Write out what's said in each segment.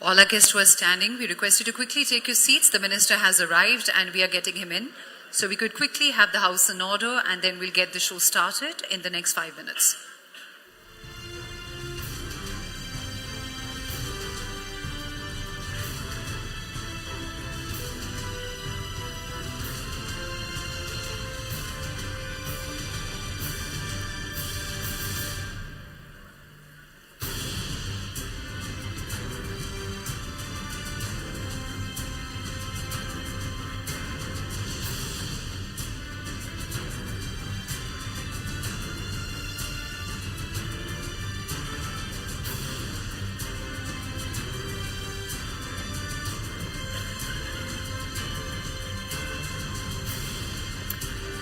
All our guests who are standing, we request you to quickly take your seats. The Minister has arrived and we are getting him in. So we could quickly have the House in order and then we'll get the show started in the next 5 minutes.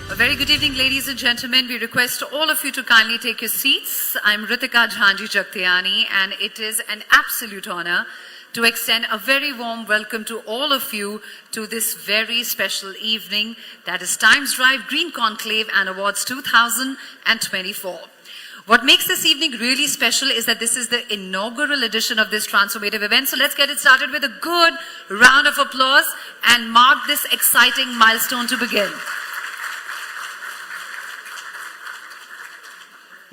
A very good evening, ladies and gentlemen. We request all of you to kindly take your seats. I'm Ritika Jhanji Jagtiani, and it is an absolute honor to extend a very warm welcome to all of you to this very special evening, that is Times Drive Green Conclave and Awards 2024. What makes this evening really special is that this is the inaugural edition of this transformative event. So let's get it started with a good round of applause and mark this exciting milestone to begin.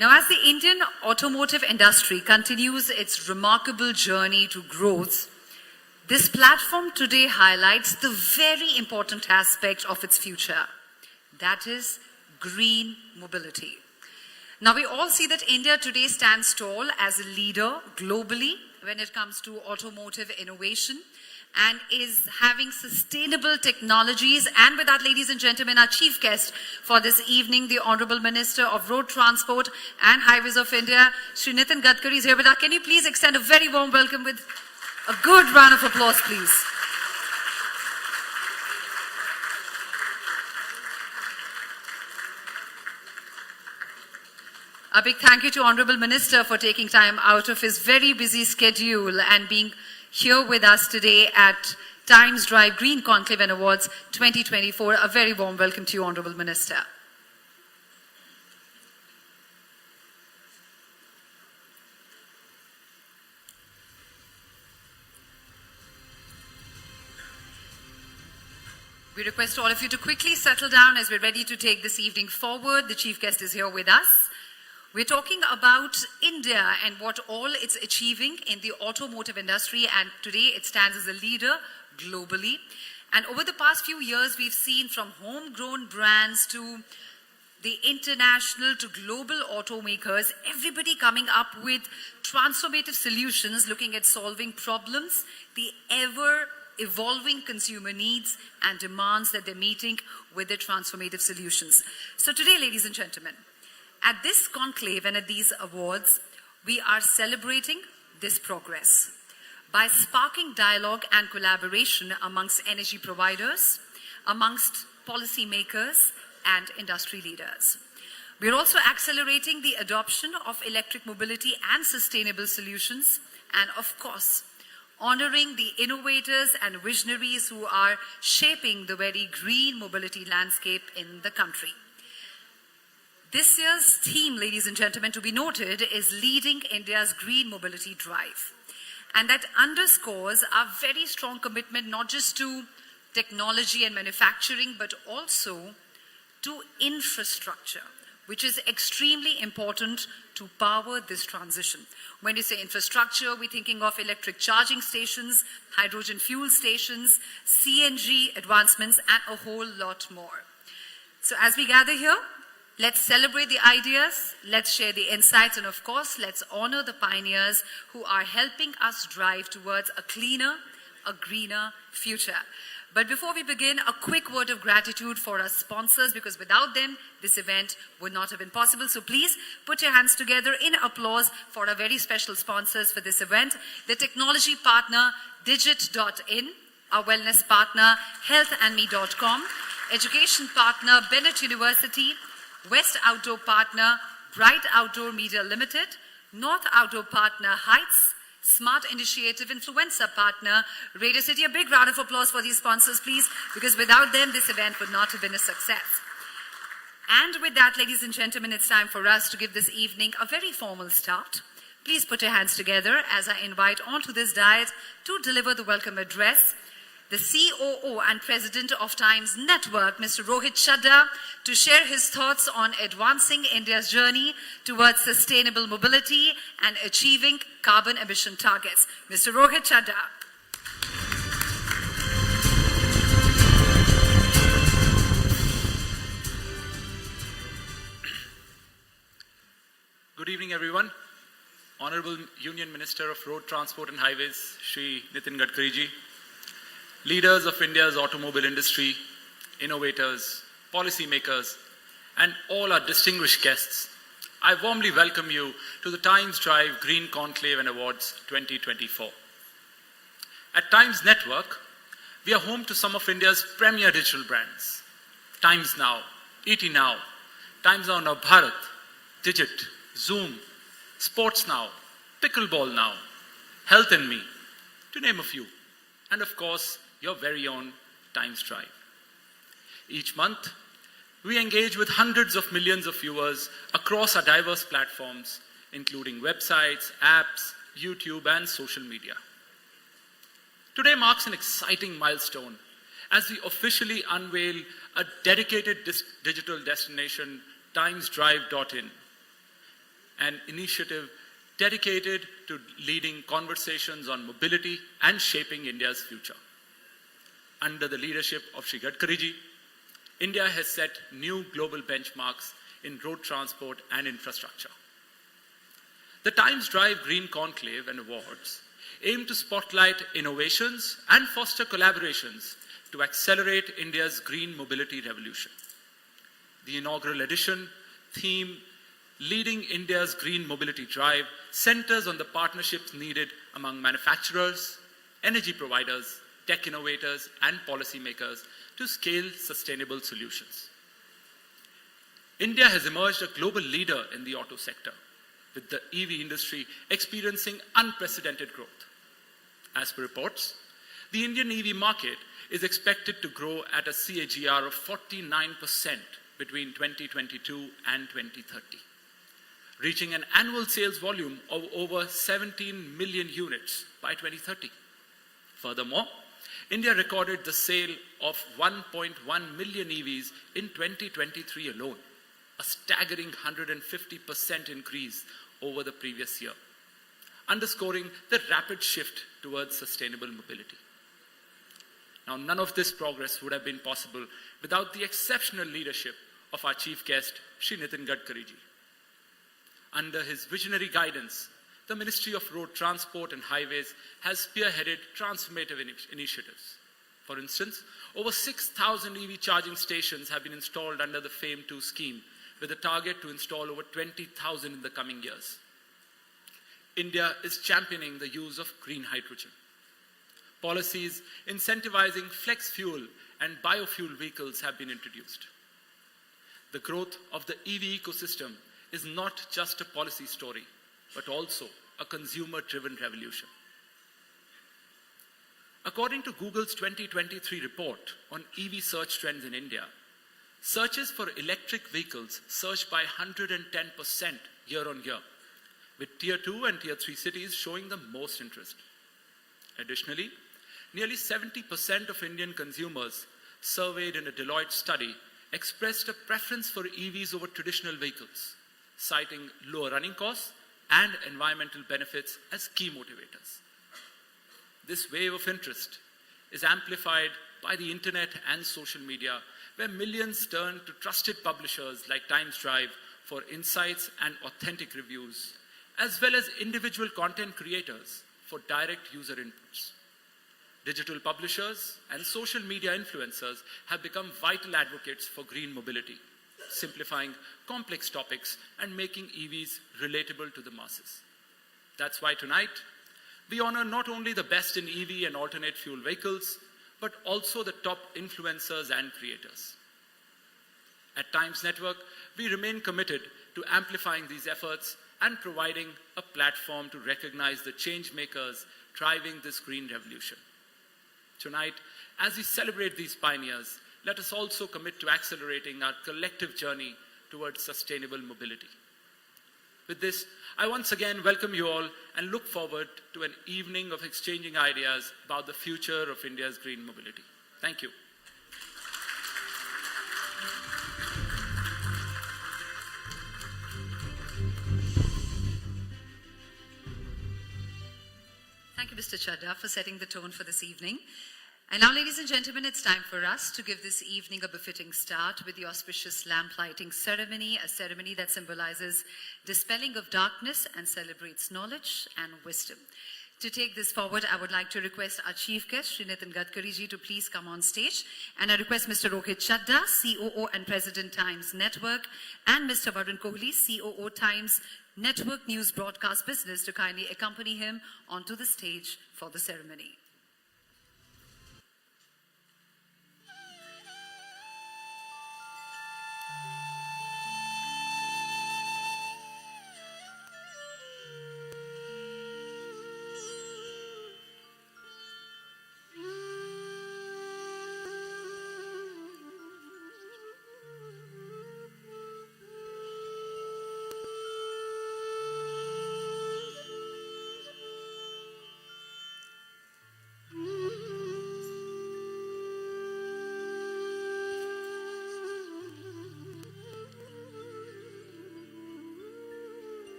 Now, as the Indian automotive industry continues its remarkable journey to growth, this platform today highlights the very important aspect of its future, that is green mobility. Now, we all see that India today stands tall as a leader globally when it comes to automotive innovation and is having sustainable technologies. And with that, ladies and gentlemen, our chief guest for this evening, the Honorable Minister of Road Transport and Highways of India, Shri Nitin Gadkari is here with us. Can you please extend a very warm welcome with a good round of applause, please? A big thank you to Honorable Minister for taking time out of his very busy schedule and being here with us today at Times Drive Green Conclave and Awards 2024. A very warm welcome to you, Honorable Minister. We request all of you to quickly settle down as we're ready to take this evening forward. The chief guest is here with us. We're talking about India and what all it's achieving in the automotive industry, and today it stands as a leader globally. And over the past few years, we've seen from homegrown brands to the international to global automakers, everybody coming up with transformative solutions, looking at solving problems, the ever-evolving consumer needs and demands that they're meeting with their transformative solutions. So today, ladies and gentlemen, at this conclave and at these awards, we are celebrating this progress by sparking dialogue and collaboration amongst energy providers, amongst policymakers and industry leaders. We are also accelerating the adoption of electric mobility and sustainable solutions, and of course, honoring the innovators and visionaries who are shaping the very green mobility landscape in the country. This year's theme, ladies and gentlemen, to be noted is leading India's green mobility drive. And that underscores our very strong commitment not just to technology and manufacturing, but also to infrastructure, which is extremely important to power this transition. When you say infrastructure, we're thinking of electric charging stations, hydrogen fuel stations, CNG advancements, and a whole lot more. So as we gather here, let's celebrate the ideas, let's share the insights, and of course, let's honor the pioneers who are helping us drive towards a cleaner, a greener future. But before we begin, a quick word of gratitude for our sponsors, because without them, this event would not have been possible. So please put your hands together in applause for our very special sponsors for this event. The technology partner, Digit.in, our wellness partner, healthandme.com, education partner, Bennett University, West Outdoor Partner, Bright Outdoor Media Limited, North Outdoor Partner, Heights, Smart Initiative Influencer Partner, Radio City. A big round of applause for these sponsors, please, because without them, this event would not have been a success. And with that, ladies and gentlemen, it's time for us to give this evening a very formal start. Please put your hands together as I invite onto this dais to deliver the welcome address the COO and President of Times Network, Mr. Rohit Chadha, to share his thoughts on advancing India's journey towards sustainable mobility and achieving carbon emission targets. Mr. Rohit Chadha. Good evening, everyone. Honorable Union Minister of Road Transport and Highways, Shri Nitin Gadkari ji, leaders of India's automobile industry, innovators, policymakers, and all our distinguished guests, I warmly welcome you to the Times Drive Green Conclave and Awards 2024. At Times Network, we are home to some of India's premier digital brands: Times Now, ET Now, Times Now Bharat, Digit, Zoom, Sports Now, Pickleball Now, Health and Me, to name a few, and of course, your very own Times Drive. Each month, we engage with hundreds of millions of viewers across our diverse platforms, including websites, apps, YouTube, and social media. Today marks an exciting milestone as we officially unveil a dedicated digital destination, timesdrive.in, an initiative dedicated to leading conversations on mobility and shaping India's future. Under the leadership of Shri Gadkari ji, India has set new global benchmarks in road transport and infrastructure. The Times Drive Green Conclave and Awards aim to spotlight innovations and foster collaborations to accelerate India's green mobility revolution. The inaugural edition, theme Leading India's Green Mobility Drive, centers on the partnerships needed among manufacturers, energy providers, tech innovators, and policymakers to scale sustainable solutions. India has emerged a global leader in the auto sector, with the EV industry experiencing unprecedented growth. As per reports, the Indian EV market is expected to grow at a CAGR of 49% between 2022 and 2030, reaching an annual sales volume of over 17 million units by 2030. Furthermore, India recorded the sale of 1.1 million EVs in 2023 alone, a staggering 150% increase over the previous year, underscoring the rapid shift towards sustainable mobility. Now, none of this progress would have been possible without the exceptional leadership of our chief guest, Shri Nitin Gadkari ji. Under his visionary guidance, the Ministry of Road Transport and Highways has spearheaded transformative initiatives. For instance, over 6,000 EV charging stations have been installed under the FAME2 scheme, with a target to install over 20,000 in the coming years. India is championing the use of green hydrogen. Policies incentivizing flex fuel and biofuel vehicles have been introduced. The growth of the EV ecosystem is not just a policy story, but also a consumer-driven revolution. According to Google's 2023 report on EV search trends in India, searches for electric vehicles surged by 110% year on year, with Tier 2 and Tier 3 cities showing the most interest. Additionally, nearly 70% of Indian consumers surveyed in a Deloitte study expressed a preference for EVs over traditional vehicles, citing lower running costs and environmental benefits as key motivators. This wave of interest is amplified by the internet and social media, where millions turn to trusted publishers like Times Drive for insights and authentic reviews, as well as individual content creators for direct user inputs. Digital publishers and social media influencers have become vital advocates for green mobility, simplifying complex topics and making EVs relatable to the masses. That's why tonight, we honor not only the best in EV and alternate fuel vehicles, but also the top influencers and creators. At Times Network, we remain committed to amplifying these efforts and providing a platform to recognize the change makers driving this green revolution. Tonight, as we celebrate these pioneers, let us also commit to accelerating our collective journey towards sustainable mobility. With this, I once again welcome you all and look forward to an evening of exchanging ideas about the future of India's green mobility. Thank you. Thank you, Mr. Chadha, for setting the tone for this evening. And now, ladies and gentlemen, it's time for us to give this evening a befitting start with the auspicious lamp lighting ceremony, a ceremony that symbolizes dispelling of darkness and celebrates knowledge and wisdom. To take this forward, I would like to request our chief guest, Shri Nitin Gadkari ji, to please come on stage. And I request Mr. Rohit Chadha, COO and President Times Network, and Mr. Varun Kohli, COO Times Network News Broadcast Business, to kindly accompany him onto the stage for the ceremony.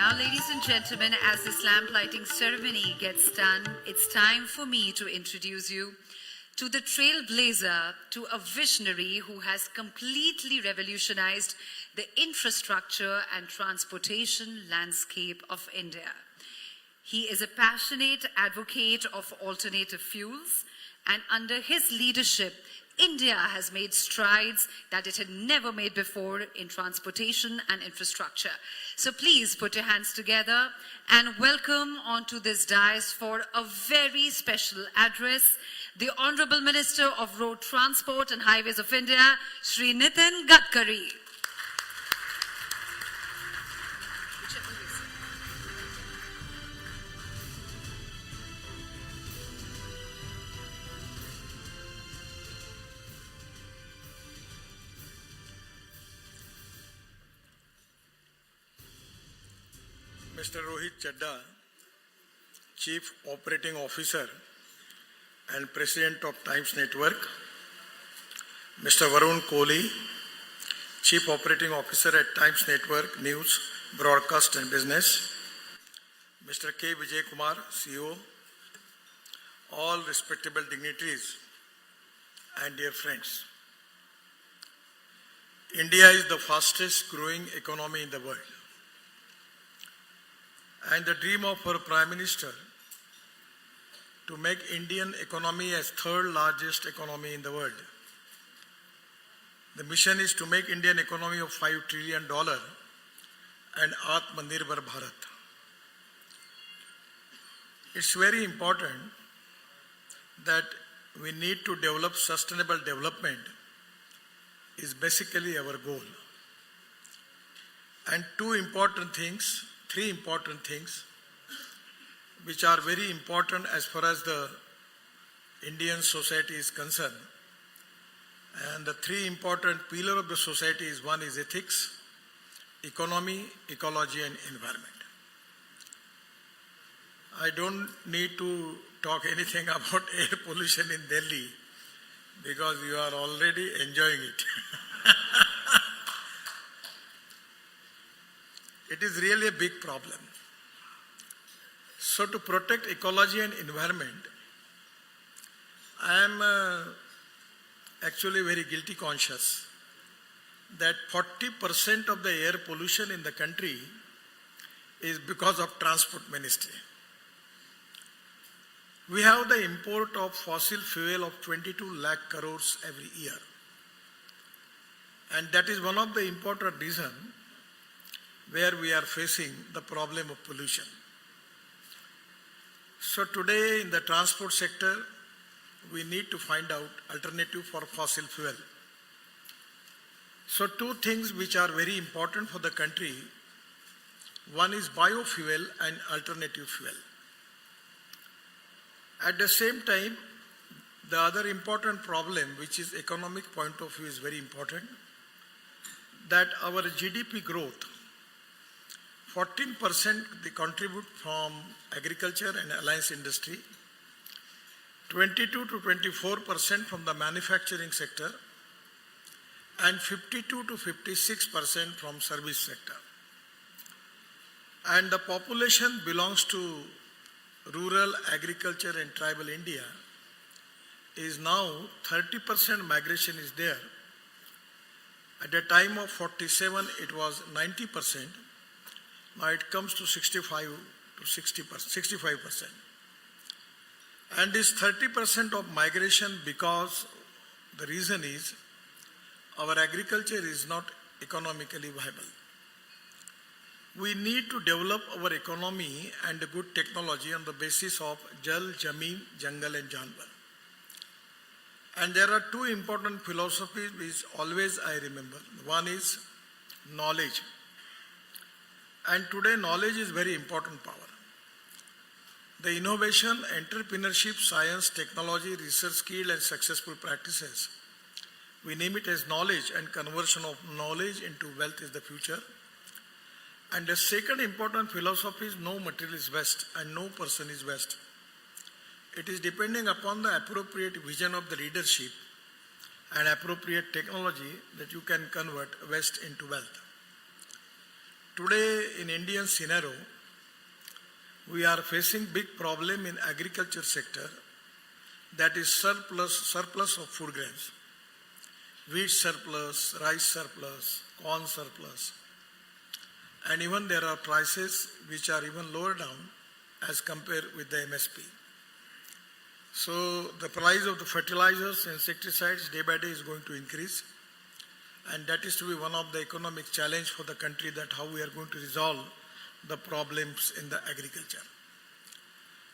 Now, ladies and gentlemen, as this lamp lighting ceremony gets done, it's time for me to introduce you to the trailblazer, to a visionary who has completely revolutionized the infrastructure and transportation landscape of India. He is a passionate advocate of alternative fuels, and under his leadership, India has made strides that it had never made before in transportation and infrastructure. So please put your hands together and welcome onto this dais for a very special address, the Honorable Minister of Road Transport and Highways of India, Shri Nitin Gadkari. Mr. Rohit Chadha, Chief Operating Officer and President of Times Network, Mr. Varun Kohli, Chief Operating Officer at Times Network News, Broadcast and Business, Mr. K. Vijay Kumar, CEO, all respectable dignitaries and dear friends. India is the fastest growing economy in the world. And the dream of our Prime Minister to make Indian economy as third largest economy in the world. The mission is to make Indian economy of $5 trillion and Atmanirbhar Bharat. It's very important that we need to develop sustainable development is basically our goal. And three important things which are very important as far as the Indian society is concerned. And the three important pillars of the society is one is ethics, economy, ecology and environment. I don't need to talk anything about air pollution in Delhi because you are already enjoying it. It is really a big problem. So to protect ecology and environment, I am actually very guilty conscious that 40% of the air pollution in the country is because of transport ministry. We have the import of fossil fuel of 22 lakh crores every year. And that is one of the important reasons where we are facing the problem of pollution. So today in the transport sector, we need to find out alternative for fossil fuel. So two things which are very important for the country, one is biofuel and alternative fuel. At the same time, the other important problem, which is economic point of view, is very important, that our GDP growth, 14% they contribute from agriculture and alliance industry, 22 to 24% from the manufacturing sector, and 52 to 56% from service sector. And the population belongs to rural, agriculture and tribal India is now 30% migration is there. At the time of 47, it was 90%. Now it comes to 65 to 65%. And this 30% of migration, because the reason is our agriculture is not economically viable. We need to develop our economy and good technology on the basis of Jal, Jameen, Jungle and Janwar. And there are two important philosophies which always I remember. One is knowledge. And today knowledge is very important power. The innovation, entrepreneurship, science, technology, research skill and successful practices, we name it as knowledge, and conversion of knowledge into wealth is the future. And the second important philosophy is no material is waste and no person is waste. It is depending upon the appropriate vision of the leadership and appropriate technology that you can convert waste into wealth. Today in Indian scenario, we are facing big problem in agriculture sector, that is surplus of food grains, wheat surplus, rice surplus, corn surplus, and even there are prices which are even lower down as compared with the MSP. So the price of the fertilizers, insecticides day by day is going to increase, and that is to be one of the economic challenge for the country, that how we are going to resolve the problems in the agriculture.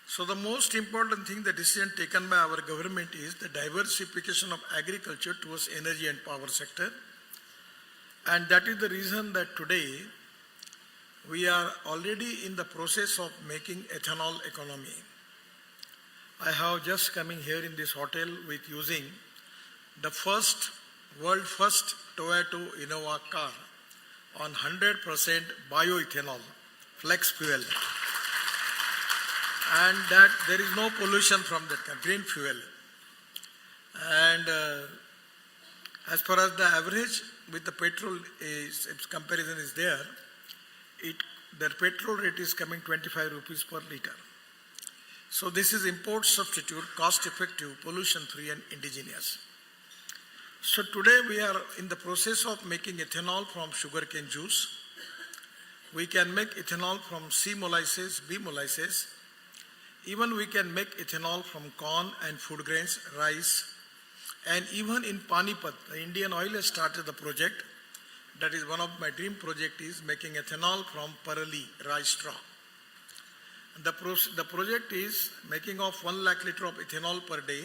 So the most important thing, the decision taken by our government is the diversification of agriculture towards energy and power sector. And that is the reason that today we are already in the process of making ethanol economy. I have just coming here in this hotel with using the world first Toyota Innova car on 100% bioethanol, flex fuel. And that there is no pollution from that green fuel. And as far as the average with the petrol is, its comparison is there, the petrol rate is coming 25 rupees per liter. So this is import substitute, cost effective, pollution free and indigenous. So today we are in the process of making ethanol from sugarcane juice. We can make ethanol from C molasses, B molasses. Even we can make ethanol from corn and food grains, rice. And even in Panipat, the Indian Oil has started the project. That is one of my dream project, is making ethanol from parali, rice straw. The project is making of 1 lakh liter of ethanol per day,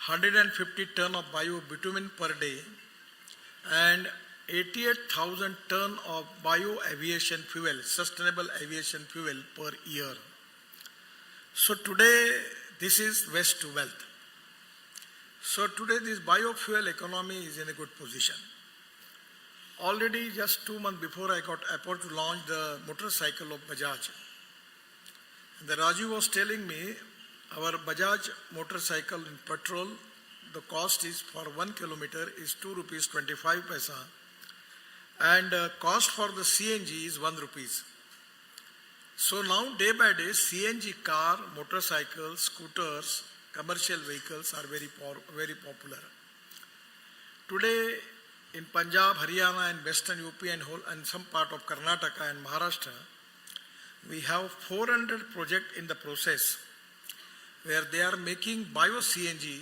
150 ton of bio-bitumen per day, and 88,000 ton of bio-aviation fuel, sustainable aviation fuel per year. So today, this is waste to wealth. So today, this biofuel economy is in a good position. Already just 2 months before, I got approached to launch the motorcycle of Bajaj. And the Raju was telling me, our Bajaj motorcycle in petrol, the cost is for 1 kilometer is 2 rupees 25 paisa, and cost for the CNG is 1 rupees. So now day by day, CNG car, motorcycles, scooters, commercial vehicles are very popular. Today in Punjab, Haryana and Western UP and some part of Karnataka and Maharashtra, we have 400 projects in the process where they are making bio-CNG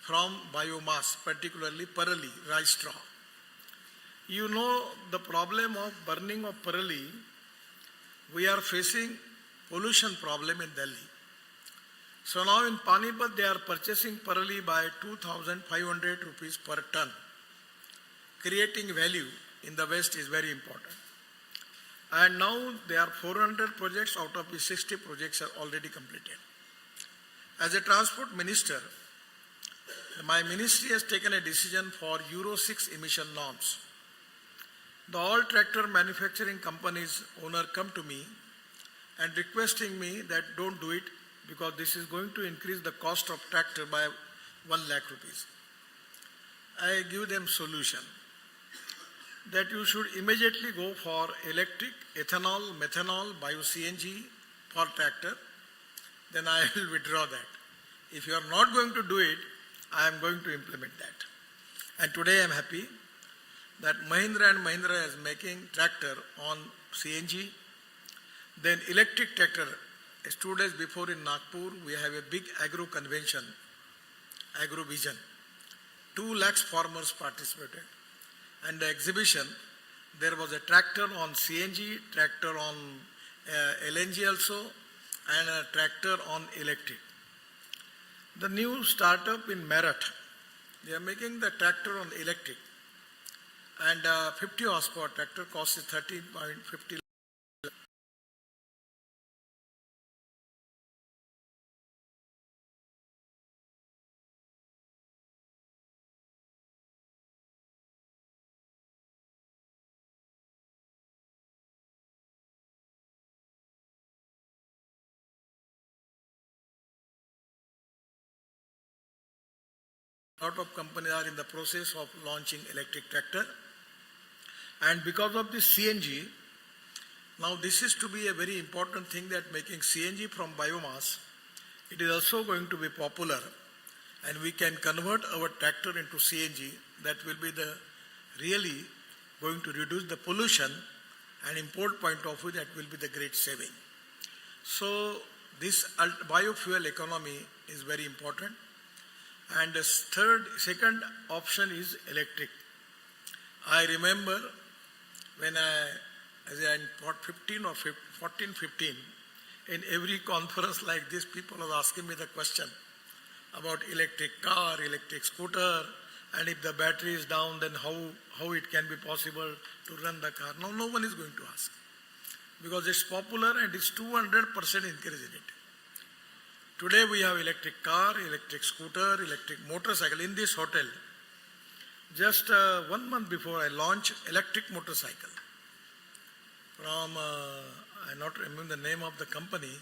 from biomass, particularly parali, rice straw. You know the problem of burning of parali, we are facing pollution problem in Delhi. So now in Panipat they are purchasing parali by 2,500 rupees per ton. Creating value in the West is very important. And now there are 400 projects, out of which 60 projects are already completed. As a transport minister, my ministry has taken a decision for Euro 6 emission norms. The all tractor manufacturing companies owner come to me and requesting me that don't do it because this is going to increase the cost of tractor by 1 lakh rupees. I give them solution that you should immediately go for electric, ethanol, methanol, bio-CNG for tractor, then I will withdraw that. If you are not going to do it, I am going to implement that. And today I am happy that Mahindra and Mahindra is making tractor on CNG. Then electric tractor, 2 days before in Nagpur, we have a big agro convention, Agro Vision. 2 lakhs farmers participated. And the exhibition, there was a tractor on CNG, tractor on LNG also, and a tractor on electric. The new startup in Meerut, they are making the tractor on electric. And 50 horsepower tractor cost is 13.50 lot of companies are in the process of launching electric tractor. And because of this CNG, now this is to be a very important thing that making CNG from biomass, it is also going to be popular. And we can convert our tractor into CNG. That will be the really going to reduce the pollution, and import point of view, that will be the great saving. So this biofuel economy is very important. And the second option is electric. I remember when as I was 15 or 14, 15, in every conference like this, people are asking me the question about electric car, electric scooter, and if the battery is down, then how it can be possible to run the car. Now, no one is going to ask because it's popular and it's 200% increase in it. Today we have electric car, electric scooter, electric motorcycle in this hotel. Just 1 month before I launched electric motorcycle from, I not remember the name of the company,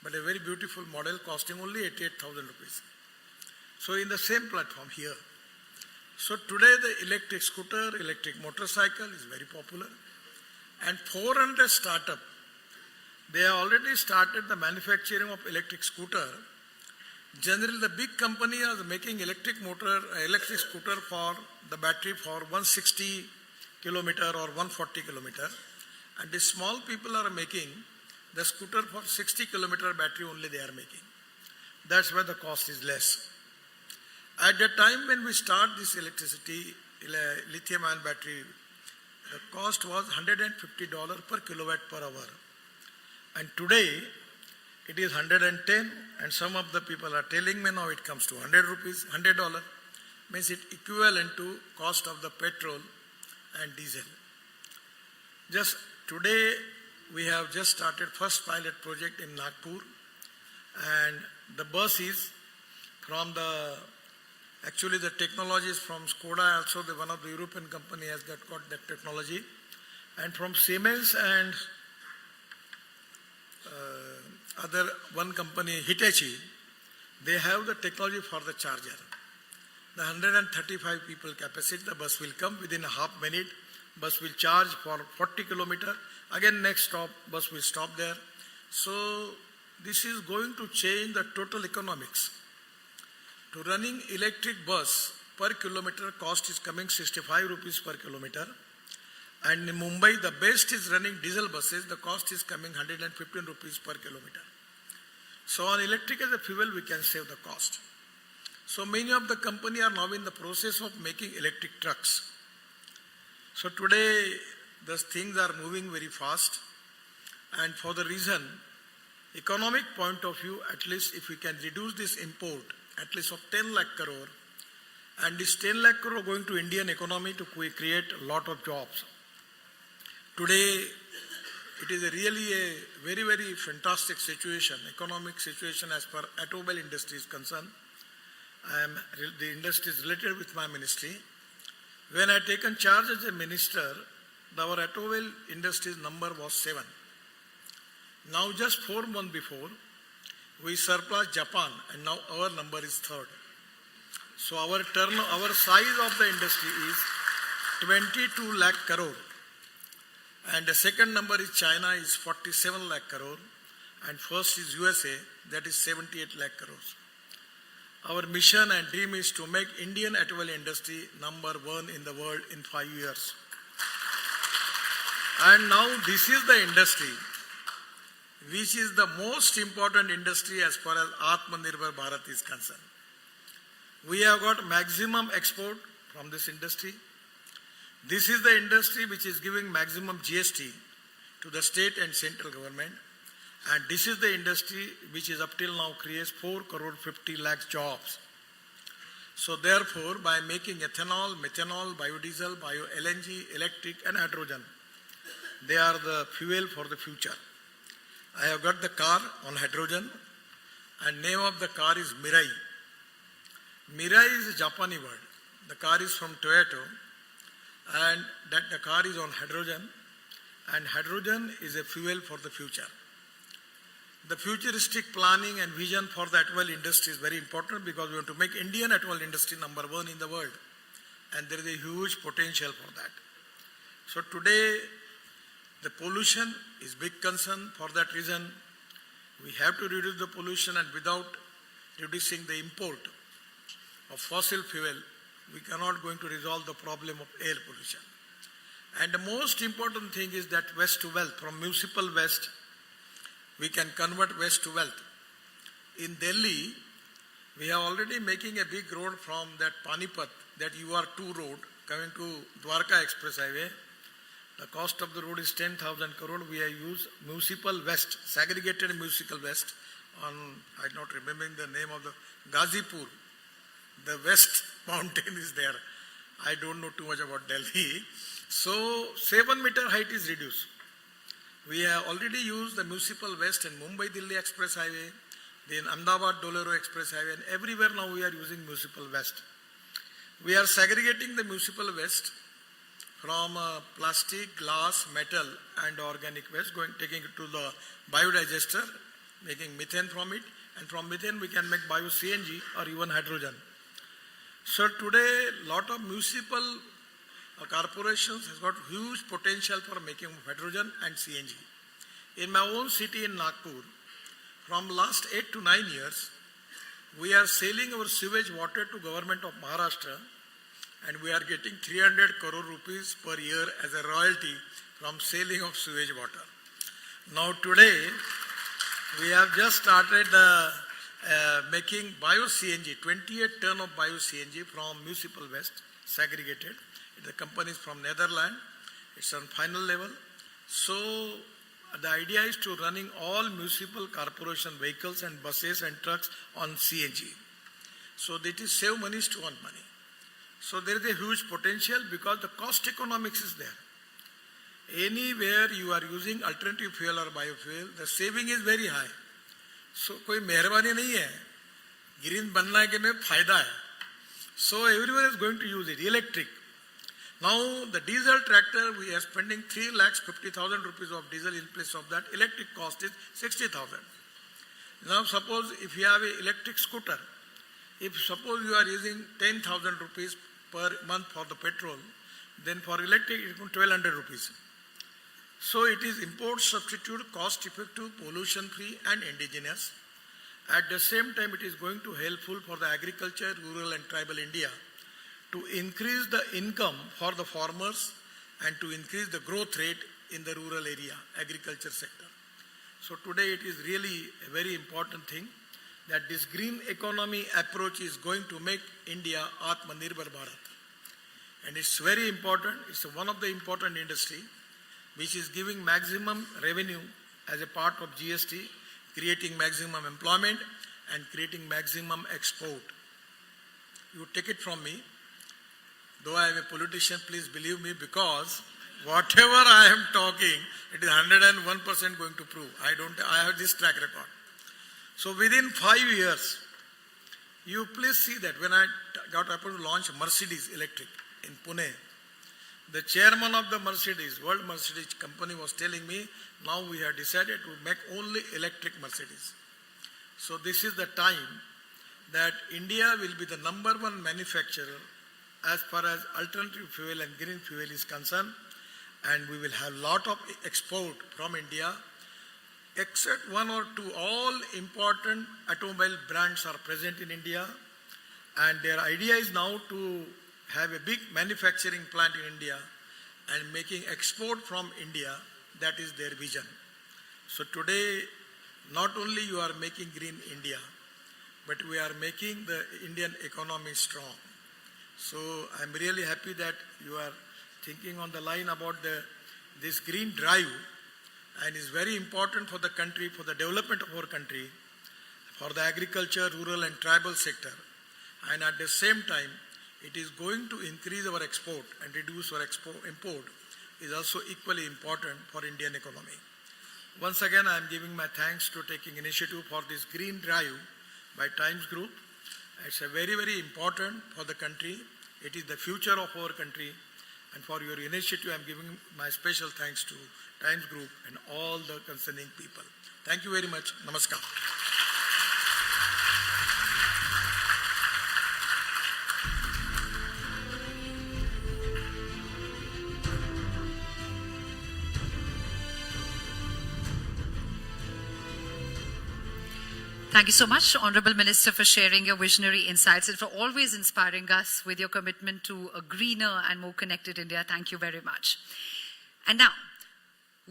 but a very beautiful model costing only 88,000 rupees. So in the same platform here. So today the electric scooter, electric motorcycle is very popular. And 400 startup, they have already started the manufacturing of electric scooter. Generally, the big company are making electric scooter for the battery for 160 kilometer or 140 kilometer. And the small people are making the scooter for 60 kilometer battery only they are making. That's why the cost is less. At the time when we start this electricity, lithium-ion battery, the cost was $150 per kilowatt per hour. And today, it is 110, and some of the people are telling me now it comes to 100 rupees, $100, means it equivalent to cost of the petrol and diesel. Just today, we have just started first pilot project in Nagpur, And the bus is from actually the technology is from Skoda, also one of the European company has got that technology. And from Siemens and other one company, Hitachi, they have the technology for the charger. The 135 people capacity, the bus will come within a half minute, bus will charge for 40 kilometers, again next stop, bus will stop there. So this is going to change the total economics. To running electric bus per kilometer cost is coming 65 rupees per kilometer. And in Mumbai, the best is running diesel buses, the cost is coming 115 rupees per kilometer. So on electric as a fuel, we can save the cost. So many of the company are now in the process of making electric trucks. So today, the things are moving very fast. And for the reason, economic point of view, at least if we can reduce this import, at least of 10 lakh crore, and this 10 lakh crore going to Indian economy to create a lot of jobs. Today, it is really a very, very fantastic situation, economic situation as far as automobile industry is concerned. The industry is related with my ministry. When I taken charge as a minister, our automobile industry's number was 7. Now just 4 months before, we surpassed Japan and now our number is 3rd. So our size of the industry is 22 lakh crore. And the second number is China is 47 lakh crore. And first is USA, that is 78 lakh crores. Our mission and dream is to make Indian automobile industry number 1 in the world in 5 years. And now this is the industry which is the most important industry as far as Atmanirbhar Bharat is concerned. We have got maximum export from this industry. This is the industry which is giving maximum GST to the state and central government. And this is the industry which is up till now creates 4 crore 50 lakh jobs. So therefore, by making ethanol, methanol, biodiesel, bio-LNG, electric and hydrogen, they are the fuel for the future. I have got the car on hydrogen and name of the car is Mirai. Mirai is a Japanese word. The car is from Toyota and that the car is on hydrogen and hydrogen is a fuel for the future. The futuristic planning and vision for the automobile industry is very important because we want to make Indian automobile industry number 1 in the world and there is a huge potential for that. So today the pollution is big concern. For that reason we have to reduce the pollution and without reducing the import of fossil fuel we cannot going to resolve the problem of air pollution. And the most important thing is that waste to wealth, from municipal waste we can convert waste to wealth. In Delhi, we are already making a big road from that Panipat, that UR2 road coming to Dwarka Express Highway. The cost of the road is 10,000 crore. We have used municipal waste, segregated municipal waste on, I'm not remembering the name of the Ghazipur. The west mountain is there. I don't know too much about Delhi. So 7-meter height is reduced. We have already used the municipal waste in Mumbai-Delhi Express Highway, then Ahmedabad-Dolero Express Highway, and everywhere now we are using municipal waste. We are segregating the municipal waste from plastic, glass, metal and organic waste, taking it to the biodigester, making methane from it, and from methane we can make bio-CNG or even hydrogen. So today, lot of municipal corporations has got huge potential for making hydrogen and CNG. In my own city in Nagpur, from last 8 to 9 years, we are selling our sewage water to government of Maharashtra and we are getting 300 crore rupees per year as a royalty from selling of sewage water. Now today, we have just started making bio-CNG, 28 ton of bio-CNG from municipal waste, segregated. The company is from Netherlands. It's on final level. So the idea is to running all municipal corporation vehicles and buses and trucks on CNG. So that is save money to earn money. So there is a huge potential because the cost economics is there. Anywhere you are using alternative fuel or biofuel, the saving is very high. सो कोई मेहरबानी नहीं है, green बनना के में फायदा है. So everyone is going to use it, electric. Now the diesel tractor, we are spending 3,50,000 rupees of diesel. In place of that, electric cost is 60,000. Now suppose if you have an electric scooter, if suppose you are using 10,000 rupees per month for the petrol, then for electric it is 1,200 rupees. So it is import substitute, cost effective, pollution free and indigenous. At the same time, it is going to helpful for the agriculture, rural and tribal India to increase the income for the farmers and to increase the growth rate in the rural area, agriculture sector. So today it is really a very important thing that this green economy approach is going to make India Atmanirbhar Bharat. And it's very important, it's one of the important industry which is giving maximum revenue as a part of GST, creating maximum employment and creating maximum export. You take it from me, though I am a politician, please believe me, because whatever I am talking, it is 101% going to prove. I have this track record. So within 5 years, you please see that when I got up to launch Mercedes Electric in Pune, the chairman of the Mercedes, World Mercedes company was telling me, now we have decided to make only electric Mercedes. So this is the time that India will be the #1 manufacturer as far as alternative fuel and green fuel is concerned, and we will have lot of export from India, except one or two. All important automobile brands are present in India, and their idea is now to have a big manufacturing plant in India and making export from India. That is their vision. So today, not only you are making green India, but we are making the Indian economy strong. So I'm really happy that you are thinking on the line about this green drive, and is very important for the country, for the development of our country, for the agriculture, rural and tribal sector. And at the same time, it is going to increase our export and reduce our import is also equally important for Indian economy. Once again, I am giving my thanks to taking initiative for this green drive by Times Group. It's a very, very important for the country. It is the future of our country. And for your initiative, I am giving my special thanks to Times Group and all the concerning people. Thank you very much. Namaskar. Thank you so much, Honorable Minister, for sharing your visionary insights and for always inspiring us with your commitment to a greener and more connected India. Thank you very much. And now,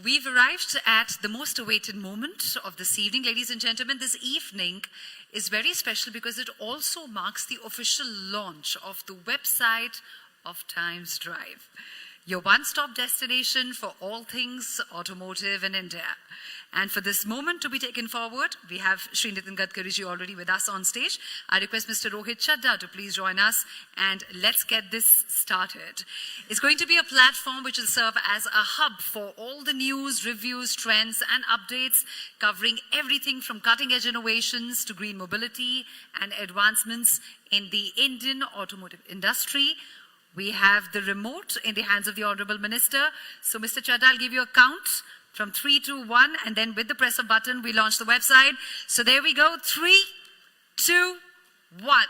we've arrived at the most awaited moment of this evening. Ladies and gentlemen, this evening is very special because it also marks the official launch of the website of Times Drive, your one-stop destination for all things automotive in India. And for this moment to be taken forward, we have Shri Nitin Gadkari ji already with us on stage. I request Mr. Rohit Chadda to please join us, and let's get this started. It's going to be a platform which will serve as a hub for all the news, reviews, trends and updates, covering everything from cutting-edge innovations to green mobility and advancements in the Indian automotive industry. We have the remote in the hands of the Honorable Minister. So Mr. Chadda, I'll give you a count from 3, 2, 1, and then with the press of button, we launch the website. So there we go, 3, 2, 1.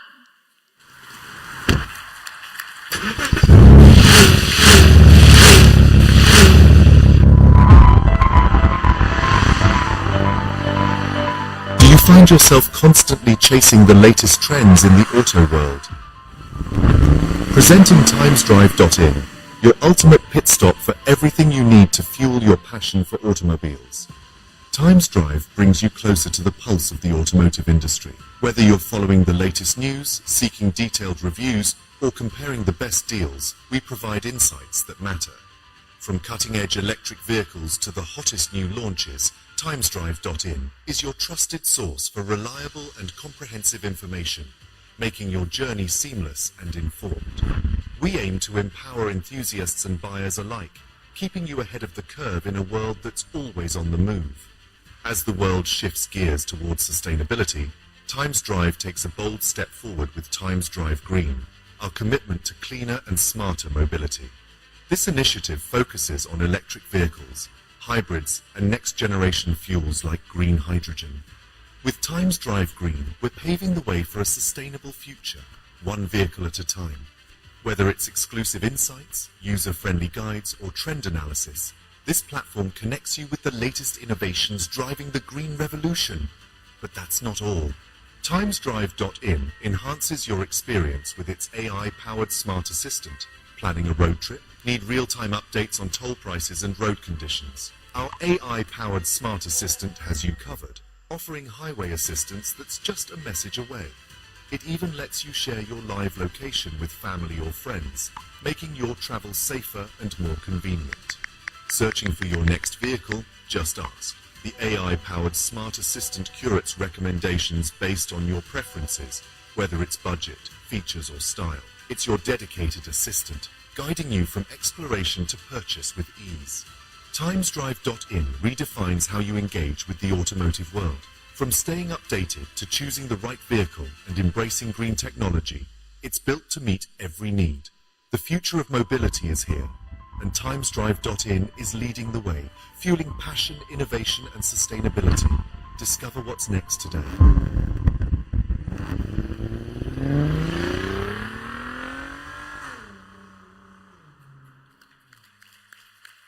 Do you find yourself constantly chasing the latest trends in the auto world? Presenting timesdrive.in, your ultimate pit stop for everything you need to fuel your passion for automobiles. Times Drive brings you closer to the pulse of the automotive industry. Whether you're following the latest news, seeking detailed reviews, or comparing the best deals, we provide insights that matter. From cutting-edge electric vehicles to the hottest new launches, timesdrive.in is your trusted source for reliable and comprehensive information, making your journey seamless and informed. We aim to empower enthusiasts and buyers alike, keeping you ahead of the curve in a world that's always on the move. As the world shifts gears towards sustainability, Times Drive takes a bold step forward with Times Drive Green, our commitment to cleaner and smarter mobility. This initiative focuses on electric vehicles, hybrids, and next-generation fuels like green hydrogen. With Times Drive Green, we're paving the way for a sustainable future, one vehicle at a time. Whether it's exclusive insights, user-friendly guides, or trend analysis, this platform connects you with the latest innovations driving the green revolution. But that's not all. TimesDrive.in enhances your experience with its AI-powered smart assistant. Planning a road trip? Need real-time updates on toll prices and road conditions? Our AI-powered smart assistant has you covered, offering highway assistance that's just a message away. It even lets you share your live location with family or friends, making your travel safer and more convenient. Searching for your next vehicle? Just ask. The AI-powered smart assistant curates recommendations based on your preferences, whether it's budget, features, or style. It's your dedicated assistant, guiding you from exploration to purchase with ease. TimesDrive.in redefines how you engage with the automotive world. From staying updated to choosing the right vehicle and embracing green technology, it's built to meet every need. The future of mobility is here, and TimesDrive.in is leading the way, fueling passion, innovation, and sustainability. Discover what's next today.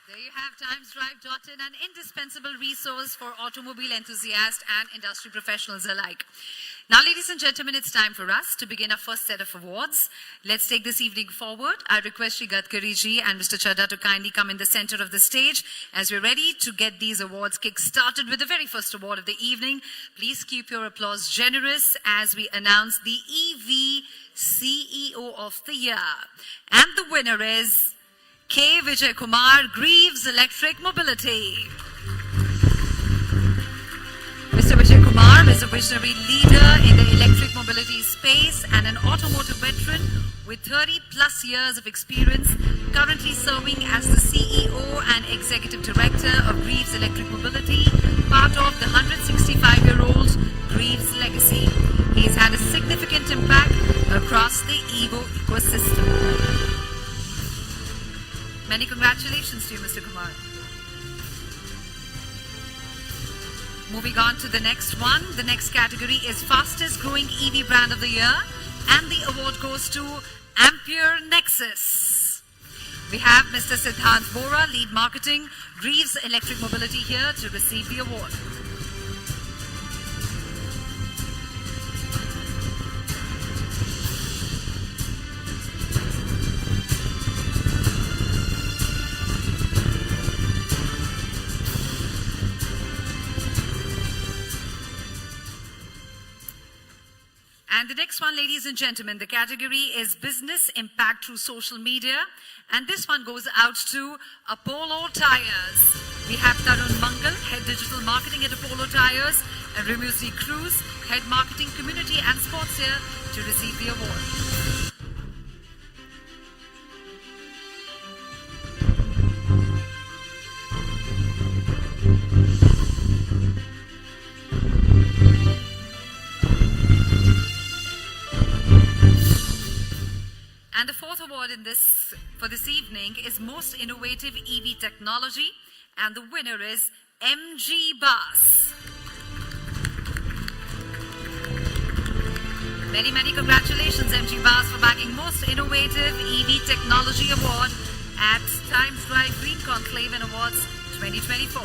There you have TimesDrive.in, an indispensable resource for automobile enthusiasts and industry professionals alike. Now, ladies and gentlemen, it's time for us to begin our first set of awards. Let's take this evening forward. I request Shri Gadkari ji and Mr. Chadha to kindly come in the center of the stage as we're ready to get these awards kick-started with the very first award of the evening. Please keep your applause generous as we announce the EV CEO of the Year. And the winner is K. Vijay Kumar, Greaves Electric Mobility. Mr. Vijay Kumar is a visionary leader in the electric mobility space and an automotive veteran with 30-plus years of experience, currently serving as the CEO and Executive Director of Greaves Electric Mobility, part of the 165-year-old Greaves legacy. He's had a significant impact across the EVO ecosystem. Many congratulations to you, Mr. Kumar. Moving on to the next one. The next category is Fastest Growing EV Brand of the Year, and the award goes to Ampere Nexus. We have Mr. Siddhant Vora, Lead Marketing, Greaves Electric Mobility, here to receive the award. And the next one, ladies and gentlemen, the category is Business Impact Through Social Media. And this one goes out to Apollo Tires. We have Tarun Mangal, Head Digital Marketing at Apollo Tires, and Remusi Cruz, Head Marketing Community and Sports here to receive the award. And the fourth award for this evening is Most Innovative EV Technology, and the winner is MG Bus. Many, many congratulations, MG Bus, for bagging Most Innovative EV Technology Award at Times Drive Green Conclave and Awards 2024.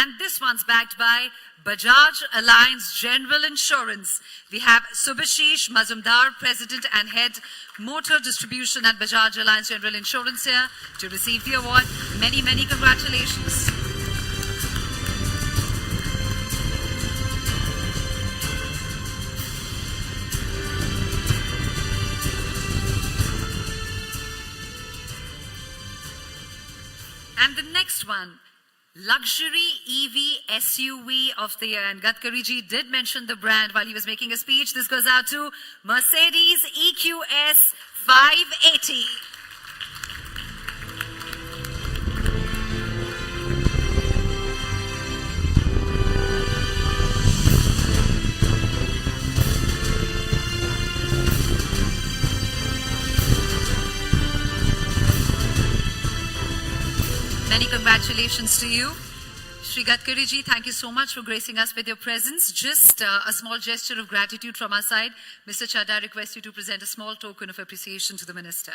And this one's backed by Bajaj Alliance General Insurance. We have Subhashish Mazumdar, President and Head Motor Distribution at Bajaj Alliance General Insurance, here to receive the award. Many, many congratulations. And the next one luxury EV SUV of the year. And Gadkari ji did mention the brand while he was making a speech. This goes out to Mercedes EQS 580. Many congratulations to you. Shri Gadkari ji, thank you so much for gracing us with your presence. Just a small gesture of gratitude from our side. Mr. Chadha, I request you to present a small token of appreciation to the Minister.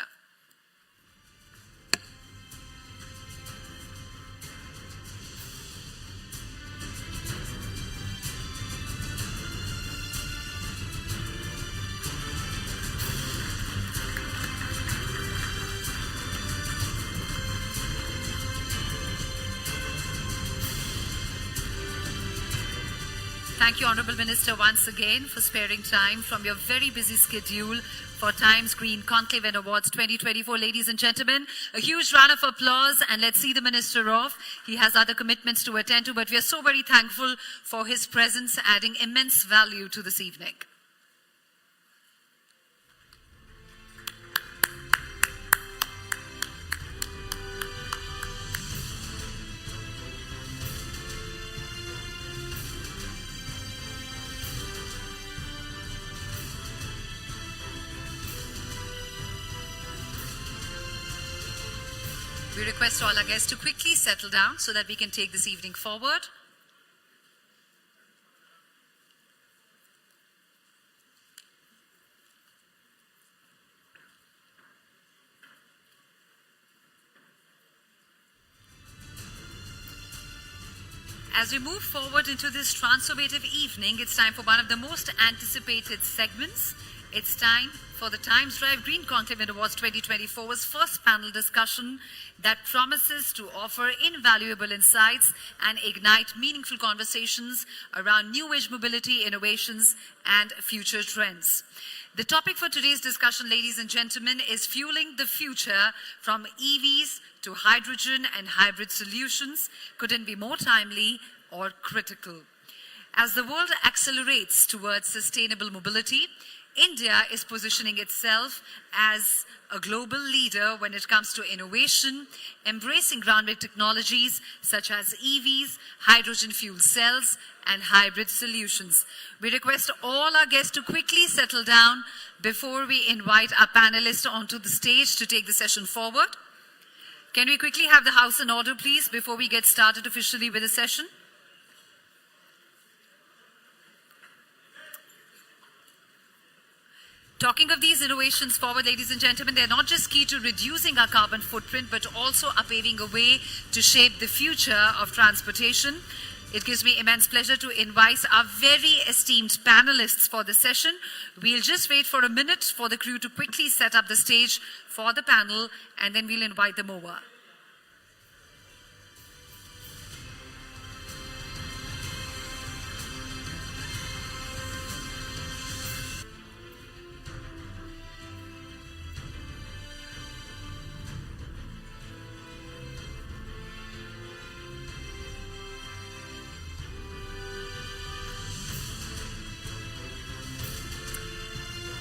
Thank you, Honourable Minister, once again for sparing time from your very busy schedule for Times Green Conclave and Awards 2024. Ladies and gentlemen, a huge round of applause, and let's see the Minister off. He has other commitments to attend to, but we are so very thankful for his presence, adding immense value to this evening. We request all our guests to quickly settle down so that we can take this evening forward. As we move forward into this transformative evening, it's time for one of the most anticipated segments. It's time for the Times Drive Green Conclave and Awards 2024's first panel discussion that promises to offer invaluable insights and ignite meaningful conversations around new age mobility, innovations, and future trends. The topic for today's discussion, ladies and gentlemen, is fueling the future from EVs to hydrogen and hybrid solutions. Couldn't be more timely or critical. As the world accelerates towards sustainable mobility, India is positioning itself as a global leader when it comes to innovation, embracing groundbreaking technologies such as EVs, hydrogen fuel cells, and hybrid solutions. We request all our guests to quickly settle down before we invite our panelists onto the stage to take the session forward. Can we quickly have the house in order, please, before we get started officially with the session? Talking of these innovations forward, ladies and gentlemen, they're not just key to reducing our carbon footprint, but also are paving a way to shape the future of transportation. It gives me immense pleasure to invite our very esteemed panelists for the session. We'll just wait for a minute for the crew to quickly set up the stage for the panel, and then we'll invite them over.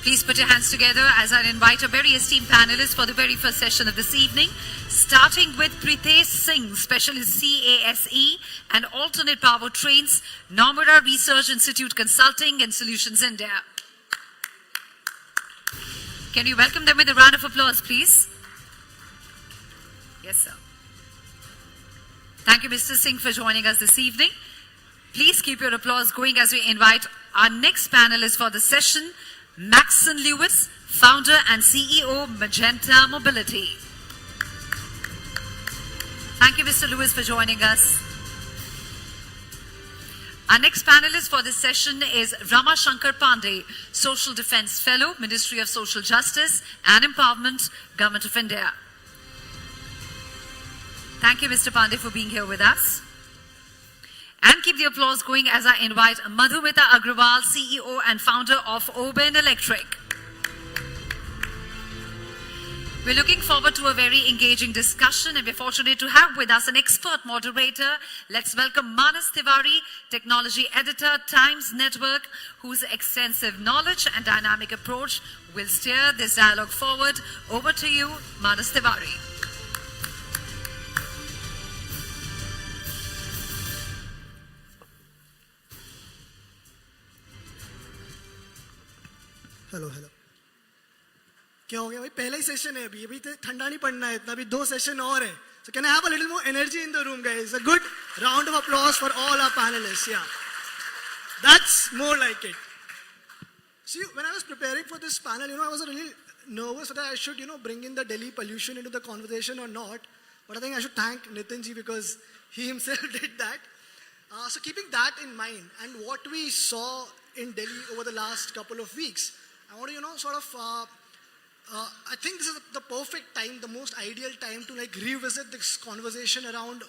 Please put your hands together as I invite a very esteemed panelist for the very first session of this evening, starting with Pritesh Singh, Specialist CASE and Alternate Power Trains, Nomura Research Institute Consulting and Solutions India. Can we welcome them with a round of applause, please? Yes, sir. Thank you, Mr. Singh, for joining us this evening. Please keep your applause going as we invite our next panelist for the session, Maxon Lewis, founder and CEO, Magenta Mobility. Thank you, Mr. Lewis, for joining us. Our next panelist for this session is Rama Shankar Pandey, Social Defense Fellow, Ministry of Social Justice and Empowerment, Government of India. Thank you, Mr. Pandey, for being here with us. And keep the applause going as I invite Madhumita Agrawal, CEO and founder of Oben Electric. We're looking forward to a very engaging discussion, and we're fortunate to have with us an expert moderator. Let's welcome Manas Tiwari, technology editor, Times Network, whose extensive knowledge and dynamic approach will steer this dialogue forward. Over to you, Manas Tiwari. Hello hello क्या हो गया भाई पहला ही session है अभी तो ठंडा नहीं पड़ना है इतना अभी 2 सेशन और है so can I have a little more energy in the room guys a good round of applause for all our panelists yeah that's more like it see when I was preparing for this panel I was really nervous that I should bring in the Delhi pollution into the conversation or not but I think I should thank Nitin ji because he himself did that so keeping that in mind and what we saw in Delhi over the last couple of weeks I want to I think this is the perfect time, the most ideal time to revisit this conversation around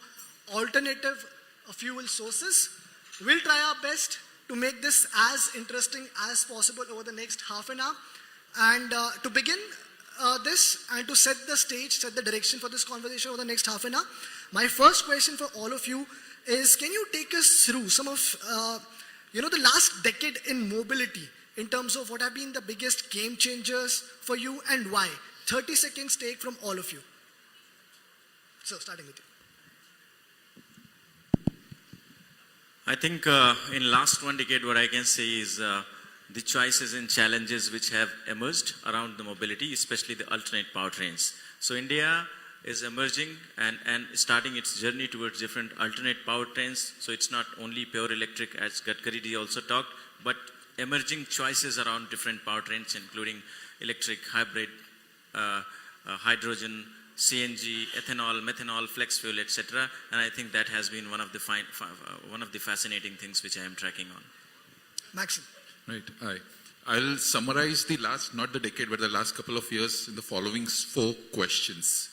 alternative fuel sources. We'll try our best to make this as interesting as possible over the next half an hour. And to begin this and to set the stage, set the direction for this conversation over the next half an hour, my first question for all of you is, can you take us through some of, the last decade in mobility? In terms of what have been the biggest game changers for you and why? 30 seconds take from all of you. So, starting with you. I think in last 1 decade, what I can say is the choices and challenges which have emerged around the mobility, especially the alternate powertrains. So, India is emerging and starting its journey towards different alternate powertrains. So, it's not only pure electric, as Gadkari ji also talked, but emerging choices around different powertrains, including electric, hybrid, hydrogen, CNG, ethanol, methanol, flex fuel, etc. And I think that has been one of the fascinating things which I am tracking on. Maxim. Right. I'll summarize the last, not the decade, but the last couple of years in the following 4 questions.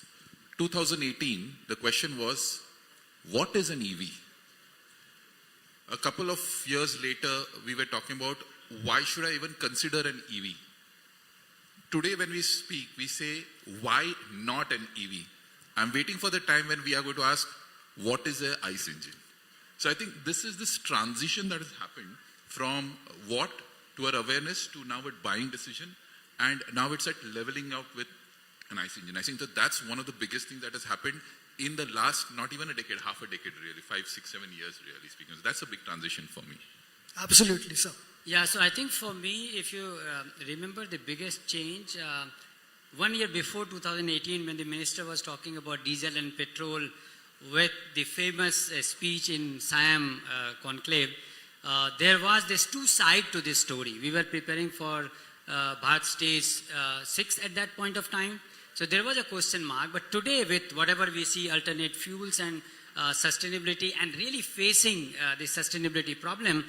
2018, the question was, what is an EV? A couple of years later, we were talking about why should I even consider an EV? Today when we speak, we say, why not an EV? I'm waiting for the time when we are going to ask, what is an ICE engine? So I think this is this transition that has happened from what to our awareness to now a buying decision, and now it's at leveling out with an ICE engine. I think that that's one of the biggest things that has happened in the last, not even a decade, half a decade really, 5, 6, 7 years really speaking. So that's a big transition for me. Absolutely, sir. Yeah, so I think for me, if you remember the biggest change, 1 year before 2018 when the minister was talking about diesel and petrol with the famous speech in Siam Conclave, there was this 2 sides to this story. We were preparing for Bharat Stage 6 at that point of time. So there was a question mark, but today with whatever we see, alternate fuels and sustainability and really facing the sustainability problem,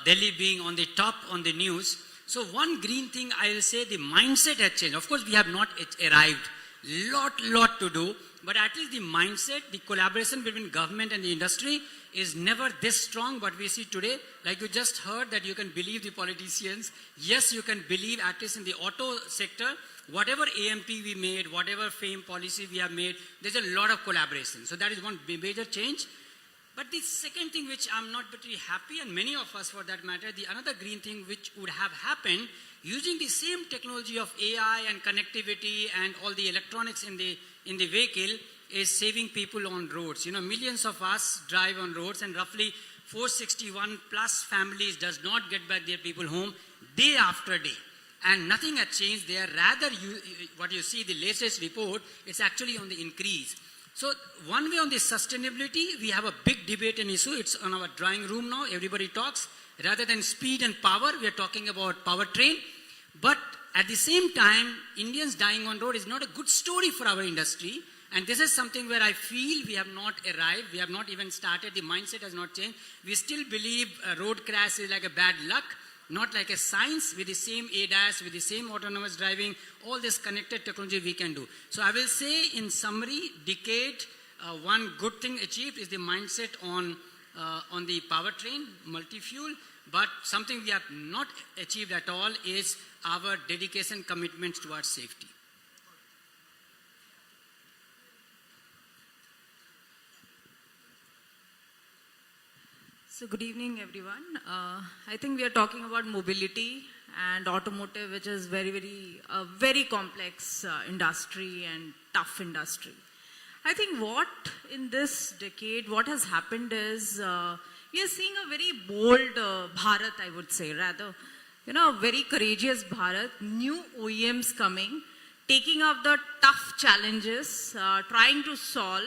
Delhi being on the top on the news. So one green thing I will say, the mindset has changed. Of course, we have not arrived. Lot to do, but at least the mindset, the collaboration between government and the industry is never this strong. But we see today, like you just heard, that you can believe the politicians. Yes, you can believe at least in the auto sector, whatever AMP we made, whatever FAME policy we have made, there's a lot of collaboration. So that is one major change. But the second thing which I'm not particularly happy, and many of us for that matter, the another green thing which would have happened using the same technology of AI and connectivity and all the electronics in the vehicle is saving people on roads. Millions of us drive on roads, and roughly 461 plus families does not get back their people home day after day. And nothing has changed there. Rather, what you see, the latest report, it's actually on the increase. So one way on the sustainability, we have a big debate and issue. It's on our drawing room now. Everybody talks. Rather than speed and power, we are talking about powertrain. But at the same time, Indians dying on road is not a good story for our industry. And this is something where I feel we have not arrived. We have not even started. The mindset has not changed. We still believe a road crash is like a bad luck, not like a science with the same ADAS, with the same autonomous driving, all this connected technology we can do. So I will say in summary, decade, one good thing achieved is the mindset on the powertrain, multi-fuel, but something we have not achieved at all is our dedication commitments towards safety. So good evening, everyone. I think we are talking about mobility and automotive, which is very complex industry and tough industry. I think what in this decade, what has happened is we are seeing a very bold Bharat, I would say, rather, a very courageous Bharat, new OEMs coming, taking up the tough challenges, trying to solve.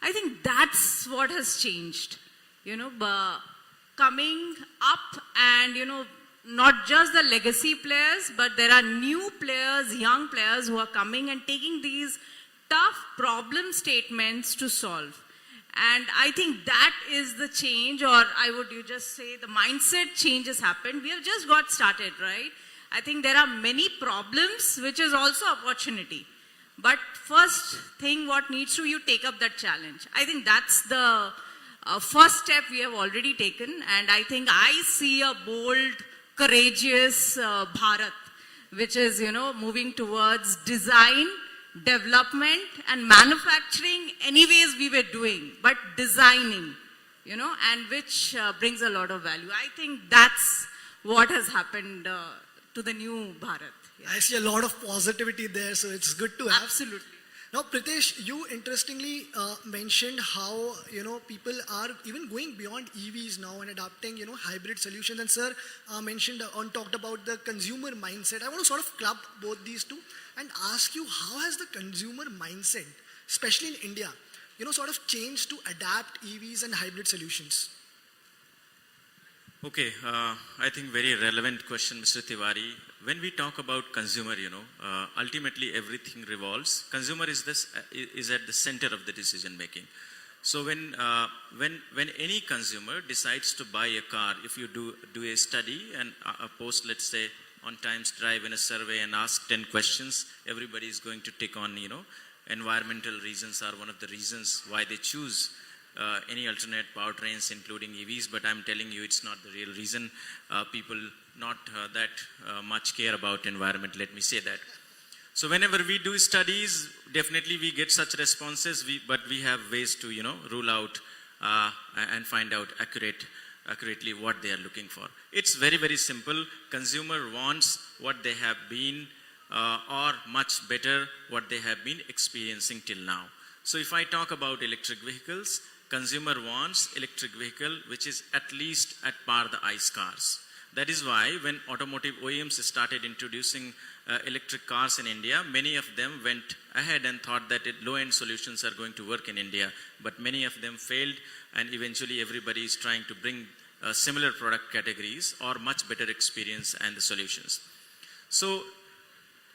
I think that's what has changed. Coming up and, not just the legacy players, but there are new players, young players who are coming and taking these tough problem statements to solve. And I think that is the change, or you just say the mindset change has happened. We have just got started, right? I think there are many problems, which is also opportunity. But first thing, what needs to, you take up that challenge. I think that's the first step we have already taken, and I think I see a bold, courageous Bharat, which is, moving towards design, development, and manufacturing anyways we were doing, but designing, and which brings a lot of value. I think that's what has happened to the new Bharat. Yeah. I see a lot of positivity there, so it's good to have. Absolutely. Now, Pritesh, you interestingly mentioned how, people are even going beyond EVs now and adopting, hybrid solutions. And sir talked about the consumer mindset. I want to sort of club both these two and ask you, how has the consumer mindset, especially in India, sort of changed to adapt EVs and hybrid solutions? Okay, I think very relevant question, Mr. Tiwari. When we talk about consumer, ultimately everything revolves. Consumer is at the center of the decision making. So when any consumer decides to buy a car, if you do a study and post, let's say, on Times Drive in a survey and ask 10 questions, everybody is going to tick on, environmental reasons are one of the reasons why they choose any alternate powertrains, including EVs, but I'm telling you it's not the real reason. People not that much care about environment, let me say that. So whenever we do studies, definitely we get such responses, but we have ways to, rule out and find out accurately what they are looking for. It's very, very simple. Consumer wants what they have been or much better what they have been experiencing till now. So if I talk about electric vehicles, consumer wants electric vehicle which is at least at par the ICE cars. That is why when automotive OEMs started introducing electric cars in India, many of them went ahead and thought that low-end solutions are going to work in India, but many of them failed, and eventually everybody is trying to bring similar product categories or much better experience and the solutions. So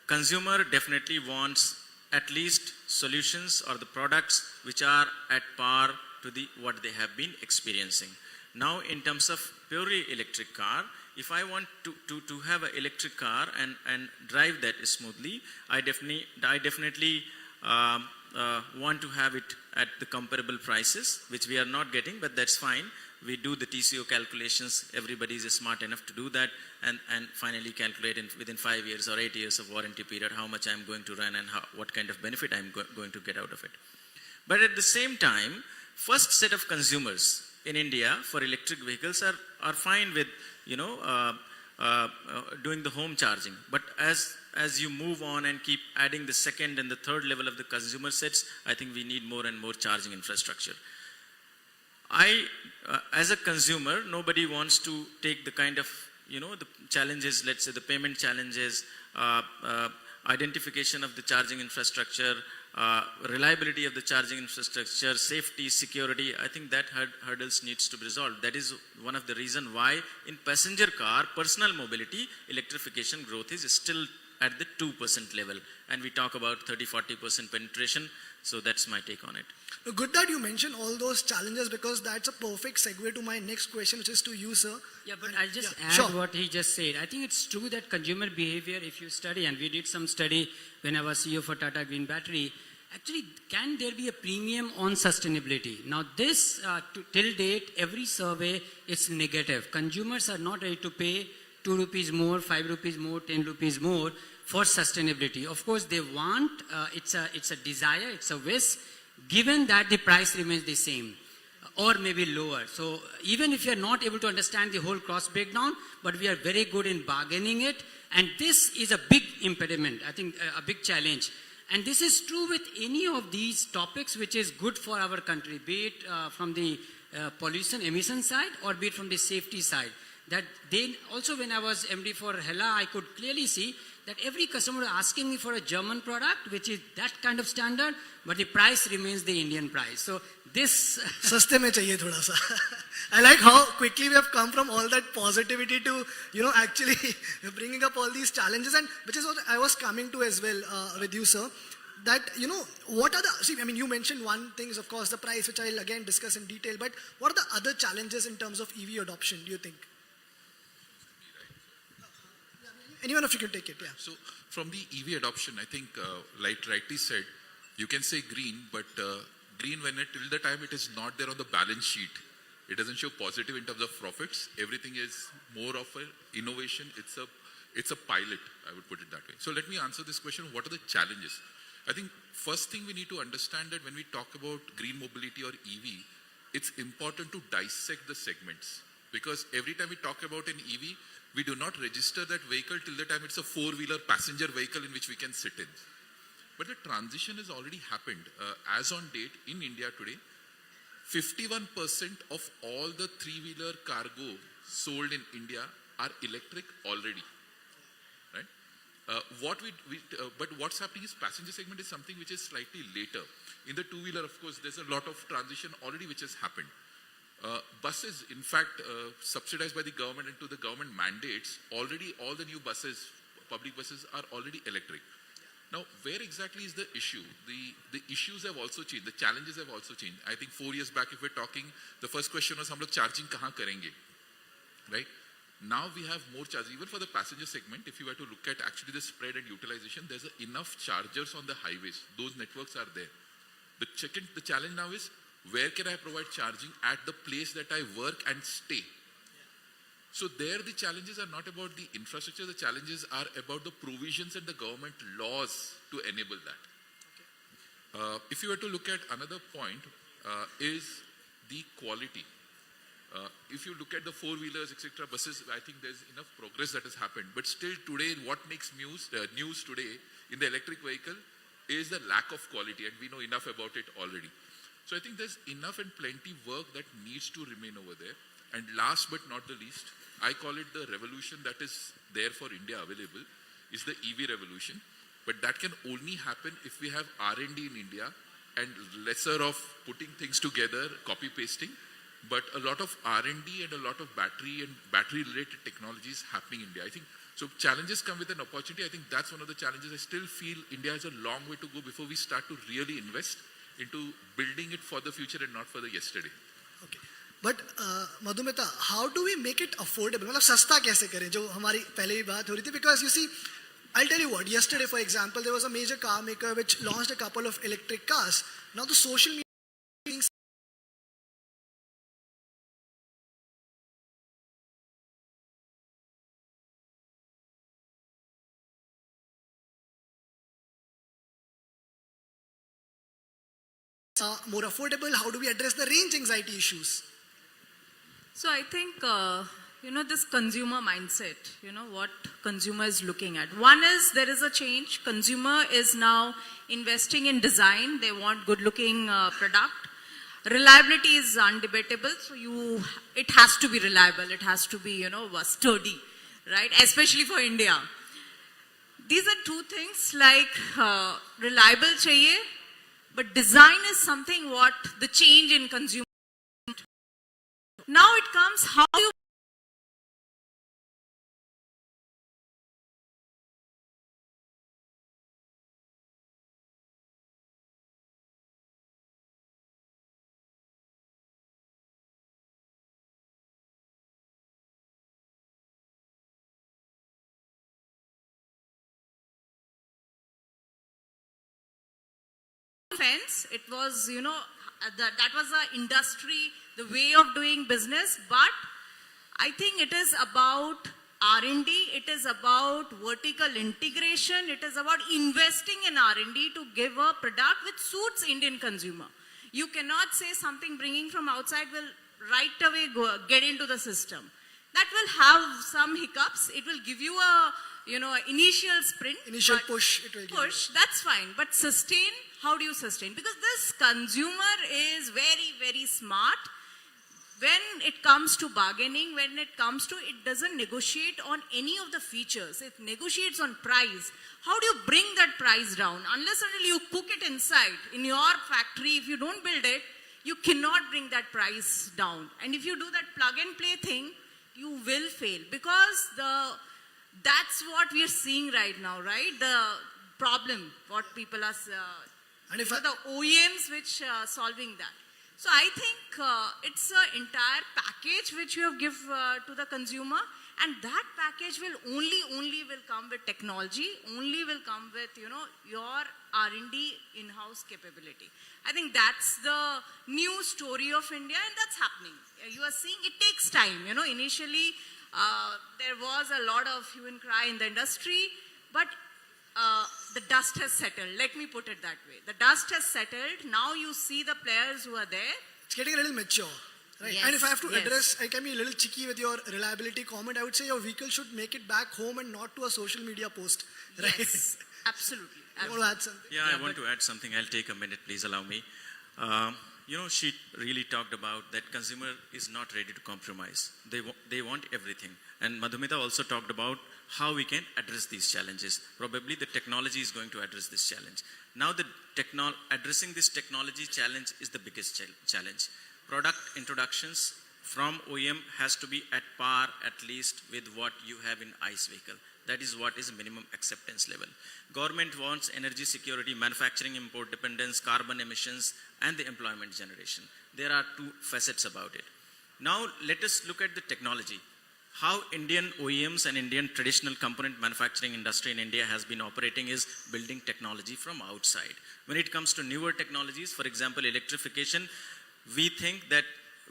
consumer definitely wants at least solutions or the products which are at par to what they have been experiencing. Now, in terms of purely electric car, if I want to have an electric car and drive that smoothly, I definitely want to have it at the comparable prices, which we are not getting, but that's fine. We do the TCO calculations. Everybody is smart enough to do that and finally calculate within 5 years or 8 years of warranty period how much I'm going to run and what kind of benefit I'm going to get out of it. But at the same time, first set of consumers in India for electric vehicles are fine with doing the home charging. But as you move on and keep adding the second and the third level of the consumer sets, I think we need more and more charging infrastructure. As a consumer, nobody wants to take the kind of, the challenges, let's say the payment challenges, identification of the charging infrastructure, reliability of the charging infrastructure, safety, security. I think that hurdles needs to be resolved. That is one of the reasons why in passenger car, personal mobility, electrification growth is still at the 2% level. And we talk about 30-40% penetration. So that's my take on it. Good that you mentioned all those challenges, because that's a perfect segue to my next question, which is to you, sir. Yeah, but I'll just add what he just said. I think it's true that consumer behavior, if you study, and we did some study when I was CEO for Tata Green Battery, actually, can there be a premium on sustainability? Now this, till date, every survey is negative. Consumers are not ready to pay 2 rupees more, 5 rupees more, 10 rupees more for sustainability. Of course, they want, it's a desire, it's a wish, given that the price remains the same. or maybe lower. So even if you are not able to understand the whole cost breakdown, but we are very good in bargaining it, and this is a big impediment, I think a big challenge. And this is true with any of these topics which is good for our country, be it from the pollution emission side or be it from the safety side. That they also, when I was MD for Hella, I could clearly see that every customer was asking me for a German product, which is that kind of standard, but the price remains the Indian price. So this... सस्ते में चाहिए थोड़ा सा. I like how quickly we have come from all that positivity to, actually bringing up all these challenges, and which is what I was coming to as well with you, sir. That, what are the, you mentioned one thing is, of course, the price, which I'll again discuss in detail, but what are the other challenges in terms of EV adoption, do you think? Anyone of you can take it, yeah. So from the EV adoption, I think, like rightly said, you can say green, but green till the time it is not there on the balance sheet, it doesn't show positive in terms of profits. Everything is more of an innovation. It's a pilot, I would put it that way. So let me answer this question. What are the challenges? I think first thing we need to understand that when we talk about green mobility or EV, it's important to dissect the segments. Because every time we talk about an EV, we do not register that vehicle till the time it's a four-wheeler passenger vehicle in which we can sit in. But the transition has already happened. As on date, in India today, 51% of all the three-wheeler cargo sold in India are electric already. Right? But what's happening is passenger segment is something which is slightly later. In the two-wheeler, of course, there's a lot of transition already which has happened. Buses, in fact, subsidized by the government and to the government mandates, already all the new buses, public buses, are already electric. Now, where exactly is the issue? The issues have also changed. The challenges have also changed. I think 4 years back, if we're talking, the first question was, hum log charging kahan karenge? Right? Now we have more charging. Even for the passenger segment, if you were to look at actually the spread and utilization, there's enough chargers on the highways. Those networks are there. The challenge now is, where can I provide charging at the place that I work and stay? So there the challenges are not about the infrastructure, the challenges are about the provisions and the government laws to enable that. Okay. If you were to look at another point, is the quality. If you look at the four-wheelers, etc., buses, I think there's enough progress that has happened. But still today, what makes news today in the electric vehicle is the lack of quality, and we know enough about it already. So I think there's enough and plenty work that needs to remain over there. And last but not the least, I call it the revolution that is there for India available, is the EV revolution. But that can only happen if we have R&D in India and lesser of putting things together, copy-pasting, but a lot of R&D and a lot of battery-related technologies happening in India. I think, so challenges come with an opportunity. I think that's one of the challenges. I still feel India has a long way to go before we start to really invest into building it for the future and not for the yesterday. Okay. But Madhumita, how do we make it affordable? मतलब सस्ता कैसे करें जो हमारी पहले ही बात हो रही थी? Because you see, I'll tell you what. Yesterday, for example, there was a major car maker which launched a couple of electric cars. Now the social media more affordable. How do we address the range anxiety issues? So I think, this consumer mindset, what consumer is looking at. One is there is a change. Consumer is now investing in design. They want good looking product. Reliability is undebatable. So it has to be reliable. It has to be, sturdy, right? Especially for India. These are two things like reliable chahiye, but design is something what the change in consumer. Now it comes how you fence. It was, that was the industry, the way of doing business. But I think it is about R&D. It is about vertical integration. It is about investing in R&D to give a product which suits Indian consumer. You cannot say something bringing from outside will right away get into the system. That will have some hiccups. It will give you a, initial sprint. Initial but push, it will give push, that's fine. But sustain, how do you sustain? Because this consumer is very, very smart. When it comes to bargaining, it doesn't negotiate on any of the features. It negotiates on price. How do you bring that price down? Unless until you cook it inside, in your factory, if you don't build it, you cannot bring that price down. And if you do that plug and play thing, you will fail. Because that's what we are seeing right now, right? The problem, what people are, And if the OEMs which are solving that. So I think it's an entire package which you have give to the consumer, and that package will only will come with technology, only will come with your R&D in-house capability. I think that's the new story of India, and that's happening. You are seeing it takes time. Initially there was a lot of hue and cry in the industry, but the dust has settled. Let me put it that way. The dust has settled. Now you see the players who are there. It's getting a little mature. Right? Yes, And if I have to yes. address, I can be a little cheeky with your reliability comment. I would say your vehicle should make it back home and not to a social media post. Right? Yes, absolutely. You want to add something? Yeah, I want to add something. I'll take a minute, please allow me. She really talked about that consumer is not ready to compromise. They want everything. And Madhumita also talked about how we can address these challenges. Probably the technology is going to address this challenge. Now, addressing this technology challenge is the biggest challenge. Product introductions from OEM has to be at par at least with what you have in ICE vehicle. That is what is minimum acceptance level. Government wants energy security, manufacturing import dependence, carbon emissions, and the employment generation. There are two facets about it. Now, let us look at the technology. How Indian OEMs and Indian traditional component manufacturing industry in India has been operating is building technology from outside. When it comes to newer technologies, for example, electrification, we think that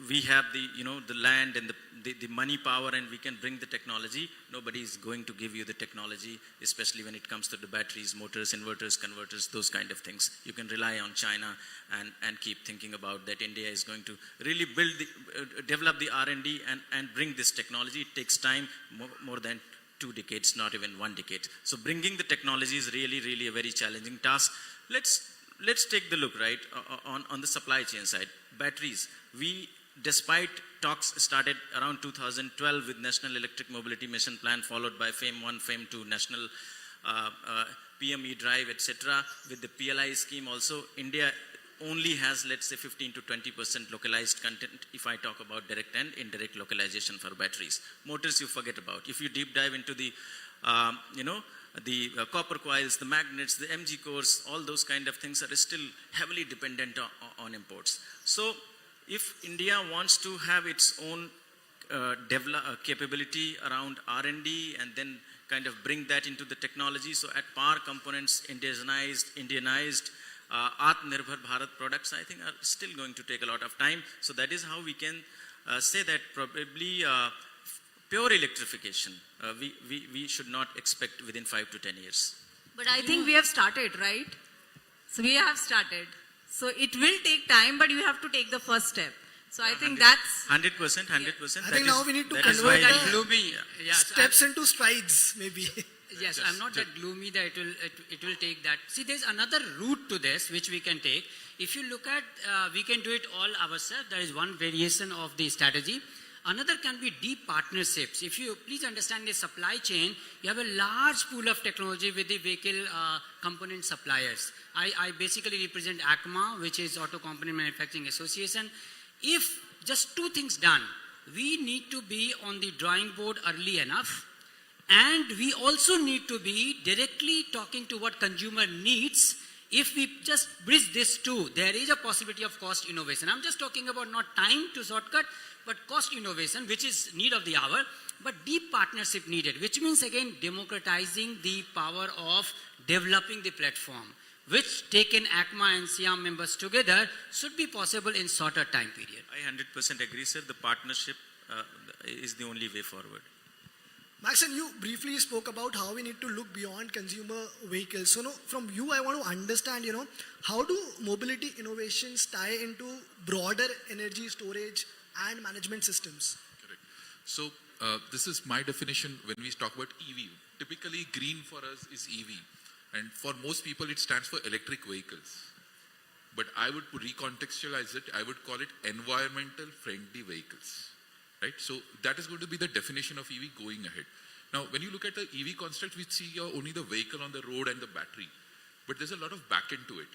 we have the land and the money power, and we can bring the technology. Nobody is going to give you the technology, especially when it comes to the batteries, motors, inverters, converters, those kind of things. You can rely on China and keep thinking about that India is going to really develop the R&D and bring this technology. It takes time, more than 2 decades, not even 1 decade. So bringing the technology is really, really a very challenging task. Let's take the look, right, on the supply chain side. Batteries, despite talks started around 2012 with National Electric Mobility Mission Plan, followed by FAME 1, FAME 2, National PME Drive, etc. With the PLI scheme also, India only has, let's say, 15 to 20% localized content if I talk about direct and indirect localization for batteries. Motors you forget about. If you deep dive into the, the copper coils, the magnets, the MG cores, all those kind of things are still heavily dependent on imports. So if India wants to have its own capability around R&D and then kind of bring that into the technology, so at par components, Indianized, Atmanirbhar Bharat products, I think are still going to take a lot of time. So that is how we can say that probably pure electrification, we should not expect within 5 to 10 years. But I think we have started, right? So we have started. So it will take time, but you have to take the first step. So I think that's 100%. I think now we need to that is convert why the gloomy. Yes, steps into strides, maybe. Yes, I'm not that gloomy that it will take that. See, there's another route to this which we can take. If you look at, we can do it all ourselves. There is one variation of the strategy. Another can be deep partnerships. If you please understand the supply chain, you have a large pool of technology with the vehicle component suppliers. I basically represent ACMA, which is Auto Component Manufacturing Association. If just 2 things done, we need to be on the drawing board early enough, and we also need to be directly talking to what consumer needs. If we just bridge this two, there is a possibility of cost innovation. I'm just talking about not time to shortcut, but cost innovation, which is need of the hour, but deep partnership needed, which means again democratizing the power of developing the platform, which taken ACMA and SIAM members together should be possible in shorter time period. I 100% agree, sir. The partnership is the only way forward. Maxon, you briefly spoke about how we need to look beyond consumer vehicles. So, from you, I want to understand, how do mobility innovations tie into broader energy storage and management systems? Correct. So this is my definition when we talk about EV. Typically, green for us is EV. And for most people, it stands for electric vehicles. But I would recontextualize it. I would call it environmental friendly vehicles. Right? So that is going to be the definition of EV going ahead. Now, when you look at the EV construct, we see only the vehicle on the road and the battery. But there's a lot of back end to it.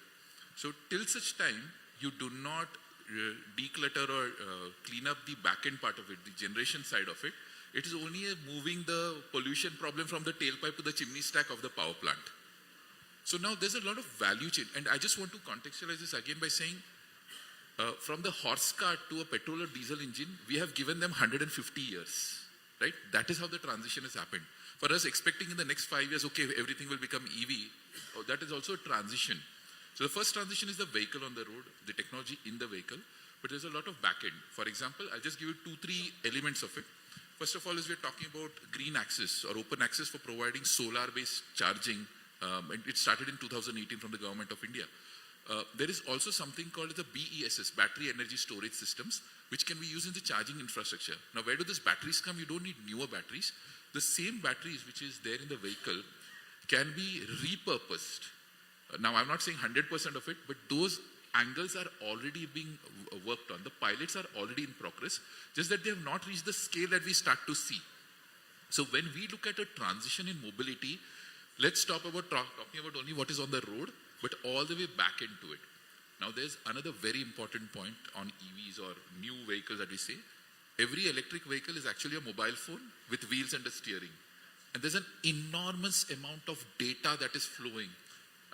So till such time, you do not declutter or clean up the back end part of it, the generation side of it. It is only moving the pollution problem from the tailpipe to the chimney stack of the power plant. So now there's a lot of value chain. And I just want to contextualize this again by saying, from the horse cart to a petrol or diesel engine, we have given them 150 years, right? That is how the transition has happened. For us, expecting in the next 5 years, okay, everything will become EV, that is also a transition. So the first transition is the vehicle on the road, the technology in the vehicle, but there's a lot of back end. For example, I'll just give you 2-3 elements of it. First of all, is we're talking about green access or open access for providing solar-based charging. And it started in 2018 from the government of India. There is also something called the BESS, Battery Energy Storage Systems, which can be used in the charging infrastructure. Now, where do these batteries come? You don't need newer batteries. The same batteries which is there in the vehicle can be repurposed. Now, I'm not saying 100% of it, but those angles are already being worked on. The pilots are already in progress, just that they have not reached the scale that we start to see. So when we look at a transition in mobility, let's stop about talking about only what is on the road, but all the way back into it. Now there's another very important point on EVs or new vehicles that we say. Every electric vehicle is actually a mobile phone with wheels and a steering. And there's an enormous amount of data that is flowing.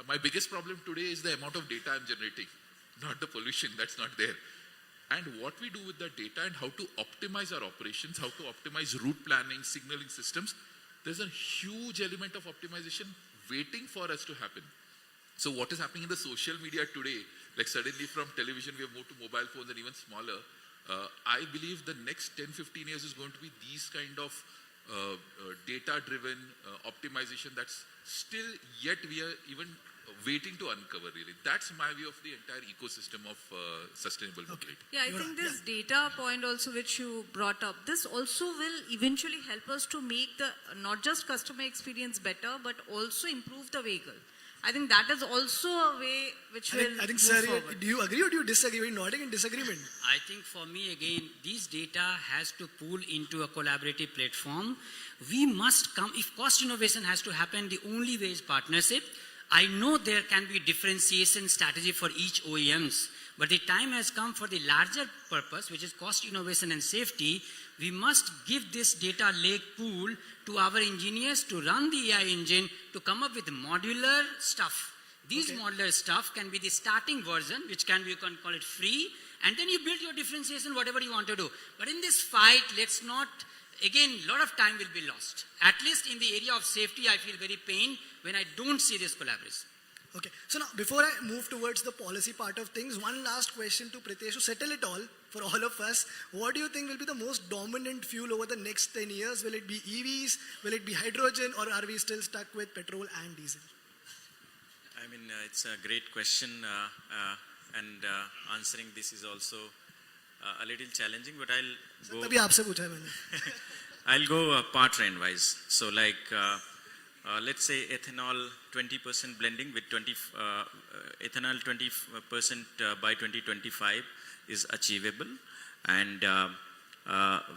My biggest problem today is the amount of data I'm generating, not the pollution, that's not there. And what we do with that data and how to optimize our operations, how to optimize route planning, signaling systems, there's a huge element of optimization waiting for us to happen. So what is happening in the social media today, like suddenly from television we have moved to mobile phones and even smaller, I believe the next 10-15 years is going to be these kind of data-driven optimization that's still yet we are even waiting to uncover really. That's my view of the entire ecosystem of sustainable mobility. Yeah, I think this data point also which you brought up, this also will eventually help us to make the not just customer experience better, but also improve the vehicle. I think that is also a way which will I think, move sir, forward. do you agree or do you disagree? We're nodding in disagreement. I think for me, again, these data has to pool into a collaborative platform. We must come, if cost innovation has to happen, the only way is partnership. I know there can be differentiation strategy for each OEMs, but the time has come for the larger purpose, which is cost innovation and safety. We must give this data lake pool to our engineers to run the AI engine to come up with modular stuff. These modular stuff can be the starting version, which can be, you can call it free, and then you build your differentiation, whatever you want to do. But in this fight, let's not, again, a lot of time will be lost. At least in the area of safety, I feel very pained when I don't see this collaboration. Okay, so now before I move towards the policy part of things, one last question to Pritesh to settle it all for all of us. What do you think will be the most dominant fuel over the next 10 years? Will it be EVs? Will it be hydrogen? Or are we still stuck with petrol and diesel? I mean, it's a great question, and answering this is also a little challenging, but I'll go. तभी आपसे पूछा है मैंने. I'll go part trend wise. So like, let's say ethanol 20% blending with ethanol 20% by 2025 is achievable, and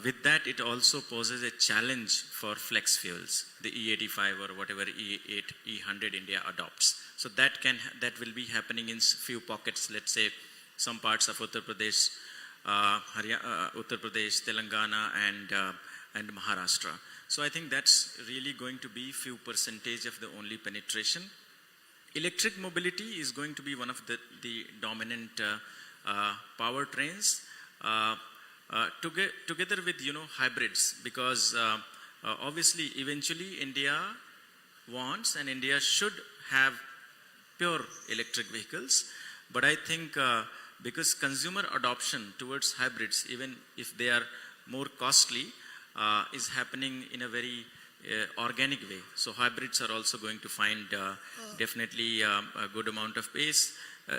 with that it also poses a challenge for flex fuels, the E85 or whatever E8, E100 India adopts. So that will be happening in few pockets. Let's say some parts of Uttar Pradesh, Telangana, and Maharashtra. So I think that's really going to be few percentage of the only penetration. Electric mobility is going to be one of the dominant powertrains, together with hybrids, because obviously eventually India wants and India should have pure electric vehicles, but I think because consumer adoption towards hybrids, even if they are more costly, is happening in a very organic way. So hybrids are also going to find definitely a good amount of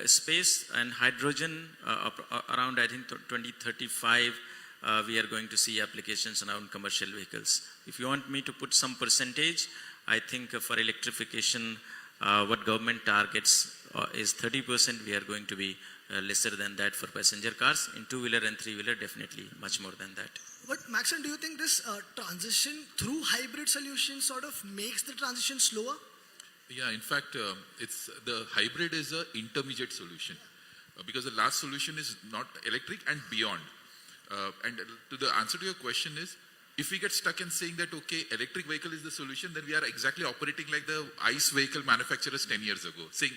space, and hydrogen around, I think, 2035, we are going to see applications around commercial vehicles. If you want me to put some percentage, I think for electrification, what government targets is 30%. We are going to be lesser than that for passenger cars. In two-wheeler and three-wheeler, definitely much more than that. But Maxon, do you think this transition through hybrid solutions sort of makes the transition slower? Yeah, in fact, it's the hybrid is an intermediate solution because the last solution is not electric and beyond. And to the answer to your question is, if we get stuck in saying that, okay, electric vehicle is the solution, then we are exactly operating like the ICE vehicle manufacturers 10 years ago, saying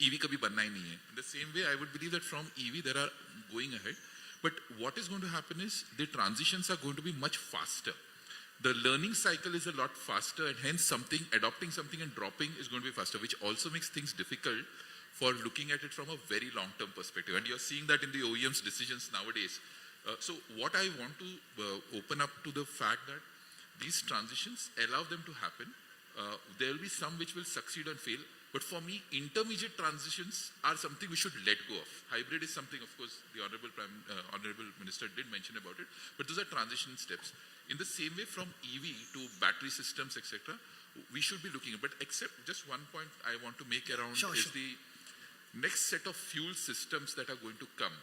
EV kabhi banna hi nahi hai. In the same way, I would believe that from EV, there are going ahead. But what is going to happen is the transitions are going to be much faster. The learning cycle is a lot faster, and hence adopting something and dropping is going to be faster, which also makes things difficult for looking at it from a very long-term perspective. And you're seeing that in the OEM's decisions nowadays. So what I want to open up to the fact that these transitions, allow them to happen. There will be some which will succeed and fail. But for me, intermediate transitions are something we should let go of. Hybrid is something, of course, the Honorable Minister did mention about it, but those are transition steps. In the same way, from EV to battery systems, etc., we should be looking at. But except just one point I want to make around is the next set of fuel systems that are going to come.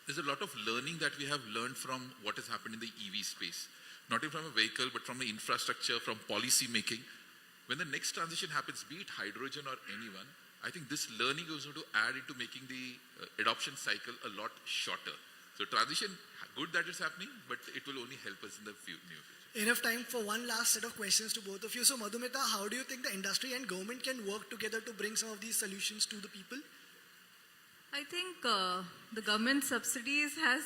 There's a lot of learning that we have learned from what has happened in the EV space. Not even from a vehicle, but from the infrastructure, from policy making. When the next transition happens, be it hydrogen or anyone, I think this learning is going to add into making the adoption cycle a lot shorter. So transition, good that it's happening, but it will only help us in the near future. Enough time for one last set of questions to both of you. So Madhumita, how do you think the industry and government can work together to bring some of these solutions to the people? I think the government subsidies has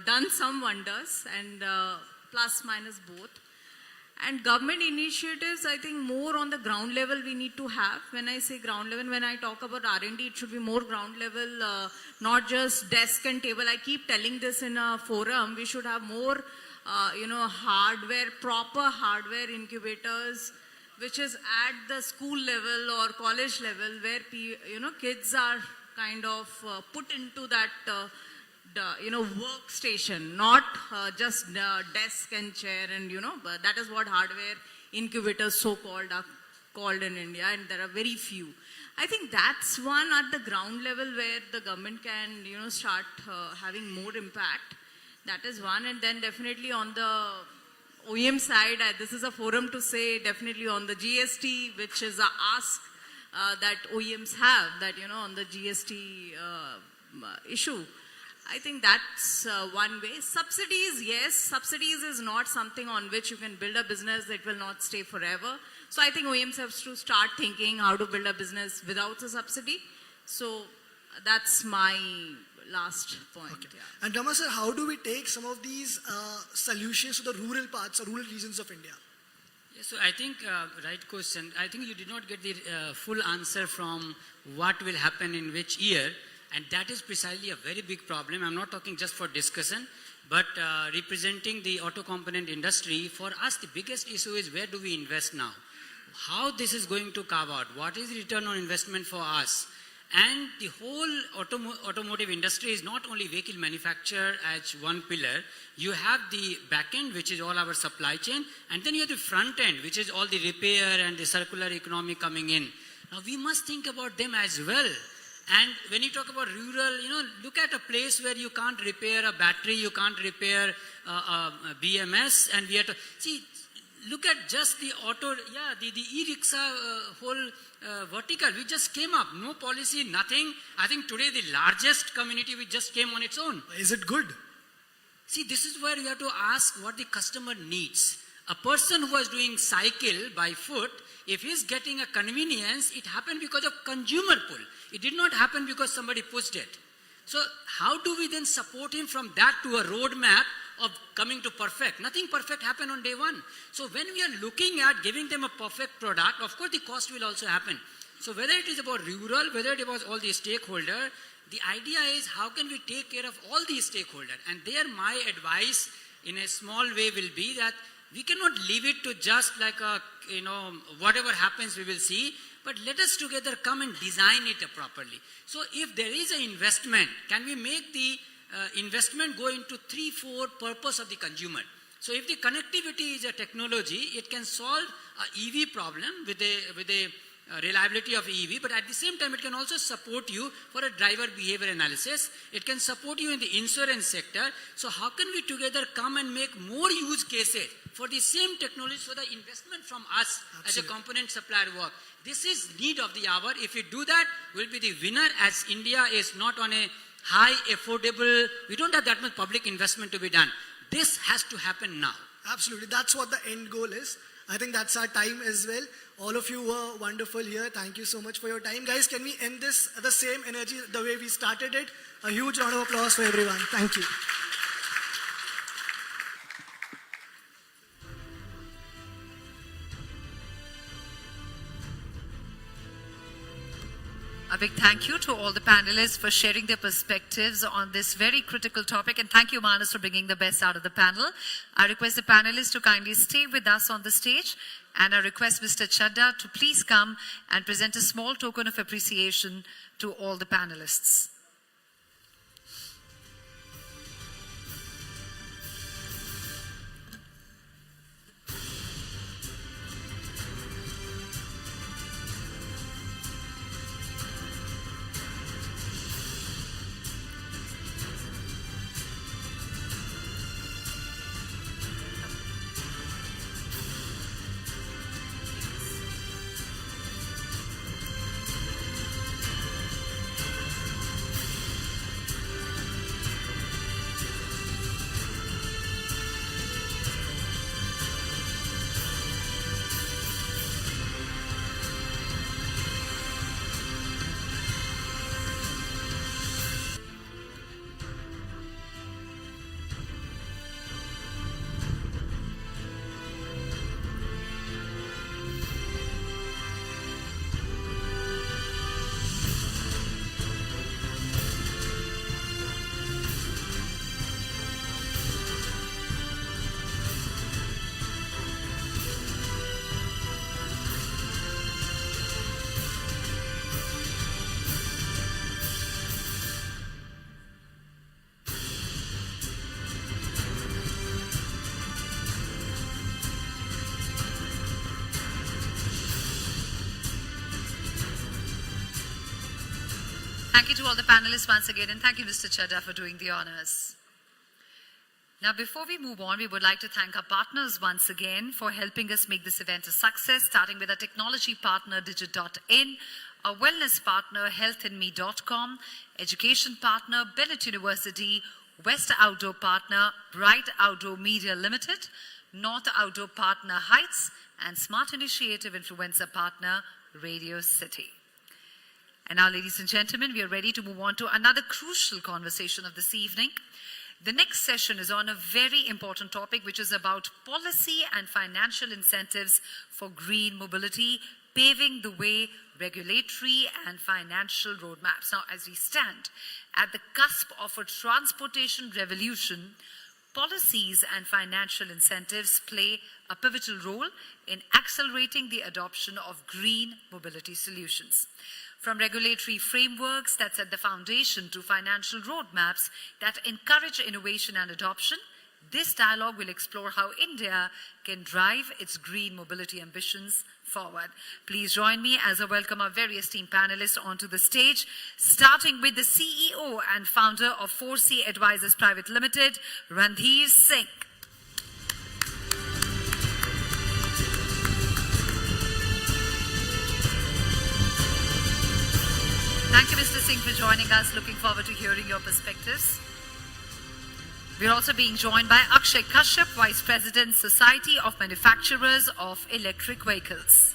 done some wonders, and plus minus both. And government initiatives, I think more on the ground level we need to have. When I say ground level, when I talk about R&D, it should be more ground level, not just desk and table. I keep telling this in a forum. We should have more, hardware, proper hardware incubators, which is at the school level or college level, where kids are kind of put into that workstation, not just desk and chair, and but that is what hardware incubators so-called are called in India, and there are very few. I think that's one at the ground level where the government can start having more impact. That is one. And then definitely on the OEM side, this is a forum to say definitely on the GST, which is a ask that OEMs have, that on the GST issue. I think that's one way. Subsidies, yes. Subsidies is not something on which you can build a business that will not stay forever. So I think OEMs have to start thinking how to build a business without a subsidy. So that's my last point. Okay. Yeah. And Rama sir, how do we take some of these solutions to the rural parts or rural regions of India? Yeah, so I think, right question. I think you did not get the full answer from what will happen in which year. And that is precisely a very big problem. I'm not talking just for discussion, but representing the auto component industry. For us, the biggest issue is where do we invest now? How this is going to carve out? What is the return on investment for us? And the whole automotive industry is not only vehicle manufacture as one pillar. You have the back end, which is all our supply chain, and then you have the front end, which is all the repair and the circular economy coming in. Now we must think about them as well. And when you talk about rural, look at a place where you can't repair a battery, you can't repair a BMS, and we have to see. Look at just the auto, the e-rickshaw whole vertical. We just came up, no policy, nothing. I think today the largest community which just came on its own. Is it good? See, this is where you have to ask what the customer needs. A person who was doing cycle by foot, if he's getting a convenience, it happened because of consumer pull. It did not happen because somebody pushed it. So how do we then support him from that to a roadmap of coming to perfect? Nothing perfect happened on day one. So when we are looking at giving them a perfect product, of course the cost will also happen. So whether it is about rural, whether it was all the stakeholders, the idea is how can we take care of all these stakeholders? And there my advice in a small way will be that we cannot leave it to just like a, whatever happens we will see, but let us together come and design it properly. So if there is an investment, can we make the investment go into 3-4 purpose of the consumer? So if the connectivity is a technology, it can solve a EV problem with a reliability of EV, but at the same time it can also support you for a driver behavior analysis. It can support you in the insurance sector. So how can we together come and make more use cases for the same technology so the investment from us as a component supplier work? This is need of the hour. If we do that, we'll be the winner, as India is not on a high affordable, we don't have that much public investment to be done. This has to happen now. Absolutely. That's what the end goal is. I think that's our time as well. All of you were wonderful here. Thank you so much for your time. Guys, can we end this the same energy the way we started it? A huge round of applause for everyone. Thank you. A big thank you to all the panelists for sharing their perspectives on this very critical topic. And thank you, Manas, for bringing the best out of the panel. I request the panelists to kindly stay with us on the stage. And I request Mr. Chadda to please come and present a small token of appreciation to all the panelists. Thank you to all the panelists once again, and thank you, Mr. Chadda, for doing the honors. Now, before we move on, we would like to thank our partners once again for helping us make this event a success, starting with our technology partner, Digit.in, our wellness partner, healthandme.com, education partner, Bennett University, West Outdoor partner, Bright Outdoor Media Limited, North Outdoor partner, Heights, and Smart Initiative influencer partner, Radio City. And now, ladies and gentlemen, we are ready to move on to another crucial conversation of this evening. The next session is on a very important topic, which is about policy and financial incentives for green mobility, paving the way, regulatory and financial roadmaps. Now, as we stand at the cusp of a transportation revolution, policies and financial incentives play a pivotal role in accelerating the adoption of green mobility solutions. From regulatory frameworks that set the foundation to financial roadmaps that encourage innovation and adoption, this dialogue will explore how India can drive its green mobility ambitions forward. Please join me as I welcome our very esteemed panelists onto the stage, starting with the CEO and founder of 4C Advisors Private Limited, Randhir Singh. Thank you, Mr. Singh, for joining us. Looking forward to hearing your perspectives. We're also being joined by Akshay Kashyap, Vice President, Society of Manufacturers of Electric Vehicles.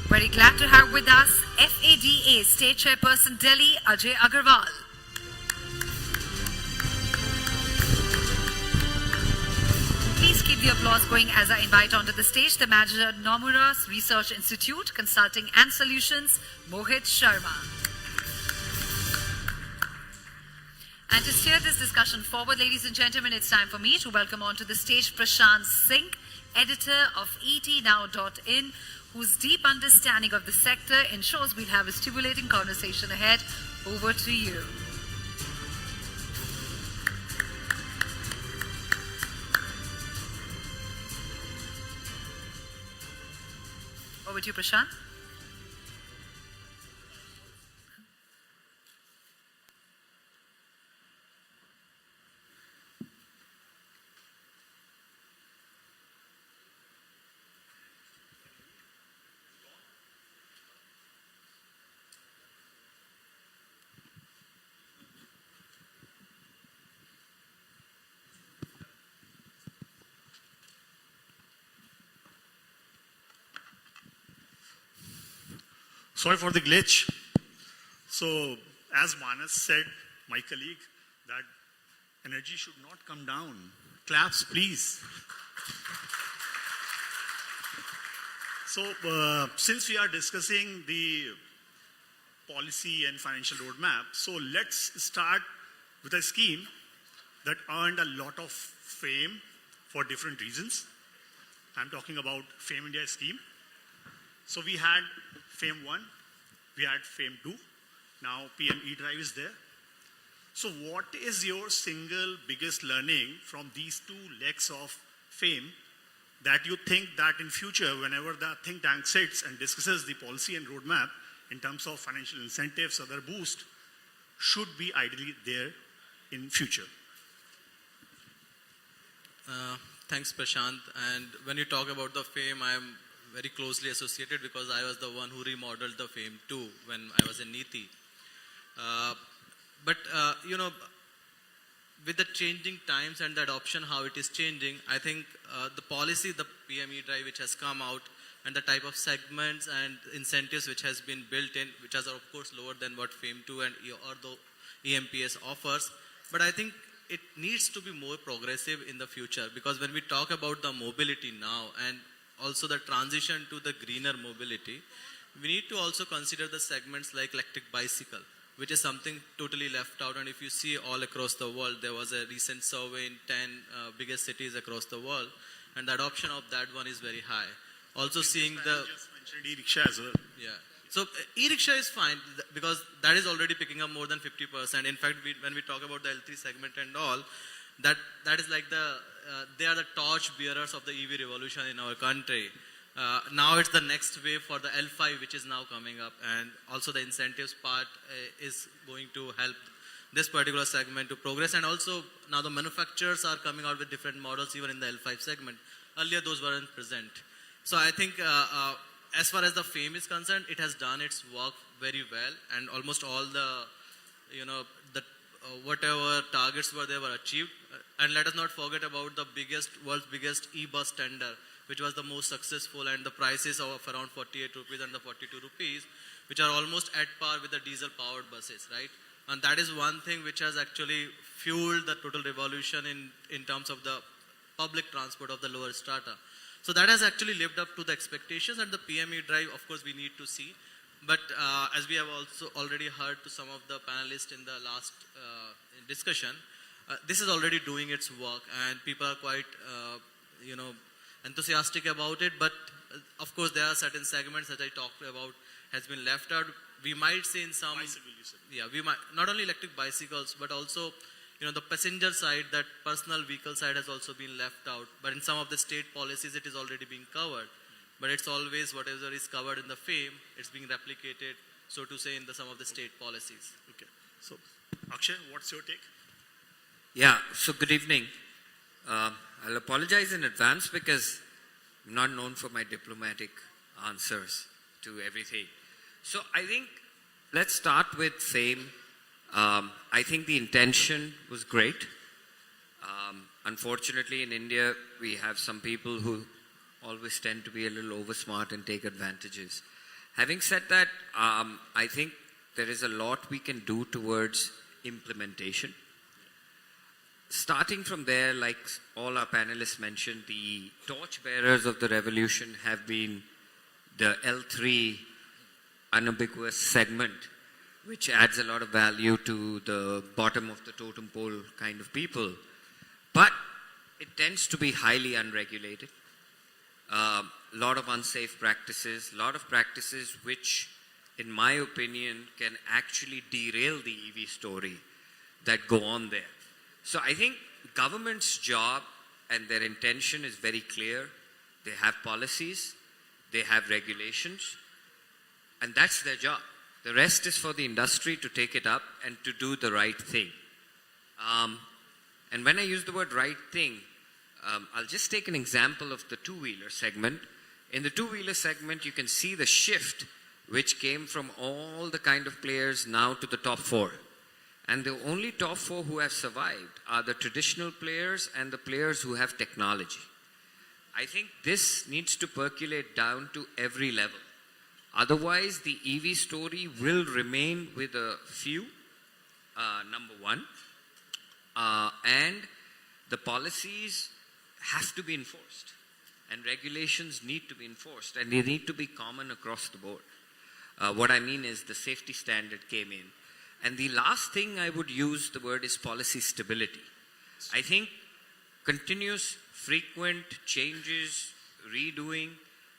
Very glad to have with us FADA State Chairperson Delhi, Ajay Agarwal. Please keep the applause going as I invite onto the stage the manager at Nomura Research Institute, Consulting and Solutions, Mohit Sharma. And to steer this discussion forward, ladies and gentlemen, it's time for me to welcome onto the stage Prashant Singh, editor of etnow.in, whose deep understanding of the sector ensures we'll have a stimulating conversation ahead. Over to you. Over to you, Prashant. Sorry for the glitch. So, as Manas said, my colleague, that energy should not come down. Claps, please. So, since we are discussing the policy and financial roadmap, so let's start with a scheme that earned a lot of fame for different reasons. I'm talking about FAME India scheme. So we had FAME 1, we had FAME 2, now PM E-Drive is there. So what is your single biggest learning from these two legs of FAME that you think that in future, whenever the think tank sits and discusses the policy and roadmap in terms of financial incentives, other boost, should be ideally there in future? Thanks, Prashant. And when you talk about the FAME, I am very closely associated because I was the one who remodeled the FAME 2 when I was in NITI. But with the changing times and the adoption, how it is changing, I think the policy, the PME drive which has come out, and the type of segments and incentives which has been built in, which are of course lower than what FAME 2 and or the EMPS offers. But I think it needs to be more progressive in the future, because when we talk about the mobility now and also the transition to the greener mobility, we need to also consider the segments like electric bicycle, which is something totally left out. And if you see all across the world, there was a recent survey in 10 biggest cities across the world, and the adoption of that one is very high. Also seeing the... just mentioned e-rickshaw as well. Yeah. So e-rickshaw is fine because that is already picking up more than 50%. In fact, when we talk about the L3 segment and all, that is like they are the torch bearers of the EV revolution in our country. Now it's the next wave for the L5, which is now coming up, and also the incentives part is going to help this particular segment to progress. And also now the manufacturers are coming out with different models even in the L5 segment. Earlier those weren't present. So I think as far as the FAME is concerned, it has done its work very well, and almost all the, whatever targets were there were achieved. And let us not forget about the world's biggest e-bus tender, which was the most successful, and the prices of around 48 rupees and the 42 rupees, which are almost at par with the diesel-powered buses, right? And that is one thing which has actually fueled the total revolution in terms of the public transport of the lower strata. So that has actually lived up to the expectations, and the PME drive, of course, we need to see. But as we have also already heard to some of the panelists in the last discussion, this is already doing its work, and people are quite, enthusiastic about it. But of course, there are certain segments that I talked about has been left out. We might see in some, we might not only electric bicycles, but also the passenger side, that personal vehicle side has also been left out. But in some of the state policies, it is already being covered. But it's always whatever is covered in the FAME, it's being replicated, so to say, in some of the state policies. Okay. So, Akshay, what's your take? Yeah, so good evening. I'll apologize in advance because I'm not known for my diplomatic answers to everything. So I think let's start with FAME. I think the intention was great. Unfortunately, in India, we have some people who always tend to be a little oversmart and take advantages. Having said that, I think there is a lot we can do towards implementation. Starting from there, like all our panelists mentioned, the torchbearers of the revolution have been the L3 unambiguous segment, which adds a lot of value to the bottom of the totem pole kind of people. But it tends to be highly unregulated. A lot of unsafe practices, a lot of practices which, in my opinion, can actually derail the EV story that go on there. So I think government's job and their intention is very clear. They have policies, they have regulations, and that's their job. The rest is for the industry to take it up and to do the right thing. And when I use the word right thing, I'll just take an example of the two-wheeler segment. In the two-wheeler segment, you can see the shift which came from all the kind of players now to the top four. And the only top four who have survived are the traditional players and the players who have technology. I think this needs to percolate down to every level. Otherwise, the EV story will remain with a few, number one. And the policies have to be enforced. And regulations need to be enforced. And they need to be common across the board. What I mean is the safety standard came in. And the last thing I would use the word is policy stability. I think continuous, frequent changes, redoing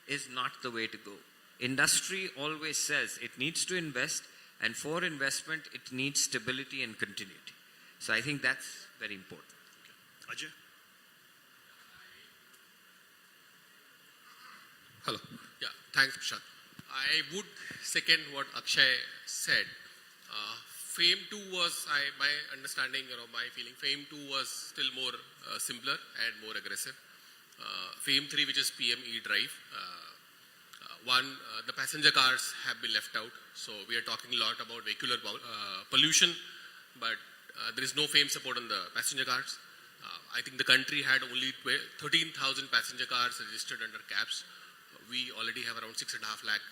is not the way to go. Industry always says it needs to invest, and for investment, it needs stability and continuity. So I think that's very important. Okay. Ajay? Hello. Yeah, thanks, Prashant. I would second what Akshay said. FAME 2 was, my understanding, my feeling, FAME 2 was still more simpler and more aggressive. FAME 3, which is PM e-drive, the passenger cars have been left out. So we are talking a lot about vehicular pollution, but there is no FAME support on the passenger cars. I think the country had only 13,000 passenger cars registered under cabs. We already have around 6.5 lakh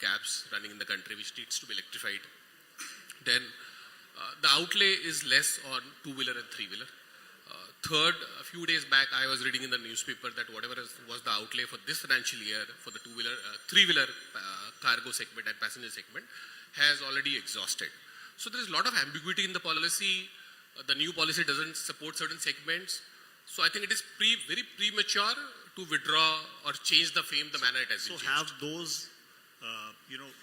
cabs running in the country, which needs to be electrified. Then the outlay is less on two-wheeler and three-wheeler. Third, a few days back, I was reading in the newspaper that whatever was the outlay for this financial year for the two-wheeler, three-wheeler cargo segment and passenger segment has already exhausted. So there is a lot of ambiguity in the policy. The new policy doesn't support certain segments. So I think it is very premature to withdraw or change the FAME the manner it has been changed. So have those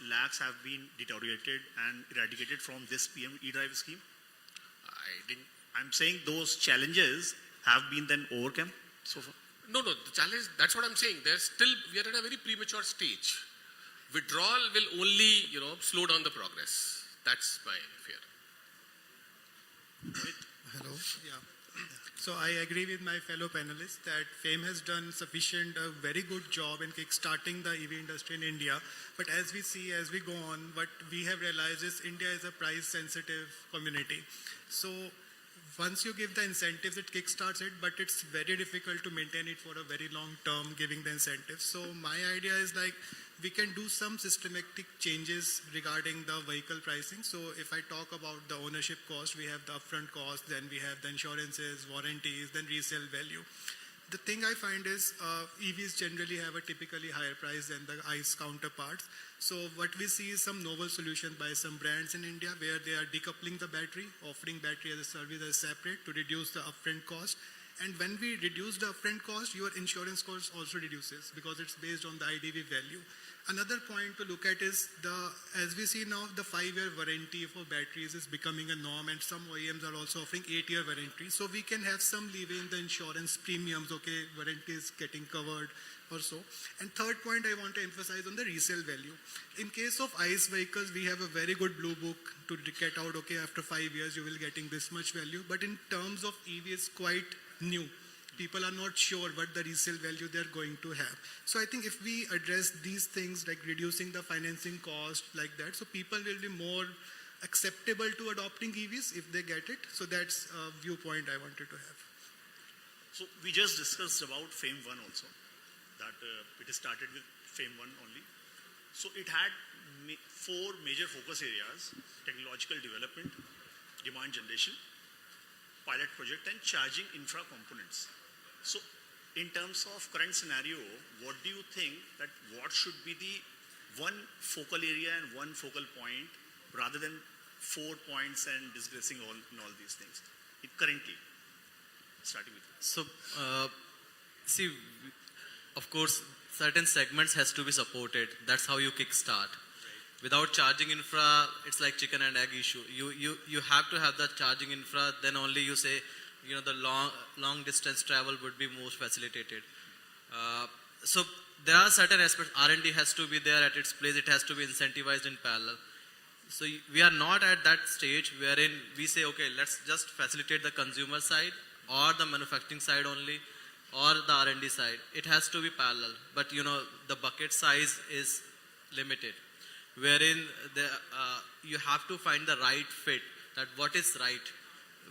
lags have been deteriorated and eradicated from this PM e-drive scheme? I'm saying those challenges have been then overcome so far? No, the challenge, that's what I'm saying. We are at a very premature stage. Withdrawal will only, slow down the progress. That's my fear. Hello. Yeah. So I agree with my fellow panelists that FAME has done a very good job in kickstarting the EV industry in India. But as we see, as we go on, what we have realized is India is a price-sensitive community. So once you give the incentives, it kickstarts it, but it's very difficult to maintain it for a very long term, giving the incentives. So my idea is we can do some systematic changes regarding the vehicle pricing. So if I talk about the ownership cost, we have the upfront cost, then we have the insurances, warranties, then resale value. The thing I find is EVs generally have a typically higher price than the ICE counterparts. So what we see is some novel solution by some brands in India where they are decoupling the battery, offering battery as a service as separate to reduce the upfront cost. And when we reduce the upfront cost, your insurance cost also reduces because it's based on the IDV value. Another point to look at is as we see now, the 5-year warranty for batteries is becoming a norm, and some OEMs are also offering 8-year warranty. So we can have some leeway in the insurance premiums, warranty is getting covered or so. And third point I want to emphasize on the resale value. In case of ICE vehicles, we have a very good blue book to get out, after 5 years you will getting this much value. But in terms of EV, it's quite new. People are not sure what the resale value they're going to have. So I think if we address these things like reducing the financing cost like that, so people will be more acceptable to adopting EVs if they get it. So that's a viewpoint I wanted to have. So we just discussed about FAME 1 also, that it started with FAME 1 only. So it had 4 major focus areas: technological development, demand generation, pilot project, and charging infra components. So in terms of current scenario, what do you think that what should be the one focal area and one focal point rather than 4 points and discussing all these things. Currently, starting with you. So, see, of course, certain segments has to be supported. That's how you kickstart. Without charging infra, it's like chicken and egg issue. You have to have that charging infra, then only you say, the long distance travel would be most facilitated. So there are certain aspects. R&D has to be there at its place. It has to be incentivized in parallel. So we are not at that stage wherein we say, okay, let's just facilitate the consumer side or the manufacturing side only or the R&D side. It has to be parallel. But the bucket size is limited, wherein you have to find the right fit, that what is right,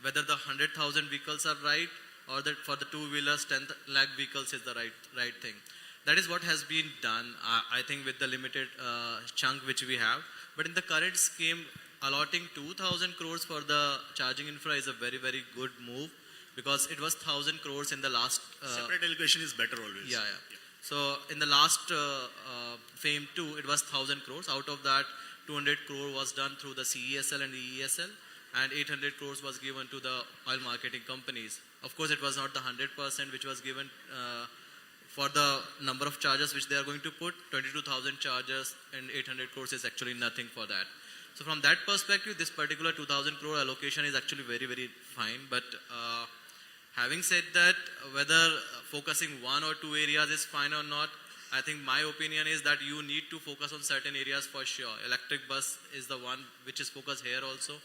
whether the 100,000 vehicles are right or that for the two-wheelers 10 lakh vehicles is the right thing. That is what has been done, I think, with the limited chunk which we have. But in the current scheme, allotting 2,000 crores for the charging infra is a very, very good move, because it was 1,000 crores in the last... Separate allocation is better always. Yeah. So in the last FAME 2, it was 1,000 crores. Out of that, 200 crore was done through the CESL and the EESL, and 800 crores was given to the oil marketing companies. Of course, it was not the 100% which was given for the number of chargers which they are going to put. 22,000 chargers and 800 crores is actually nothing for that. So from that perspective, this particular 2,000 crore allocation is actually very, very fine. But having said that, whether focusing one or two areas is fine or not, I think my opinion is that you need to focus on certain areas for sure. Electric bus is the one which is focused here also.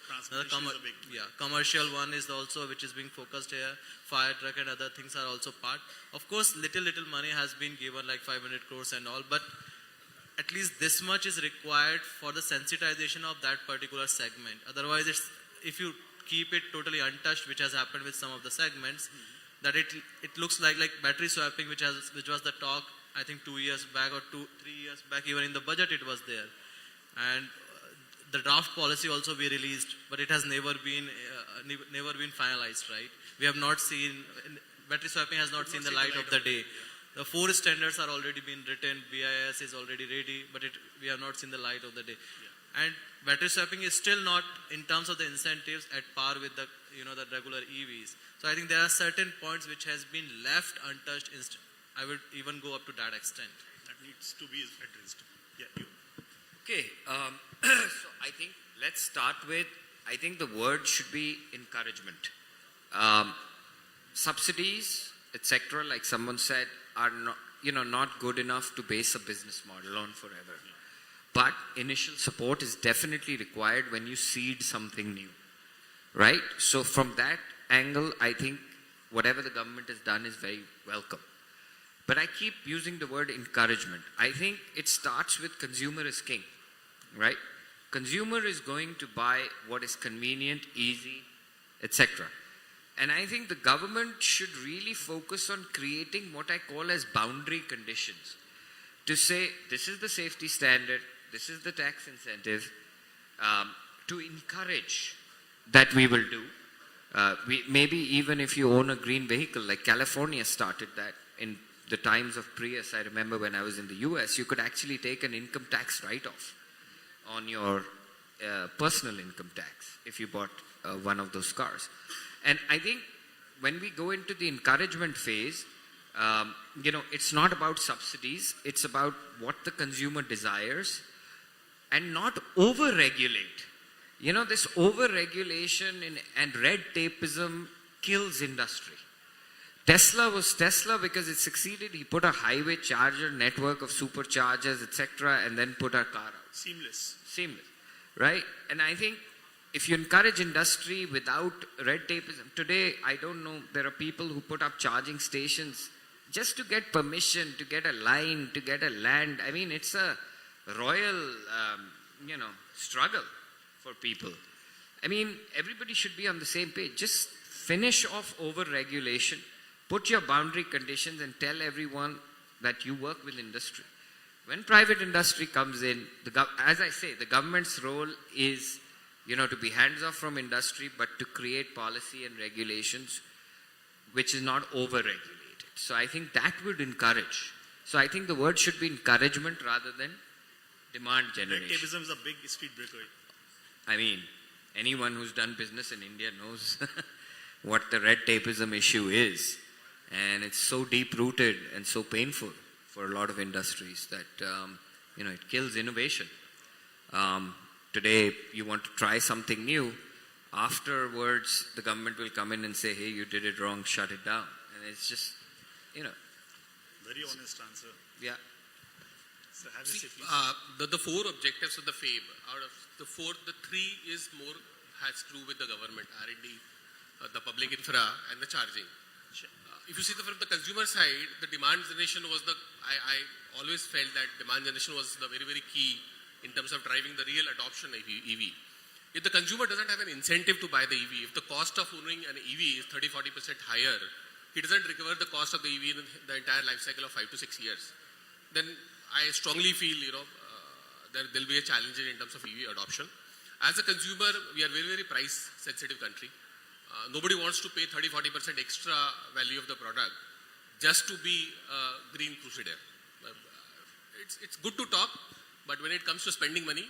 Commercial one is also which is being focused here. Fire truck and other things are also part. Of course, little money has been given, like 500 crores and all, but at least this much is required for the sensitization of that particular segment. Otherwise, if you keep it totally untouched, which has happened with some of the segments, that it looks like battery swapping, which was the talk, I think 2 years back or 3 years back, even in the budget it was there. And the draft policy also be released, but it has never been finalized, right? We have not seen, battery swapping has not seen the light of the day. The 4 standards are already been written, BIS is already ready, but we have not seen the light of the day. Yeah. And battery swapping is still not, in terms of the incentives, at par with the the regular EVs. So I think there are certain points which has been left untouched. I would even go up to that extent. That needs to be addressed. Yeah, you. Okay, so I think let's start with, I think the word should be encouragement. Subsidies, etc., like someone said, are not good enough to base a business model on forever. But initial support is definitely required when you seed something new, right? So from that angle, I think whatever the government has done is very welcome. But I keep using the word encouragement. I think it starts with consumer is king, right? Consumer is going to buy what is convenient, easy, etc. And I think the government should really focus on creating what I call as boundary conditions. To say, this is the safety standard, this is the tax incentive, to encourage that we will do. Maybe even if you own a green vehicle, like California started that in the times of Prius. I remember when I was in the US, you could actually take an income tax write-off on your personal income tax if you bought one of those cars. And I think when we go into the encouragement phase, it's not about subsidies, it's about what the consumer desires and not over-regulate. This over-regulation and red tapeism kills industry. Tesla was Tesla because it succeeded. He put a highway charger network of superchargers, etc., and then put our car out. Seamless, right? And I think if you encourage industry without red tapeism, today, I don't know, there are people who put up charging stations just to get permission, to get a line, to get a land. I mean, it's a royal, struggle for people. I mean, everybody should be on the same page. Just finish off over-regulation, put your boundary conditions and tell everyone that you work with industry. When private industry comes in, as I say, the government's role is, to be hands-off from industry, but to create policy and regulations which is not over-regulated. So I think that would encourage. So I think the word should be encouragement rather than demand generation. Red tapeism is a big street breaker. I mean, anyone who's done business in India knows what the red tapeism issue is. And it's so deep-rooted and so painful for a lot of industries that, it kills innovation. Today, you want to try something new. Afterwards, the government will come in and say, hey, you did it wrong, shut it down. And it's just, Very honest answer. Yeah. So have you See, said, please? the four objectives of the FAME, out of the four, the three is more has to do with the government, R&D, the public infra, and the charging. If you see from the consumer side, the demand generation was I always felt that demand generation was the very, very key in terms of driving the real adoption of EV. If the consumer doesn't have an incentive to buy the EV, if the cost of owning an EV is 30-40% higher, he doesn't recover the cost of the EV in the entire life cycle of 5 to 6 years, then I strongly feel, there'll be a challenge in terms of EV adoption. As a consumer, we are very, very price sensitive country. Nobody wants to pay 30-40% extra value of the product just to be a green crusader. It's good to talk, but when it comes to spending money,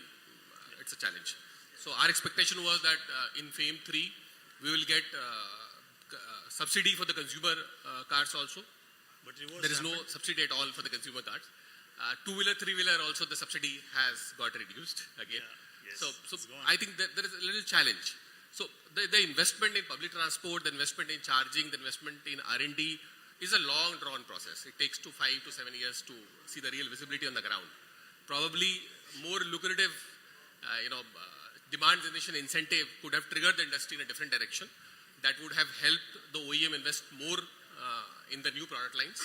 it's a challenge. So our expectation was that in FAME 3, we will get subsidy for the consumer cars also. But reverse There is no happened. subsidy at all for the consumer cars. Two-wheeler, three-wheeler also the subsidy has got reduced again. Yeah, yes, So it's gone. I think that there is a little challenge. So the investment in public transport, the investment in charging, the investment in R&D is a long drawn process. It takes 5 to 7 years to see the real visibility on the ground. Probably more lucrative, demand generation incentive could have triggered the industry in a different direction. That would have helped the OEM invest more in the new product lines.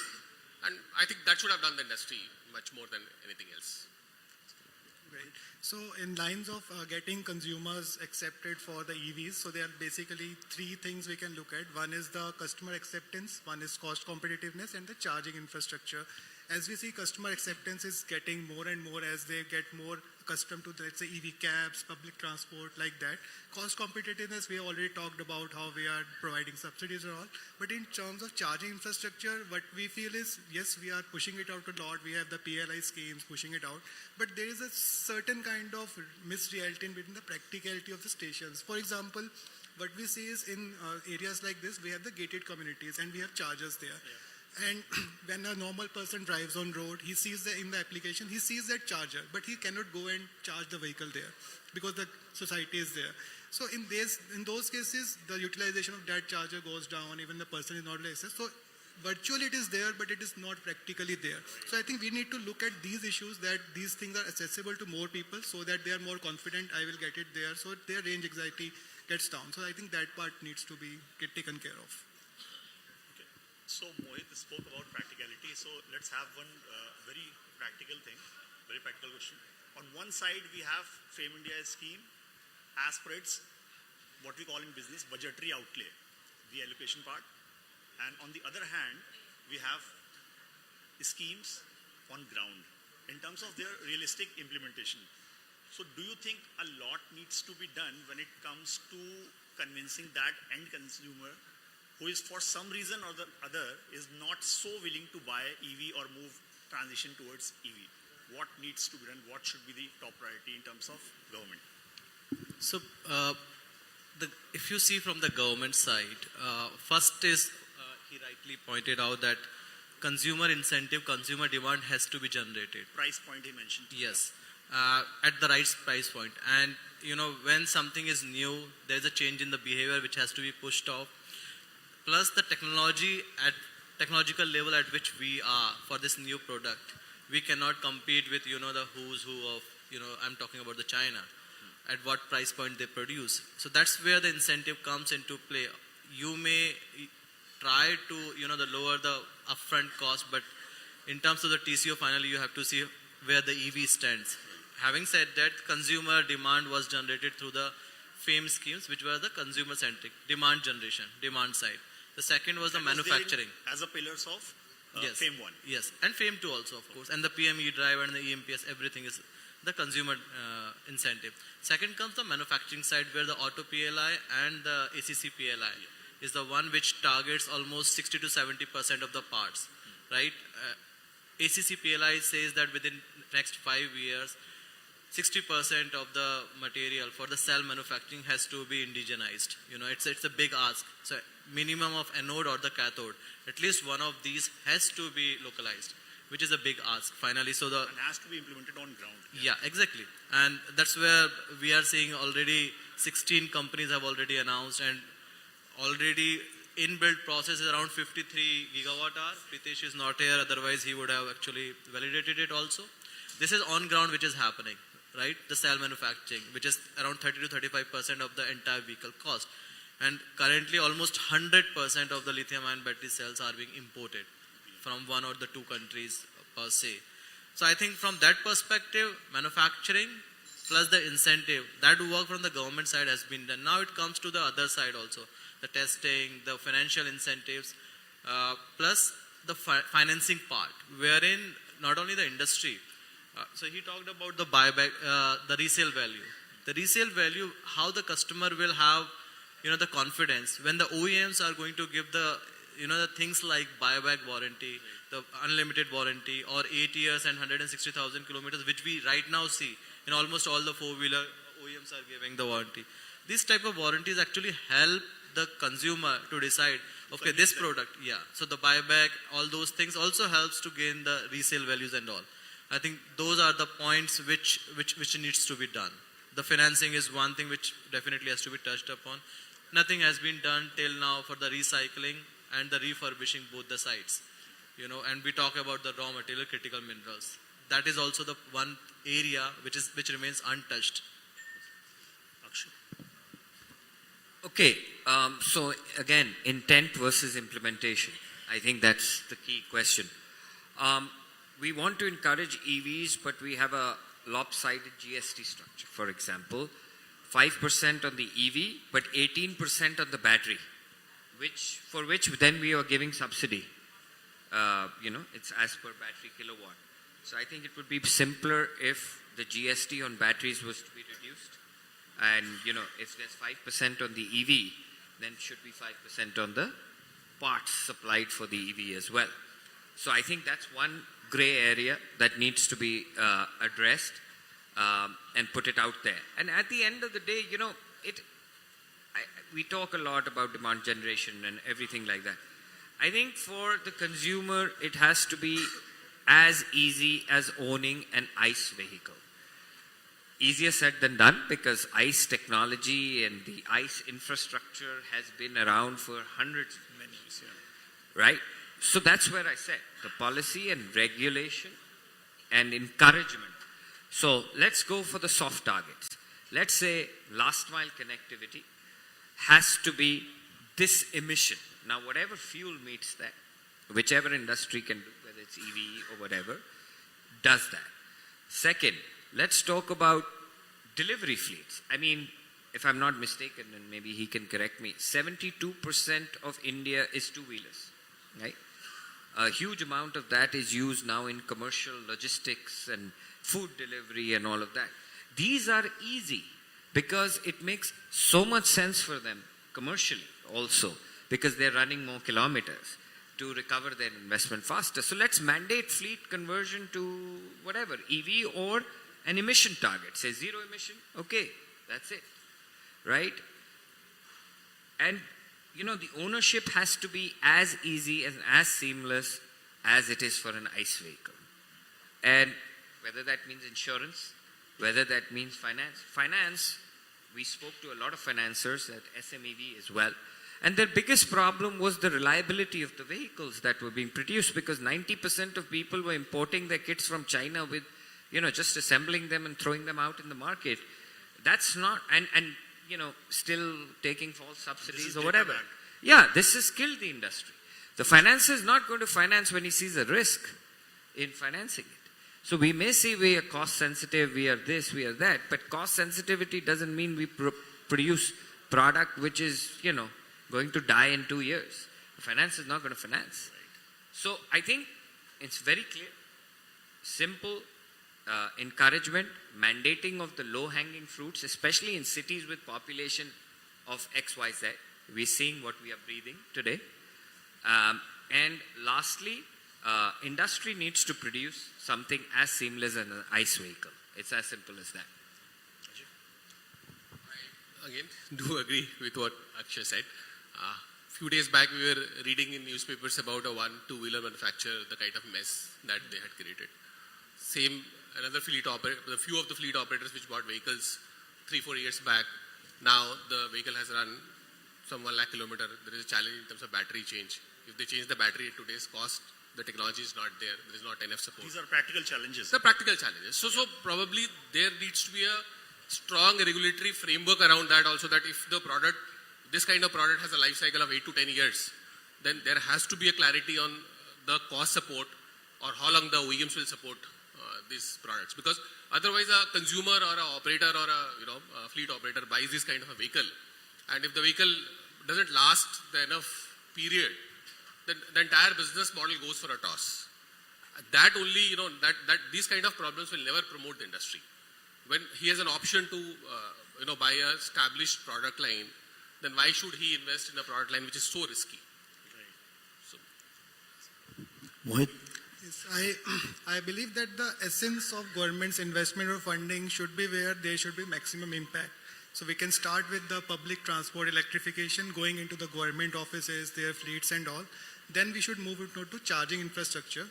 And I think that should have done the industry much more than anything else. Right. So in lines of getting consumers accepted for the EVs, so there are basically three things we can look at. One is the customer acceptance, one is cost competitiveness, and the charging infrastructure. As we see, customer acceptance is getting more and more as they get more accustomed to, let's say, EV cabs, public transport, like that. Cost competitiveness, we already talked about how we are providing subsidies and all. But in terms of charging infrastructure, what we feel is, yes, we are pushing it out a lot. We have the PLI schemes pushing it out. But there is a certain kind of misreality between the practicality of the stations. For example, what we see is in areas like this, we have the gated communities and we have chargers there. Yeah. And when a normal person drives on road, he sees in the application, he sees that charger, but he cannot go and charge the vehicle there because the society is there. So in those cases, the utilization of that charger goes down, even the person is not licensed. So virtually it is there, but it is not practically there. So I think we need to look at these issues, that these things are accessible to more people so that they are more confident, I will get it there, so their range anxiety gets down. So I think that part needs to get taken care of. So Mohit spoke about practicality. So let's have one very practical thing, very practical question. On one side, we have FAME India scheme as per its, what we call in business, budgetary outlay, the allocation part. And on the other hand, we have schemes on ground in terms of their realistic implementation. So do you think a lot needs to be done when it comes to convincing that end consumer who is for some reason or the other is not so willing to buy EV or move transition towards EV? What needs to be done? What should be the top priority in terms of government? So, if you see from the government side, first is, he rightly pointed out that consumer incentive, consumer demand has to be generated. Price point he mentioned. Yes, at the right price point. And, when something is new, there's a change in the behavior which has to be pushed off. Plus the technological level at which we are for this new product, we cannot compete with, the who's who of, I'm talking about the China, at what price point they produce. So that's where the incentive comes into play. You may try to, the lower the upfront cost, but in terms of the TCO, finally you have to see where the EV stands. Having said that, consumer demand was generated through the FAME schemes, which were the consumer-centric demand generation, demand side. The second was the manufacturing. As a pillars of Yes. FAME 1. Yes, and FAME 2 also, of course. And the PME drive and the EMPS, everything is the consumer incentive. Second comes the manufacturing side, where the auto PLI and the ACC PLI is the one which targets almost 60 to 70% of the parts, right? ACC PLI says that within next 5 years, 60% of the material for the cell manufacturing has to be indigenized. It's a big ask. So minimum of anode or the cathode, at least one of these has to be localized, which is a big ask finally. So And has to be implemented on ground. yeah, exactly. And that's where we are seeing already 16 companies have already announced, and already inbuilt process is around 53 gigawatt hour. Pritesh is not here, otherwise he would have actually validated it also. This is on ground which is happening, right? The cell manufacturing, which is around 30 to 35% of the entire vehicle cost. And currently almost 100% of the lithium ion battery cells are being imported from one or the two countries per se. So I think from that perspective, manufacturing plus the incentive, that work from the government side has been done. Now it comes to the other side also, the testing, the financial incentives, plus the financing part, wherein not only the industry, so he talked about the buyback, the resale value. The resale value, how the customer will have, the confidence when the OEMs are going to give the, the things like buyback warranty, the unlimited warranty, or 8 years and 160,000 kilometers, which we right now see in almost all the four-wheeler OEMs are giving the warranty. These type of warranties actually help the consumer to decide, okay, this product, yeah. So the buyback, all those things also helps to gain the resale values and all. I think those are the points which needs to be done. The financing is one thing which definitely has to be touched upon. Nothing has been done till now for the recycling and the refurbishing both the sites. And we talk about the raw material, critical minerals. That is also the one area which remains untouched. Okay, so again, intent versus implementation. I think that's the key question. We want to encourage EVs, but we have a lopsided GST structure. For example, 5% on the EV, but 18% on the battery, for which then we are giving subsidy. It's as per battery kilowatt. So I think it would be simpler if the GST on batteries was to be reduced. And, if there's 5% on the EV, then it should be 5% on the parts supplied for the EV as well. So I think that's one gray area that needs to be addressed and put it out there. And at the end of the day, we talk a lot about demand generation and everything like that. I think for the consumer, it has to be as easy as owning an ICE vehicle. Easier said than done, because ICE technology and the ICE infrastructure has been around for hundreds of years, right? So that's where I said the policy and regulation and encouragement. So let's go for the soft targets. Let's say last mile connectivity has to be this emission. Now, whatever fuel meets that, whichever industry can do, whether it's EV or whatever, does that. Second, let's talk about delivery fleets. I mean, if I'm not mistaken, and maybe he can correct me, 72% of India is two-wheelers, right? A huge amount of that is used now in commercial logistics and food delivery and all of that. These are easy because it makes so much sense for them commercially also, because they're running more kilometers to recover their investment faster. So let's mandate fleet conversion to whatever, EV or an emission target. Say zero emission, okay, that's it, right? And the ownership has to be as easy and as seamless as it is for an ICE vehicle. And whether that means insurance, whether that means finance, we spoke to a lot of financiers at SMEV as well. And their biggest problem was the reliability of the vehicles that were being produced, because 90% of people were importing their kits from China with, just assembling them and throwing them out in the market. That's not, and still taking false subsidies or whatever. Yeah, this has killed the industry. The financer is not going to finance when he sees a risk in financing it. So we may say we are cost sensitive, we are this, we are that, but cost sensitivity doesn't mean we produce product which is, going to die in 2 years. The finance is not going to finance. So I think it's very clear, simple encouragement, mandating of the low-hanging fruits, especially in cities with population of XYZ. We're seeing what we are breathing today. And lastly, industry needs to produce something as seamless as an ICE vehicle. It's as simple as that. I again do agree with what Akshay said. Few days back, we were reading in newspapers about a two-wheeler manufacturer, the kind of mess that they had created. Same, another fleet operator, a few of the fleet operators which bought vehicles 3-4 years back, now the vehicle has run some 1 lakh kilometer. There is a challenge in terms of battery change. If they change the battery at today's cost, the technology is not there. There is not enough support. These are practical challenges. The practical challenges. So probably there needs to be a strong regulatory framework around that also, that if the product, this kind of product has a life cycle of 8 to 10 years, then there has to be a clarity on the cost support or how long the OEMs will support these products. Because otherwise a consumer or an operator or a fleet operator buys this kind of a vehicle, and if the vehicle doesn't last the enough period, then the entire business model goes for a toss. That only, that these kind of problems will never promote the industry. When he has an option to, buy a established product line, then why should he invest in a product line which is so risky? Mohit? Yes, I believe that the essence of government's investment or funding should be where there should be maximum impact. So we can start with the public transport electrification, going into the government offices, their fleets and all. Then we should move it to charging infrastructure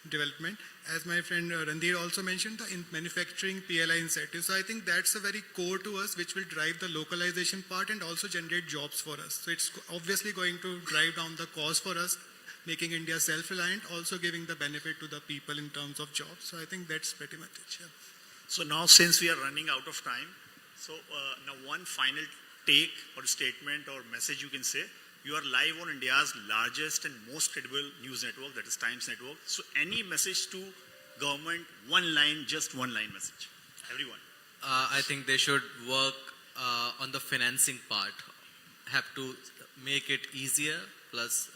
development. As my friend Randhir also mentioned, the manufacturing PLI incentives. So I think that's a very core to us, which will drive the localization part and also generate jobs for us. So it's obviously going to drive down the cost for us, making India self-reliant, also giving the benefit to the people in terms of jobs. So I think that's pretty much it. Yeah. So now, since we are running out of time, so now one final take or statement or message you can say. You are live on India's largest and most credible news network, that is Times Network. So any message to government, just one line message. Everyone. I think they should work on the financing part. Have to make it easier, plus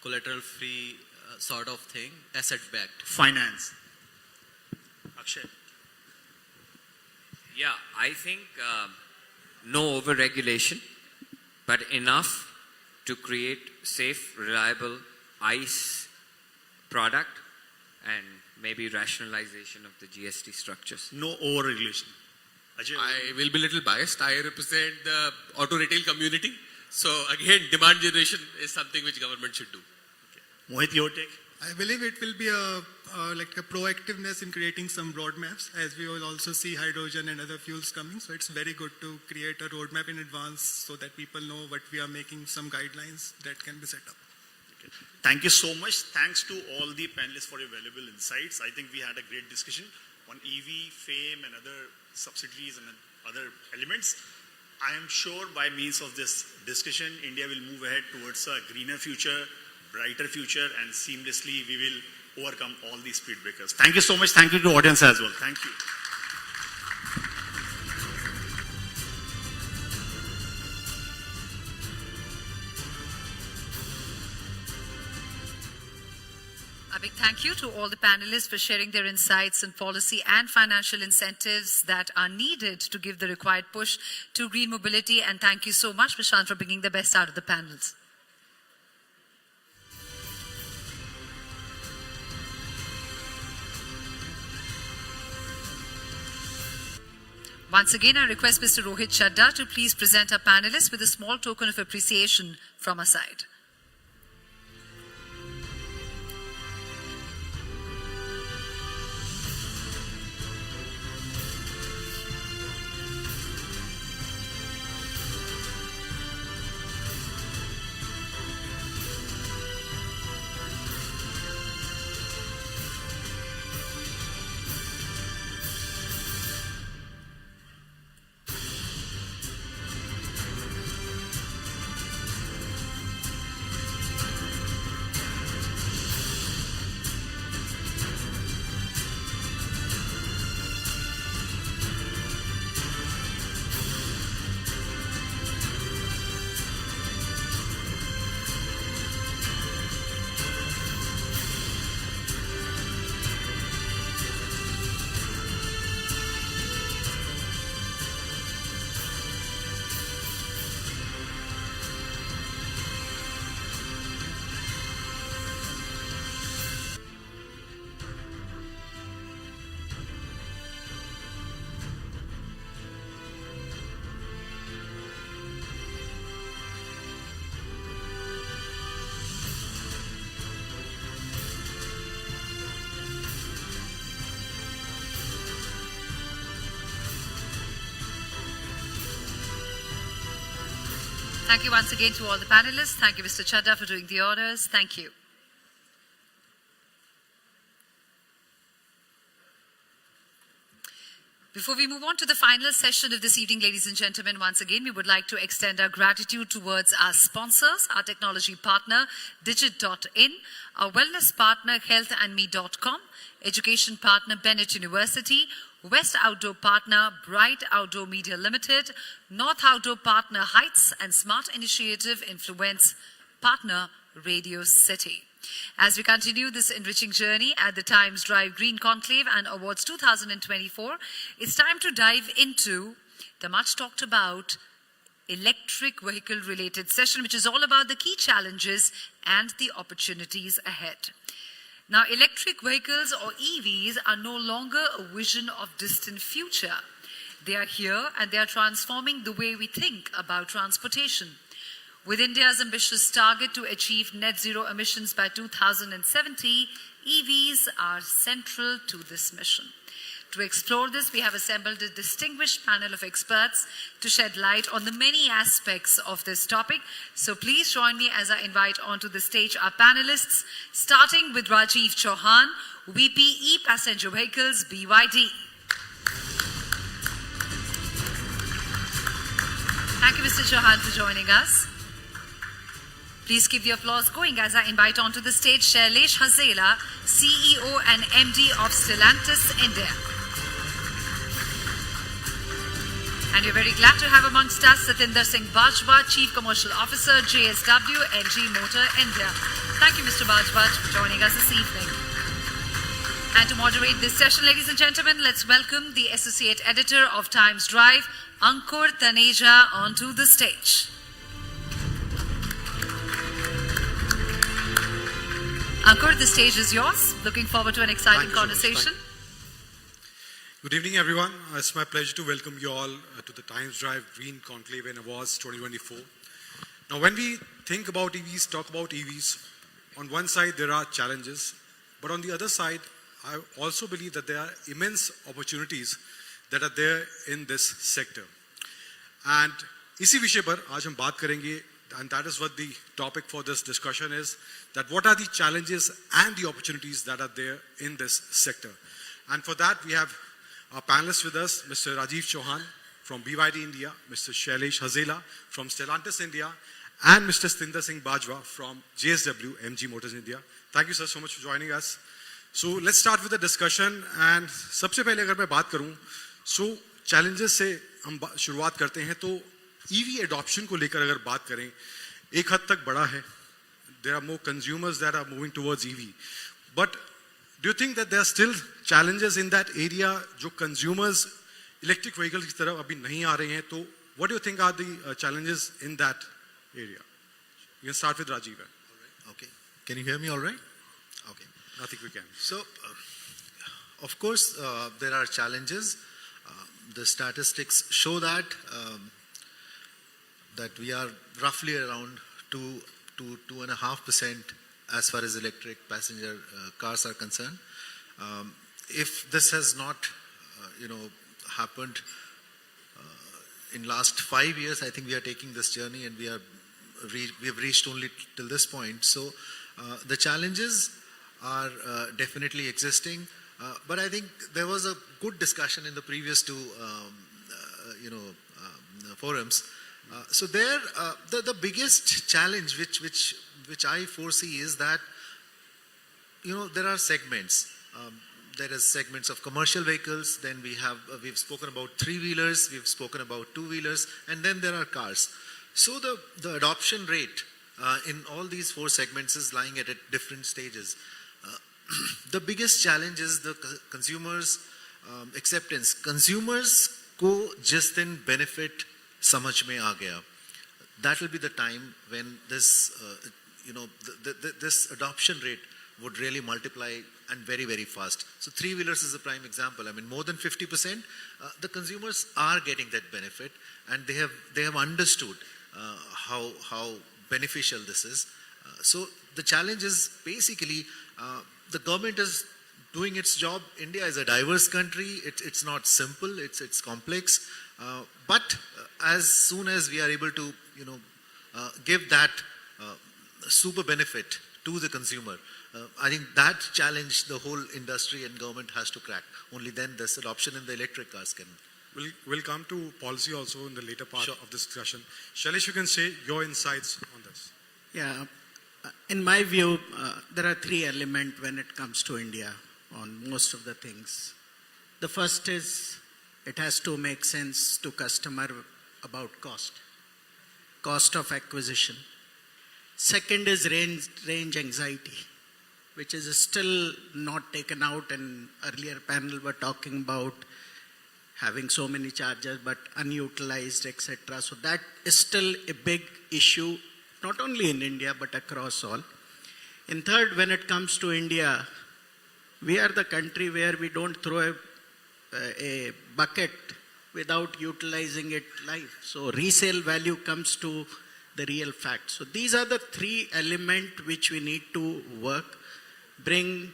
collateral free sort of thing, asset backed. Finance. Akshay. Yeah, I think no over-regulation, but enough to create safe, reliable ICE product and maybe rationalization of the GST structures. No over-regulation. I will be a little biased. I represent the auto retail community. So again, demand generation is something which government should do. Okay. Mohit, your take? I believe it will be a proactiveness in creating some roadmaps, as we will also see hydrogen and other fuels coming. So it's very good to create a roadmap in advance so that people know what we are making, some guidelines that can be set up. Okay. Thank you so much. Thanks to all the panelists for your valuable insights. I think we had a great discussion on EV, FAME and other subsidiaries and other elements. I am sure by means of this discussion, India will move ahead towards a greener future, brighter future, and seamlessly we will overcome all these speed breakers. Thank you so much. Thank you to the audience as well. Thank you. A big thank you to all the panelists for sharing their insights on policy and financial incentives that are needed to give the required push to green mobility. And thank you so much, Prashant, for bringing the best out of the panels. Once again, I request Mr. Rohit Chadda to please present our panelists with a small token of appreciation from our side. Thank you once again to all the panelists. Thank you, Mr. Chadda, for doing the honors. Thank you. Before we move on to the final session of this evening, ladies and gentlemen, once again, we would like to extend our gratitude towards our sponsors, our technology partner, Digit.in, our wellness partner, healthandme.com, education partner, Bennett University, West Outdoor partner, Bright Outdoor Media Limited, North Outdoor partner, Heights, and Smart Initiative Influence partner, Radio City. As we continue this enriching journey at the Times Drive Green Conclave and Awards 2024, it's time to dive into the much talked about electric vehicle related session, which is all about the key challenges and the opportunities ahead. Now, electric vehicles or EVs are no longer a vision of distant future. They are here and they are transforming the way we think about transportation. With India's ambitious target to achieve net zero emissions by 2070, EVs are central to this mission. To explore this, we have assembled a distinguished panel of experts to shed light on the many aspects of this topic. So please join me as I invite onto the stage our panelists, starting with Rajiv Chauhan, VP E-Passenger Vehicles, BYD. Thank you, Mr. Chauhan, for joining us. Please keep the applause going as I invite onto the stage Shailesh Hazela, CEO and MD of Stellantis India. And we're very glad to have amongst us Satinder Singh Bajwa, Chief Commercial Officer, JSW NG Motor India. Thank you, Mr. Bajwa, for joining us this evening. And to moderate this session, ladies and gentlemen, let's welcome the Associate Editor of Times Drive, Ankur Taneja, onto the stage. Ankur, the stage is yours. Looking forward to an exciting conversation. Good evening, everyone. It's my pleasure to welcome you all to the Times Drive Green Conclave and Awards 2024. Now, when we think about EVs, talk about EVs, on one side there are challenges, but on the other side, I also believe that there are immense opportunities that are there in this sector. And इसी विषय पर आज हम बात करेंगे, and that is what the topic for this discussion is, that what are the challenges and the opportunities that are there in this sector. And for that, we have our panelists with us, Mr. Rajiv Chauhan from BYD India, Mr. Shailesh Hazela from Stellantis India, and Mr. Satinder Singh Bajwa from JSW MG Motors India. Thank you, sir, so much for joining us. So let's start with the discussion. And सबसे पहले अगर मैं बात करूं, so challenges से हम शुरुआत करते हैं, तो EV adoption को लेकर अगर बात करें, एक हद तक बड़ा है. There are more consumers that are moving towards EV. But do you think that there are still challenges in that area जो consumers electric vehicles की तरफ अभी नहीं आ रहे हैं? तो what do you think are the challenges in that area? You can start with Rajiv. Okay. Can you hear me all right? Okay. I think we can. So, of course, there are challenges. The statistics show that that we are roughly around 2 to 2.5% as far as electric passenger cars are concerned. If this has not, happened in last 5 years, I think we are taking this journey and we have reached only till this point. So the challenges are definitely existing. But I think there was a good discussion in the previous two, forums. So there, the biggest challenge which I foresee is that, there are segments. There is segments of commercial vehicles. Then we've spoken about three-wheelers. We've spoken about two-wheelers, and then there are cars. So the adoption rate in all these four segments is lying at different stages. The biggest challenge is the consumers' acceptance. Consumers को जिस दिन benefit समझ में आ गया, that will be the time when this, this adoption rate would really multiply and very, very fast. So three-wheelers is a prime example. I mean, more than 50%, the consumers are getting that benefit, and they have understood how beneficial this is. So the challenge is basically the government is doing its job. India is a diverse country. It's not simple. It's complex. But as soon as we are able to, give that super benefit to the consumer. I think that challenge the whole industry and government has to crack. Only then this adoption in the electric cars can. We'll come to policy also in the later part of this discussion. Shailesh, you can say your insights on this. Yeah, in my view, there are three elements when it comes to India on most of the things. The first is it has to make sense to customer about cost of acquisition. Second is range anxiety, which is still not taken out. In earlier panel were talking about having so many chargers but unutilized, etc. So that is still a big issue, not only in India but across all. And third, when it comes to India, we are the country where we don't throw a bucket without utilizing it live. So resale value comes to the real fact. So these are the three elements which we need to work. Bring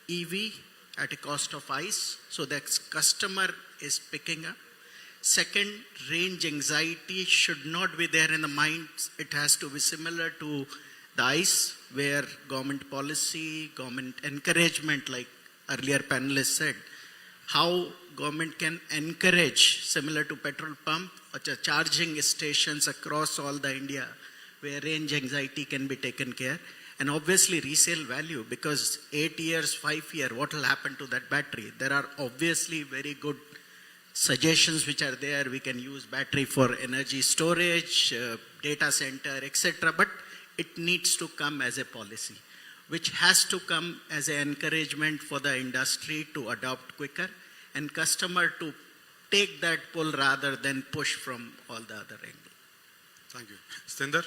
EV at a cost of ICE so that customer is picking up. Second, range anxiety should not be there in the mind. It has to be similar to the ICE, where government policy, government encouragement, like earlier panelists said, how government can encourage, similar to petrol pump, charging stations across all the India, where range anxiety can be taken care. And obviously resale value, because 8 years, 5 years, what will happen to that battery? There are obviously very good suggestions which are there. We can use battery for energy storage, data center, etc. But it needs to come as a policy, which has to come as an encouragement for the industry to adopt quicker and customer to take that pull rather than push from all the other angle. Thank you. Stender?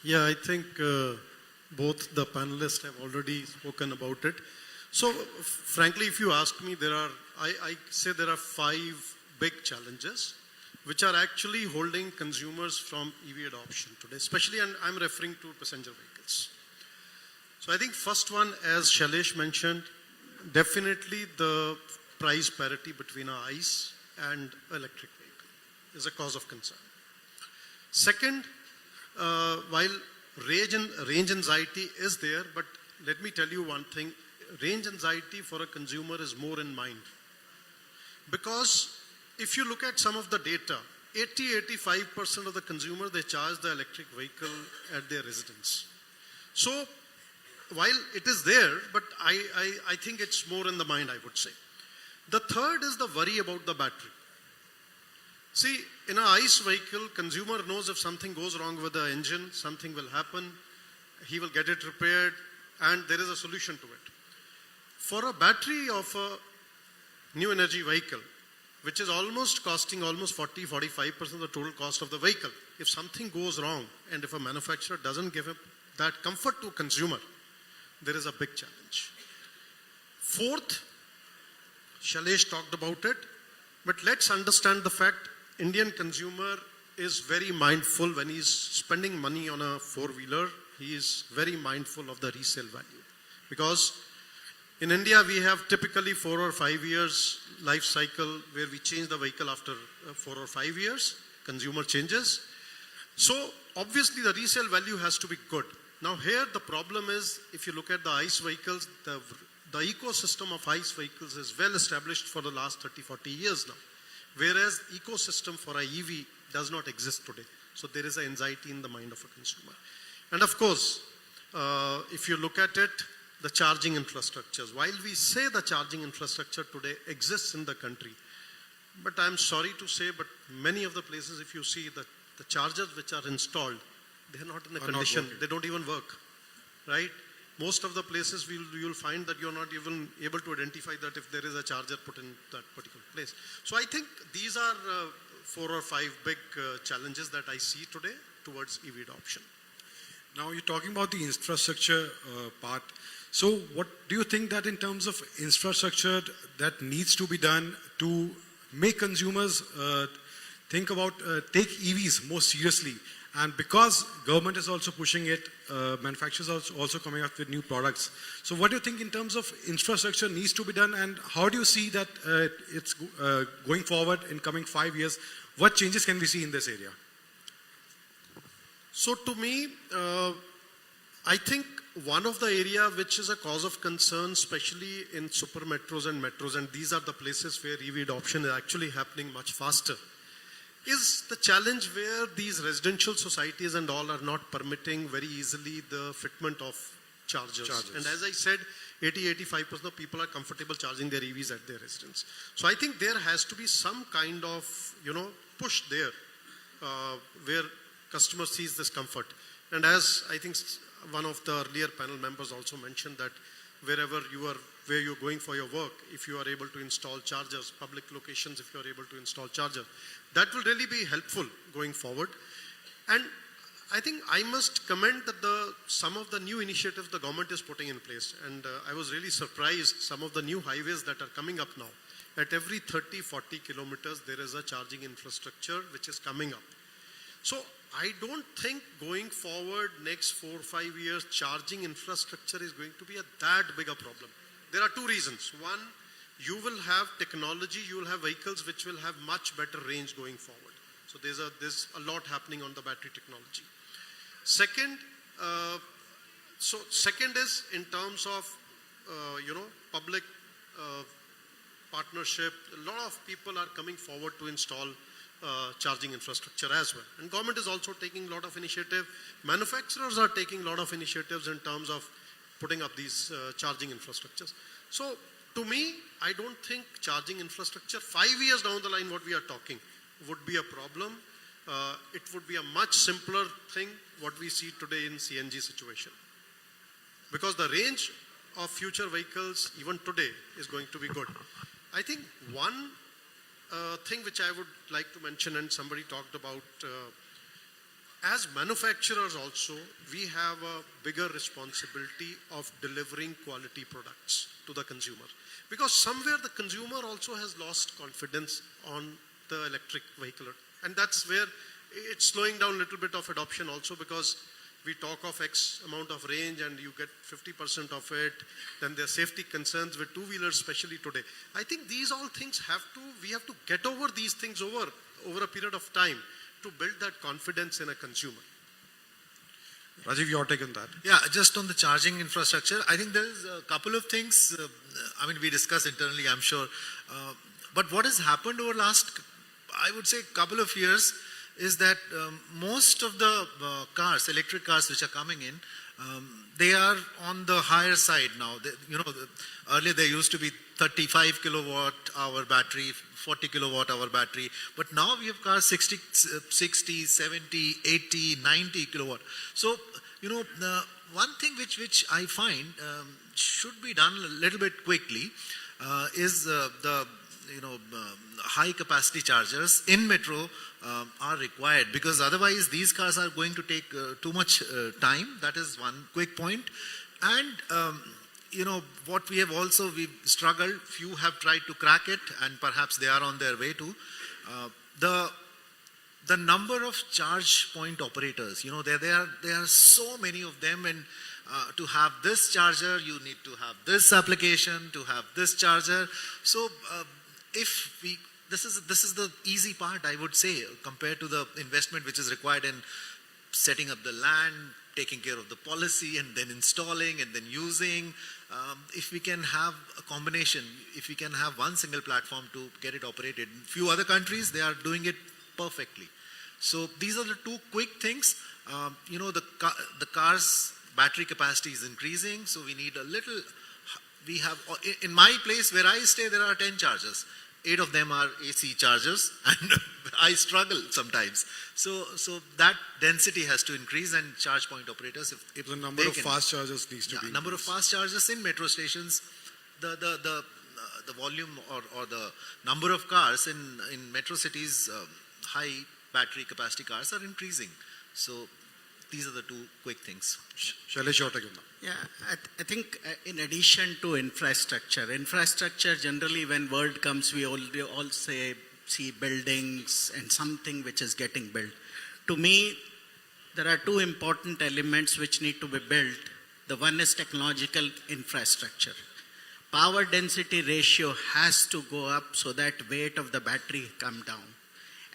Yeah, I think both the panelists have already spoken about it. So, frankly, if you ask me, I say there are 5 big challenges which are actually holding consumers from EV adoption today, especially, and I'm referring to passenger vehicles. So I think first one, as Shailesh mentioned, definitely the price parity between an ICE and electric vehicle is a cause of concern. Second, while range anxiety is there, but let me tell you one thing, range anxiety for a consumer is more in mind. Because if you look at some of the data, 80-85% of the consumer, they charge the electric vehicle at their residence. So while it is there, but I think it's more in the mind, I would say. The third is the worry about the battery. See, in an ICE vehicle, consumer knows if something goes wrong with the engine, something will happen, he will get it repaired, and there is a solution to it. For a battery of a new energy vehicle, which is almost costing almost 40-45% of the total cost of the vehicle, if something goes wrong and if a manufacturer doesn't give that comfort to a consumer, there is a big challenge. Fourth, Shailesh talked about it, but let's understand the fact Indian consumer is very mindful when he's spending money on a four-wheeler. He is very mindful of the resale value. Because in India, we have typically 4 or 5 years life cycle where we change the vehicle after 4 or 5 years. Consumer changes. So obviously the resale value has to be good. Now here the problem is, if you look at the ICE vehicles, the ecosystem of ICE vehicles is well established for the last 30-40 years now. Whereas ecosystem for a EV does not exist today. So there is an anxiety in the mind of a consumer. And of course, if you look at it, the charging infrastructures. While we say the charging infrastructure today exists in the country, but I'm sorry to say, but many of the places, if you see the chargers which are installed, they are not in a condition, they don't even work, right? Most of the places you'll find that you're not even able to identify that if there is a charger put in that particular place. So I think these are 4 or 5 big challenges that I see today towards EV adoption. Now you're talking about the infrastructure part. So what do you think that in terms of infrastructure that needs to be done to make consumers think about, take EVs more seriously? And because government is also pushing it, manufacturers are also coming up with new products. So what do you think in terms of infrastructure needs to be done, and how do you see that it's going forward in coming 5 years? What changes can we see in this area? So to me, I think one of the area which is a cause of concern, especially in super metros, and these are the places where EV adoption is actually happening much faster, is the challenge where these residential societies and all are not permitting very easily the fitment of chargers. And as I said, 80-85% of people are comfortable charging their EVs at their residence. So I think there has to be some kind of, push there where customer sees this comfort. And as I think one of the earlier panel members also mentioned that where you're going for your work, if you are able to install chargers, public locations, if you are able to install chargers, that will really be helpful going forward. And I think I must commend that some of the new initiatives the government is putting in place. And I was really surprised some of the new highways that are coming up now. At every 30-40 kilometers, there is a charging infrastructure which is coming up. So I don't think going forward next 4 or 5 years, charging infrastructure is going to be that big a problem. There are two reasons. One, you will have technology, you will have vehicles which will have much better range going forward. So there's a lot happening on the battery technology. Second, second is in terms of, public partnership. A lot of people are coming forward to install charging infrastructure as well. And government is also taking a lot of initiative. Manufacturers are taking a lot of initiatives in terms of putting up these charging infrastructures. So to me, I don't think charging infrastructure 5 years down the line, what we are talking, would be a problem. It would be a much simpler thing what we see today in CNG situation. Because the range of future vehicles even today is going to be good. I think one thing which I would like to mention, and somebody talked about, as manufacturers also, we have a bigger responsibility of delivering quality products to the consumer. Because somewhere the consumer also has lost confidence on the electric vehicle. And that's where it's slowing down a little bit of adoption also, because we talk of X amount of range and you get 50% of it. Then there are safety concerns with two-wheelers, especially today. I think these all things we have to get over these things over a period of time to build that confidence in a consumer. Rajiv, your take on that? Yeah, just on the charging infrastructure, I think there is a couple of things, we discussed internally, I'm sure. But what has happened over last, I would say, couple of years is that most of the electric cars which are coming in, they are on the higher side now. Earlier there used to be 35 kilowatt hour battery, 40 kilowatt hour battery, but now we have cars 60, 70, 80, 90 kilowatt. So, one thing which I find should be done a little bit quickly is the high capacity chargers in metro are required, because otherwise these cars are going to take too much time. That is one quick point. And what we've struggled, few have tried to crack it, and perhaps they are on their way to the number of charge point operators. There are so many of them, and to have this charger you need to have this application, to have this charger. So this is the easy part, I would say, compared to the investment which is required in setting up the land, taking care of the policy, and then installing and then using. If we can have a combination, if we can have one single platform to get it operated. In few other countries, they are doing it perfectly. So these are the two quick things. The car's battery capacity is increasing, so we need a little. We have, in my place where I stay, there are 10 chargers. 8 of them are AC chargers, and I struggle sometimes. So that density has to increase, and charge point operators, if the number of fast chargers needs to be number of fast chargers in metro stations, the volume or the number of cars in metro cities, high battery capacity cars are increasing. So these are the two quick things. Shailesh, your take on that? Yeah, I think in addition to infrastructure generally when world comes, we all see buildings and something which is getting built. To me, there are two important elements which need to be built. The one is technological infrastructure. Power density ratio has to go up so that weight of the battery come down.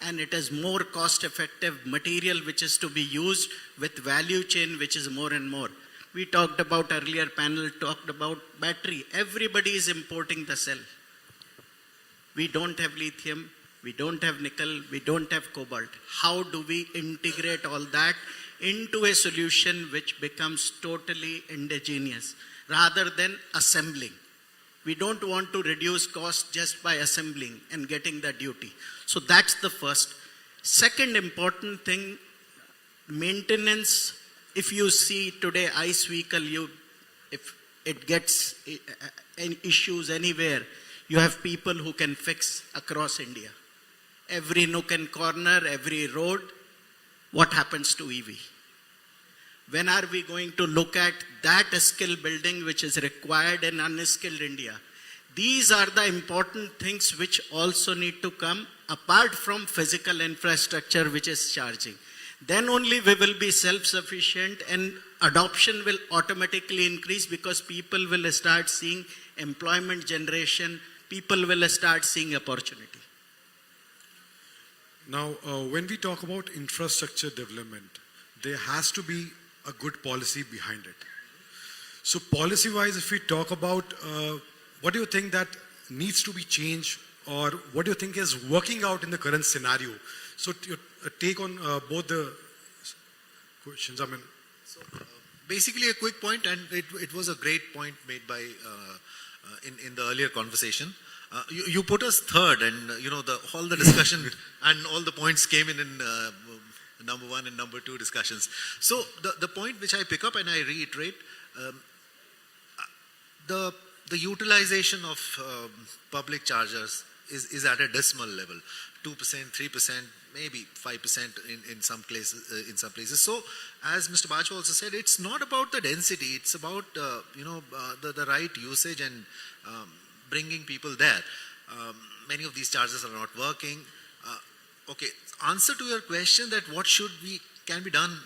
and it is more cost effective material which is to be used with value chain which is more and more. We talked about earlier panel, talked about battery. Everybody is importing the cell. We don't have lithium, we don't have nickel, we don't have cobalt. How do we integrate all that into a solution which becomes totally indigenous rather than assembling? We don't want to reduce cost just by assembling and getting the duty. So that's the first. Second important thing, maintenance. If you see today ICE vehicle, if it gets issues anywhere, you have people who can fix across India. Every nook and corner, every road. What happens to EV? When are we going to look at that skill building which is required in unskilled India? These are the important things which also need to come apart from physical infrastructure which is charging. Then only we will be self-sufficient and adoption will automatically increase because people will start seeing employment generation, people will start seeing opportunity. Now, when we talk about infrastructure development, there has to be a good policy behind it. So policy-wise, if we talk about what do you think that needs to be changed or what do you think is working out in the current scenario? So your take on both the questions. I mean, so, basically a quick point, and it was a great point made by in the earlier conversation. You put us third, and all the discussion and all the points came in number one and number two discussions. So the point which I pick up and I reiterate, the utilization of public chargers is at a dismal level, 2%, 3%, maybe 5% in some places. So, as Mr. Bacho also said, it's not about the density; it's about the right usage and bringing people there. Many of these chargers are not working. Okay, answer to your question that what can be done,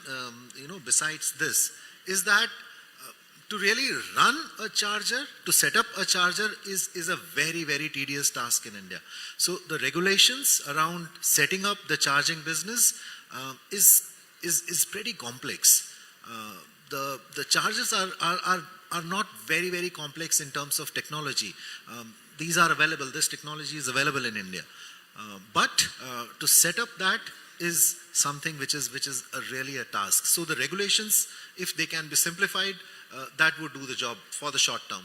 besides this, is that to really run a charger, to set up a charger is a very, very tedious task in India. So the regulations around setting up the charging business is pretty complex. The chargers are not very, very complex in terms of technology. These are available, this technology is available in India. But to set up that is something which is really a task. So the regulations, if they can be simplified, that would do the job for the short term.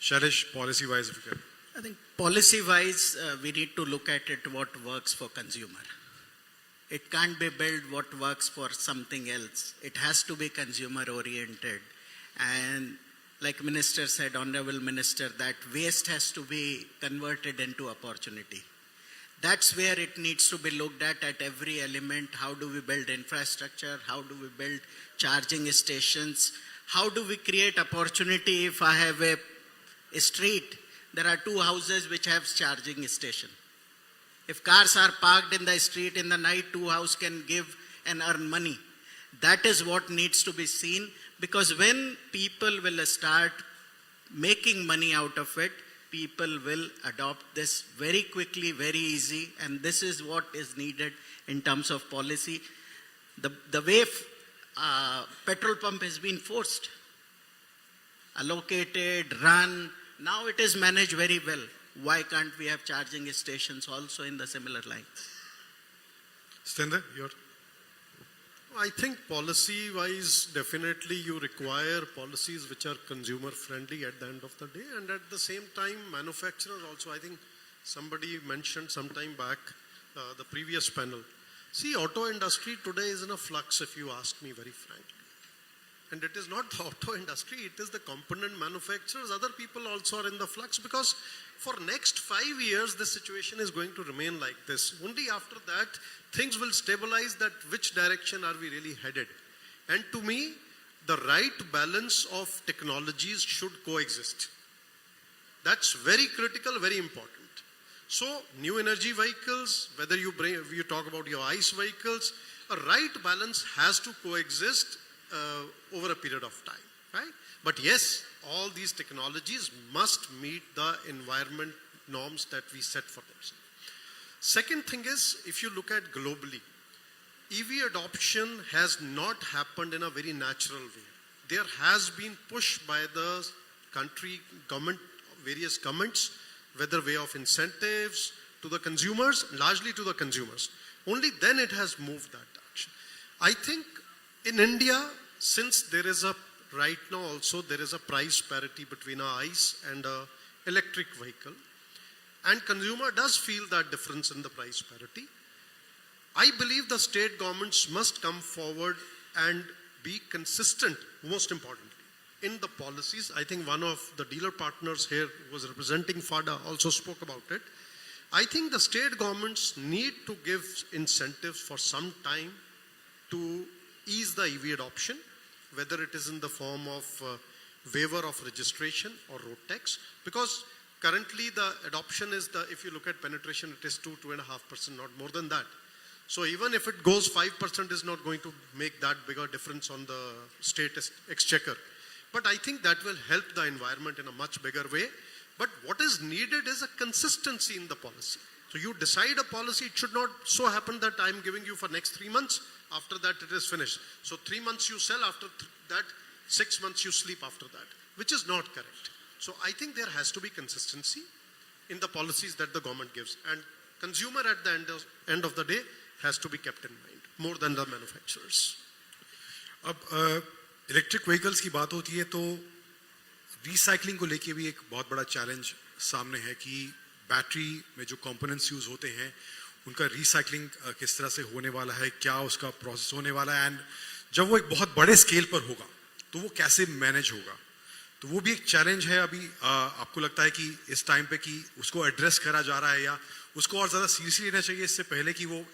Shailesh, policy-wise, if you can. I think policy-wise, we need to look at it what works for consumer. It can't be built what works for something else. It has to be consumer-oriented. And like Minister said, Honorable Minister, that waste has to be converted into opportunity. That's where it needs to be looked at every element. How do we build infrastructure? How do we build charging stations? How do we create opportunity if I have a street, there are 2 houses which have charging station. If cars are parked in the street in the night, 2 houses can give and earn money. That is what needs to be seen, because when people will start making money out of it, people will adopt this very quickly, very easy, and this is what is needed in terms of policy. The way petrol pump has been forced, allocated, run, now it is managed very well. Why can't we have charging stations also in the similar lines? Stender, your... I think policy-wise, definitely you require policies which are consumer-friendly at the end of the day, and at the same time, manufacturers also. I think somebody mentioned some time back, the previous panel. See, auto industry today is in a flux, if you ask me very frankly. And it is not the auto industry, it is the component manufacturers. Other people also are in the flux, because for next 5 years, this situation is going to remain like this. Only after that, things will stabilize that which direction are we really headed. And to me, the right balance of technologies should coexist. That's very critical, very important. So, new energy vehicles, whether you talk about your ICE vehicles, a right balance has to coexist over a period of time, right? But yes, all these technologies must meet the environment norms that we set for themselves. Second thing is, if you look at globally, EV adoption has not happened in a very natural way. There has been push by the country, government, various governments, whether way of incentives to the consumers, largely to the consumers. Only then it has moved that direction. I think in India, since there is a, right now also there is a price parity between a ICE and a electric vehicle, and consumer does feel that difference in the price parity, I believe the state governments must come forward and be consistent, most importantly, in the policies. I think one of the dealer partners here who was representing FADA also spoke about it. I think the state governments need to give incentives for some time to ease the EV adoption, whether it is in the form of waiver of registration or road tax, because currently the adoption is, if you look at penetration, it is 2.5%, not more than that. So even if it goes 5%, is not going to make that bigger difference on the state exchequer. But I think that will help the environment in a much bigger way. But what is needed is a consistency in the policy. So you decide a policy, it should not so happen that I'm giving you for next 3 months, after that it is finished. So 3 months you sell, after that 6 months you sleep after that, which is not correct. So I think there has to be consistency in the policies that the government gives. And consumer at the end of the day has to be kept in mind, more than the manufacturers. अब electric vehicles की बात होती है तो recycling को लेके भी एक बहुत बड़ा चैलेंज सामने है कि बैटरी में जो कंपोनेंट्स यूज होते हैं उनका रिसाइकलिंग किस तरह से होने वाला है, क्या उसका प्रोसेस होने वाला है, एंड जब वो एक बहुत बड़े स्केल पर होगा तो वो कैसे मैनेज होगा, तो वो भी एक चैलेंज है. अभी आपको लगता है कि इस टाइम पे कि उसको एड्रेस करा जा रहा है या उसको और ज़्यादा सीरियसली लेना चाहिए इससे पहले कि वो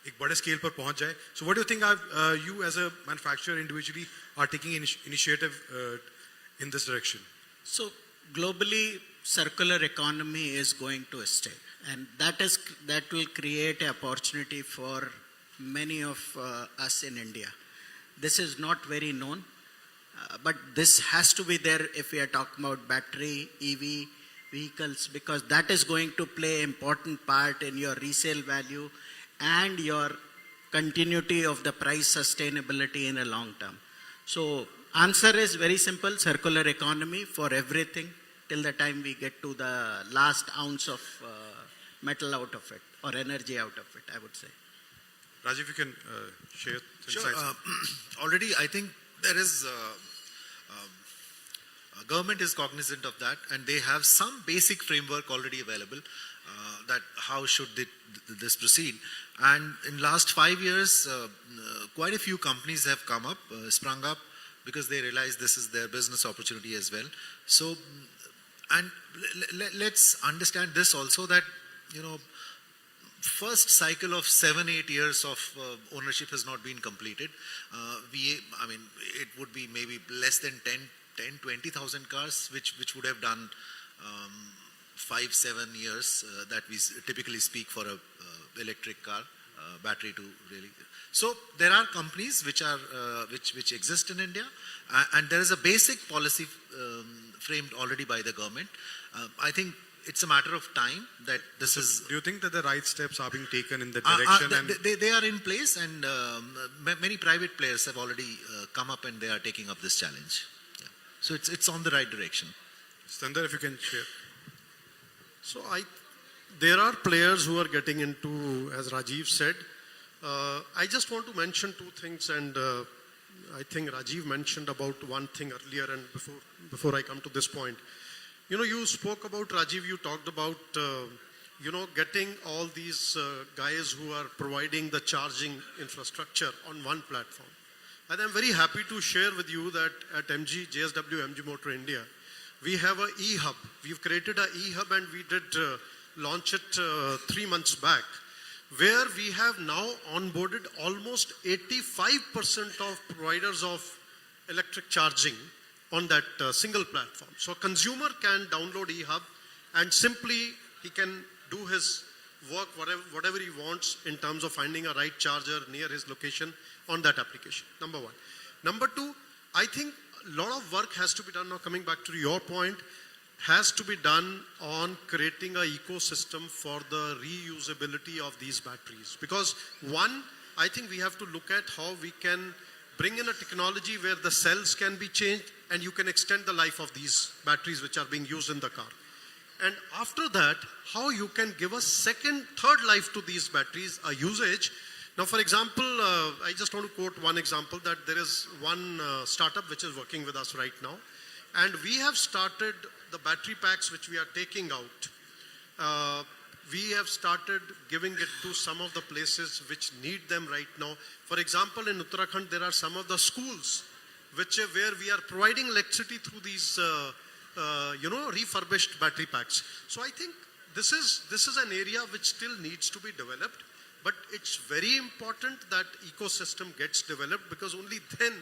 एक बड़े स्केल पर पहुंच जाए? So what do you think you as a manufacturer individually are taking initiative in this direction? So globally, circular economy is going to stay, and that will create an opportunity for many of us in India. This is not very known, but this has to be there if we are talking about battery, EV vehicles, because that is going to play an important part in your resale value and your continuity of the price sustainability in a long term. So answer is very simple: circular economy for everything till the time we get to the last ounce of metal out of it or energy out of it, I would say. Rajiv, you can share some insights. Already, I think there is government is cognizant of that, and they have some basic framework already available that how should this proceed. And in last 5 years, quite a few companies have come up, sprung up, because they realize this is their business opportunity as well. So, and let's understand this also, that, first cycle of 7-8 years of ownership has not been completed. It would be maybe less than 20,000 cars, which would have done 5-7 years that we typically speak for a electric car, battery to really. So there are companies which are which exist in India, and there is a basic policy framed already by the government. I think it's a matter of time that this is. Do you think that the right steps are being taken in that direction? They are in place, and many private players have already come up and they are taking up this challenge. Yeah. So it's on the right direction. Sundar, if you can share. So there are players who are getting into, as Rajiv said. I just want to mention two things, and I think Rajiv mentioned about one thing earlier, and before I come to this point. You spoke about, Rajiv, you talked about, getting all these guys who are providing the charging infrastructure on one platform. And I'm very happy to share with you that at JSW MG Motor India, we have an e-hub. We've created an e-hub, and we did launch it 3 months back, where we have now onboarded almost 85% of providers of electric charging on that single platform. So a consumer can download eHub and simply he can do his work, whatever he wants in terms of finding a right charger near his location on that application, number one. Number two, I think a lot of work has to be done now, coming back to your point. has to be done on creating an ecosystem for the reusability of these batteries. Because one, I think we have to look at how we can bring in a technology where the cells can be changed and you can extend the life of these batteries which are being used in the car. And after that, how you can give a second, third life to these batteries, a usage. Now, for example, I just want to quote one example that there is one startup which is working with us right now. And we have started the battery packs which we are taking out. We have started giving it to some of the places which need them right now. For example, in Uttarakhand, there are some of the schools where we are providing electricity through these, refurbished battery packs. So I think this is an area which still needs to be developed, but it's very important that ecosystem gets developed because only then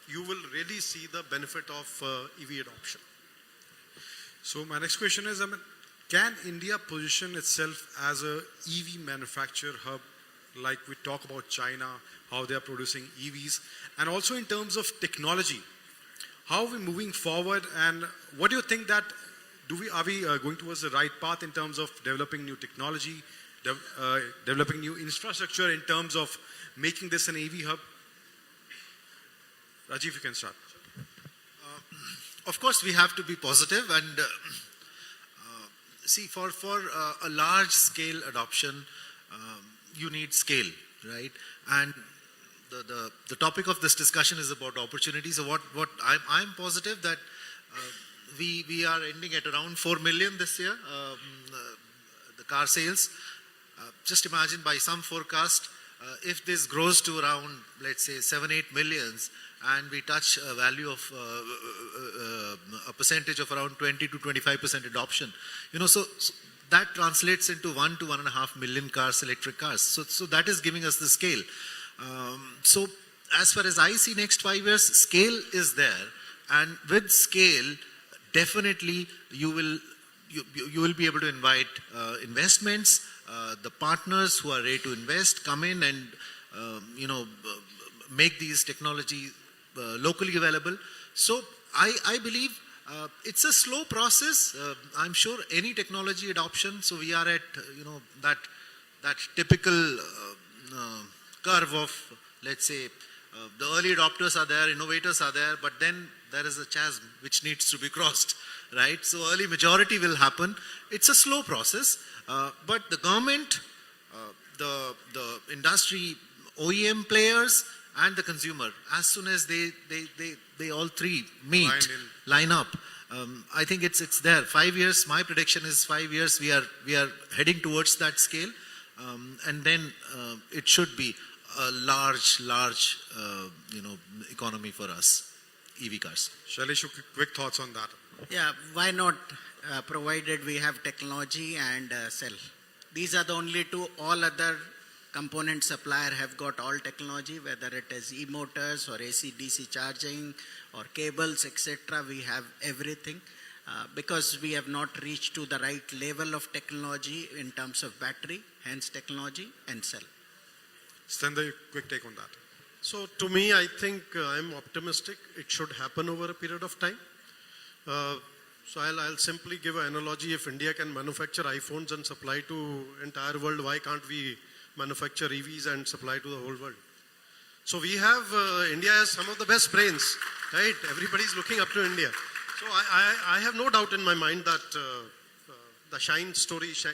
you will really see the benefit of EV adoption. So my next question is, can India position itself as a EV manufacturer hub, like we talk about China, how they are producing EVs, and also in terms of technology, how are we moving forward, and what do you think that, are we going towards the right path in terms of developing new technology, developing new infrastructure in terms of making this an EV hub? Rajiv, you can start. Of course, we have to be positive and see, for a large scale adoption, you need scale, right? And the topic of this discussion is about opportunities. So what I'm positive that we are ending at around 4 million this year, the car sales. Just imagine by some forecast, if this grows to around, let's say, 7-8 millions, and we touch a value of a percentage of around 20 to 25% adoption, so that translates into 1 to 1.5 million cars, electric cars. So that is giving us the scale. So as far as I see next 5 years, scale is there, and with scale, definitely you will be able to invite investments. The partners who are ready to invest come in and make these technology locally available. So I believe it's a slow process. I'm sure any technology adoption. So we are at that typical curve of, let's say, the early adopters are there, innovators are there, but then there is a chasm which needs to be crossed, right? So early majority will happen. It's a slow process, but the government, the industry, OEM players, and the consumer, as soon as they all three meet, line up, I think it's there. 5 years, my prediction is 5 years, we are heading towards that scale, and then it should be a large economy for us, EV cars. Shailesh, quick thoughts on that. Yeah, why not, provided we have technology and cell. These are the only two. All other component supplier have got all technology, whether it is e-motors or AC-DC charging or cables, etc. We have everything because we have not reached to the right level of technology in terms of battery, hence technology and cell. Stender, quick take on that. So to me, I think I'm optimistic. It should happen over a period of time. So I'll simply give an analogy. If India can manufacture iPhones and supply to entire world, why can't we manufacture EVs and supply to the whole world? So we have, India has some of the best brains, right? Everybody's looking up to India. So I have no doubt in my mind that the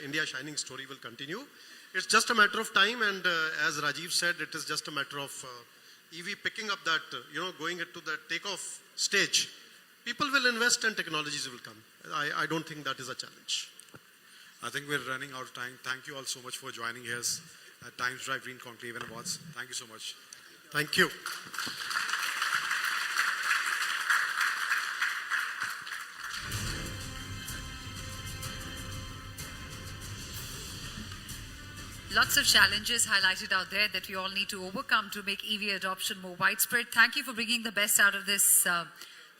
India shining story will continue. It's just a matter of time, and as Rajiv said, it is just a matter of EV picking up that, going into the takeoff stage. People will invest and technologies will come. I don't think that is a challenge. I think we're running out of time. Thank you all so much for joining us at Times Drive Green Conclave and Awards. Thank you so much. Thank you. Lots of challenges highlighted out there that we all need to overcome to make EV adoption more widespread. Thank you for bringing the best out of this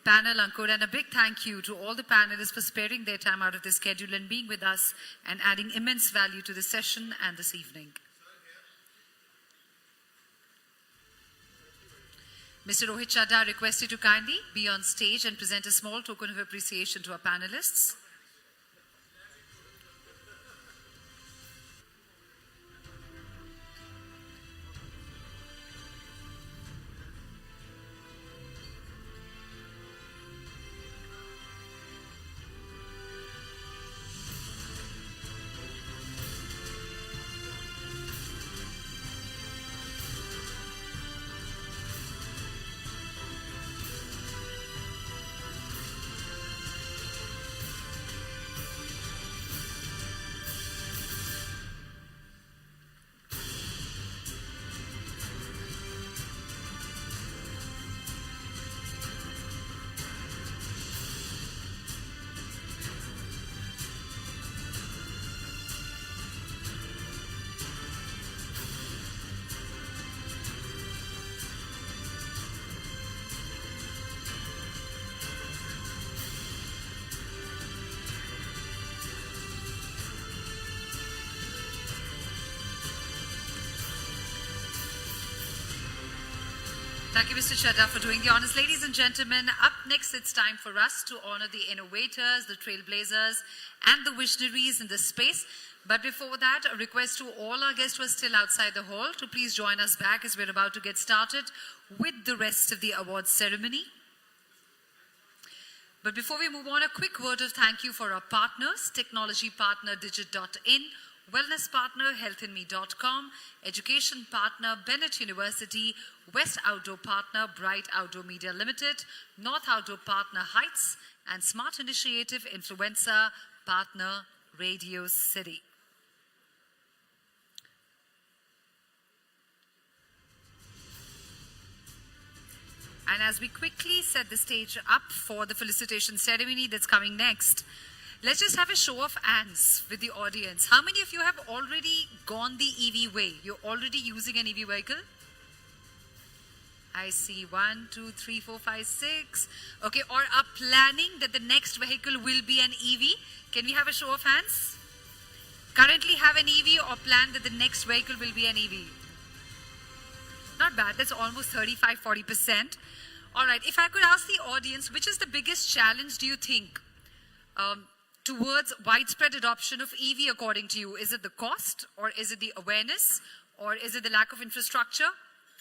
panel, Ankur, and a big thank you to all the panelists for sparing their time out of their schedule and being with us and adding immense value to the session and this evening. Mr. Rohit Chadha requested to kindly be on stage and present a small token of appreciation to our panelists. Thank you, Mr. Chadha, for doing the honors. Ladies and gentlemen, up next, it's time for us to honor the innovators, the trailblazers, and the visionaries in this space. But before that, a request to all our guests who are still outside the hall to please join us back as we're about to get started with the rest of the awards ceremony. But before we move on, a quick word of thank you for our partners: technology partner Digit.in, wellness partner healthinme.com, education partner Bennett University, West Outdoor partner Bright Outdoor Media Limited, North Outdoor partner Heights, and Smart Initiative influencer partner Radio City. And as we quickly set the stage up for the felicitation ceremony that's coming next, let's just have a show of hands with the audience. How many of you have already gone the EV way? You're already using an EV vehicle? I see 1, 2, 3, 4, 5, 6. Okay, or are planning that the next vehicle will be an EV? Can we have a show of hands? Currently have an EV or plan that the next vehicle will be an EV? Not bad, that's almost 35-40%. All right, if I could ask the audience, which is the biggest challenge do you think towards widespread adoption of EV according to you? Is it the cost, or is it the awareness, or is it the lack of infrastructure?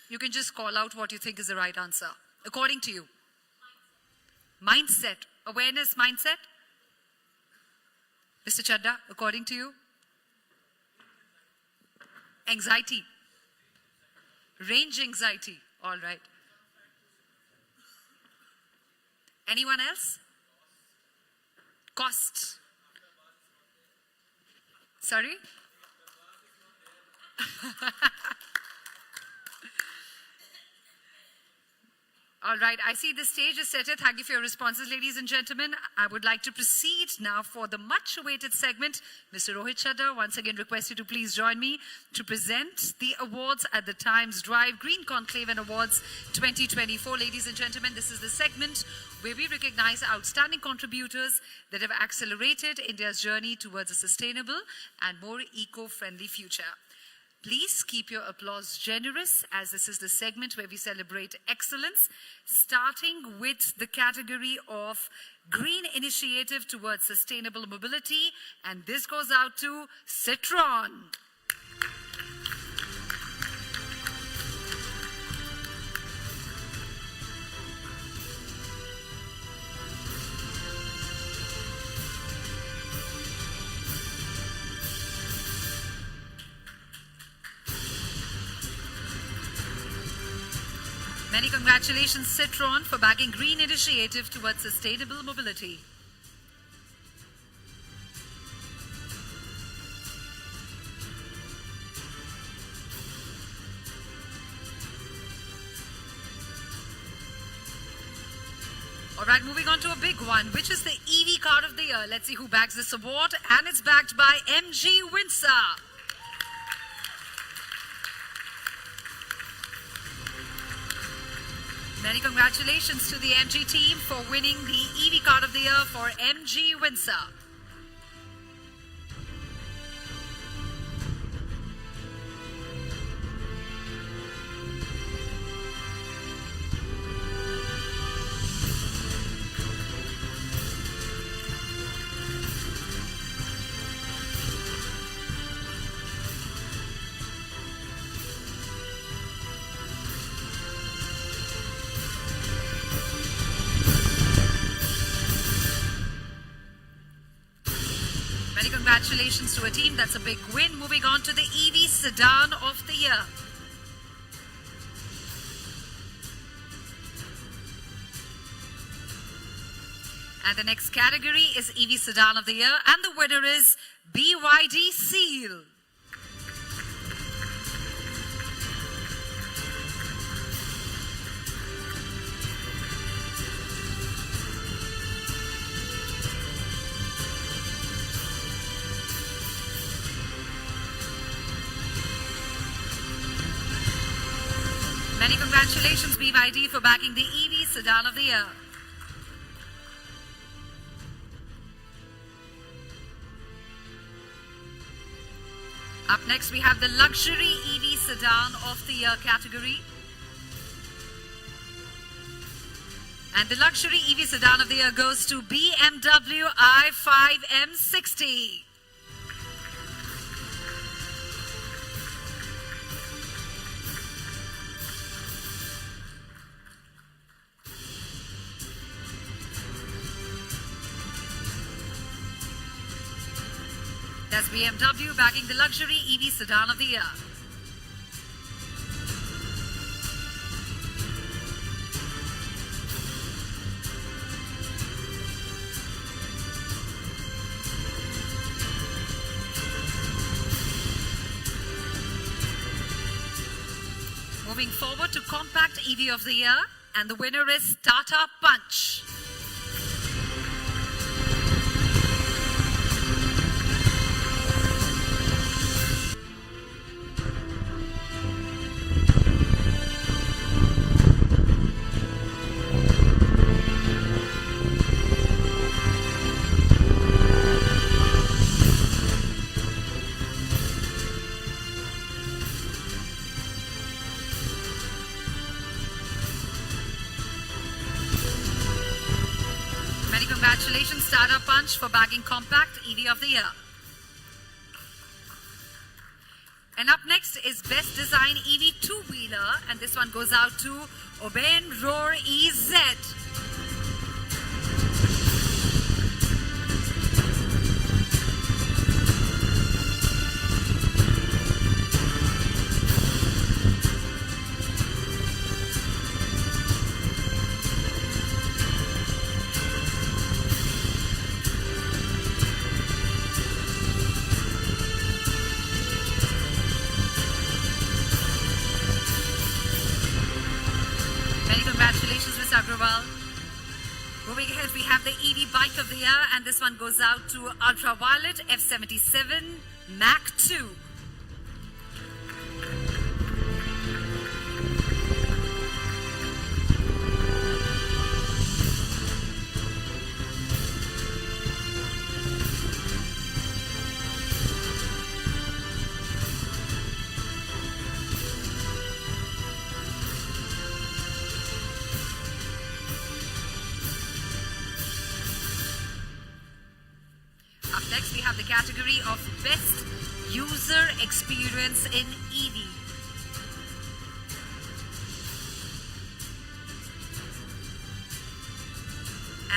You can just call out what you think is the right answer, according to you. Mindset. Awareness, mindset? Mr. Chadha, according to you? Anxiety. Range anxiety. All right. Anyone else? Cost. Sorry? All right, I see the stage is set. Thank you for your responses, ladies and gentlemen. I would like to proceed now for the much-awaited segment. Mr. Rohit Chadha, once again requested to please join me to present the awards at the Times Drive Green Conclave and Awards 2024. Ladies and gentlemen, this is the segment where we recognize outstanding contributors that have accelerated India's journey towards a sustainable and more eco-friendly future. Please keep your applause generous, as this is the segment where we celebrate excellence, starting with the category of Green Initiative towards Sustainable Mobility, and this goes out to Citron. Many congratulations, Citron, for bagging Green Initiative towards Sustainable Mobility. All right, moving on to a big one, which is the EV Car of the Year. Let's see who bags this award, and it's backed by MG Windsor. Many congratulations to the MG team for winning the EV Card of the Year for MG Windsor. congratulations to a team. That's a big win. Moving on to the EV Sedan of the Year. And the next category is EV Sedan of the Year. And the winner is BYD Seal. Many congratulations, BYD, for backing the EV Sedan of the Year. Up next, we have the Luxury EV Sedan of the Year category. And the Luxury EV Sedan of the Year goes to BMW i5 M60. That's BMW backing the Luxury EV Sedan of the Year. Moving forward to Compact EV of the Year, and the winner is Tata Punch. Congratulations, Tata Punch, for bagging Compact EV of the Year. And up next is Best Design EV Two-Wheeler, and this one goes out to Oben Roar EZ. Moving ahead, we have the EV Bike of the Year, and this one goes out to Ultraviolet F77 Mach 2. Up next, we have the category of Best User Experience in EV.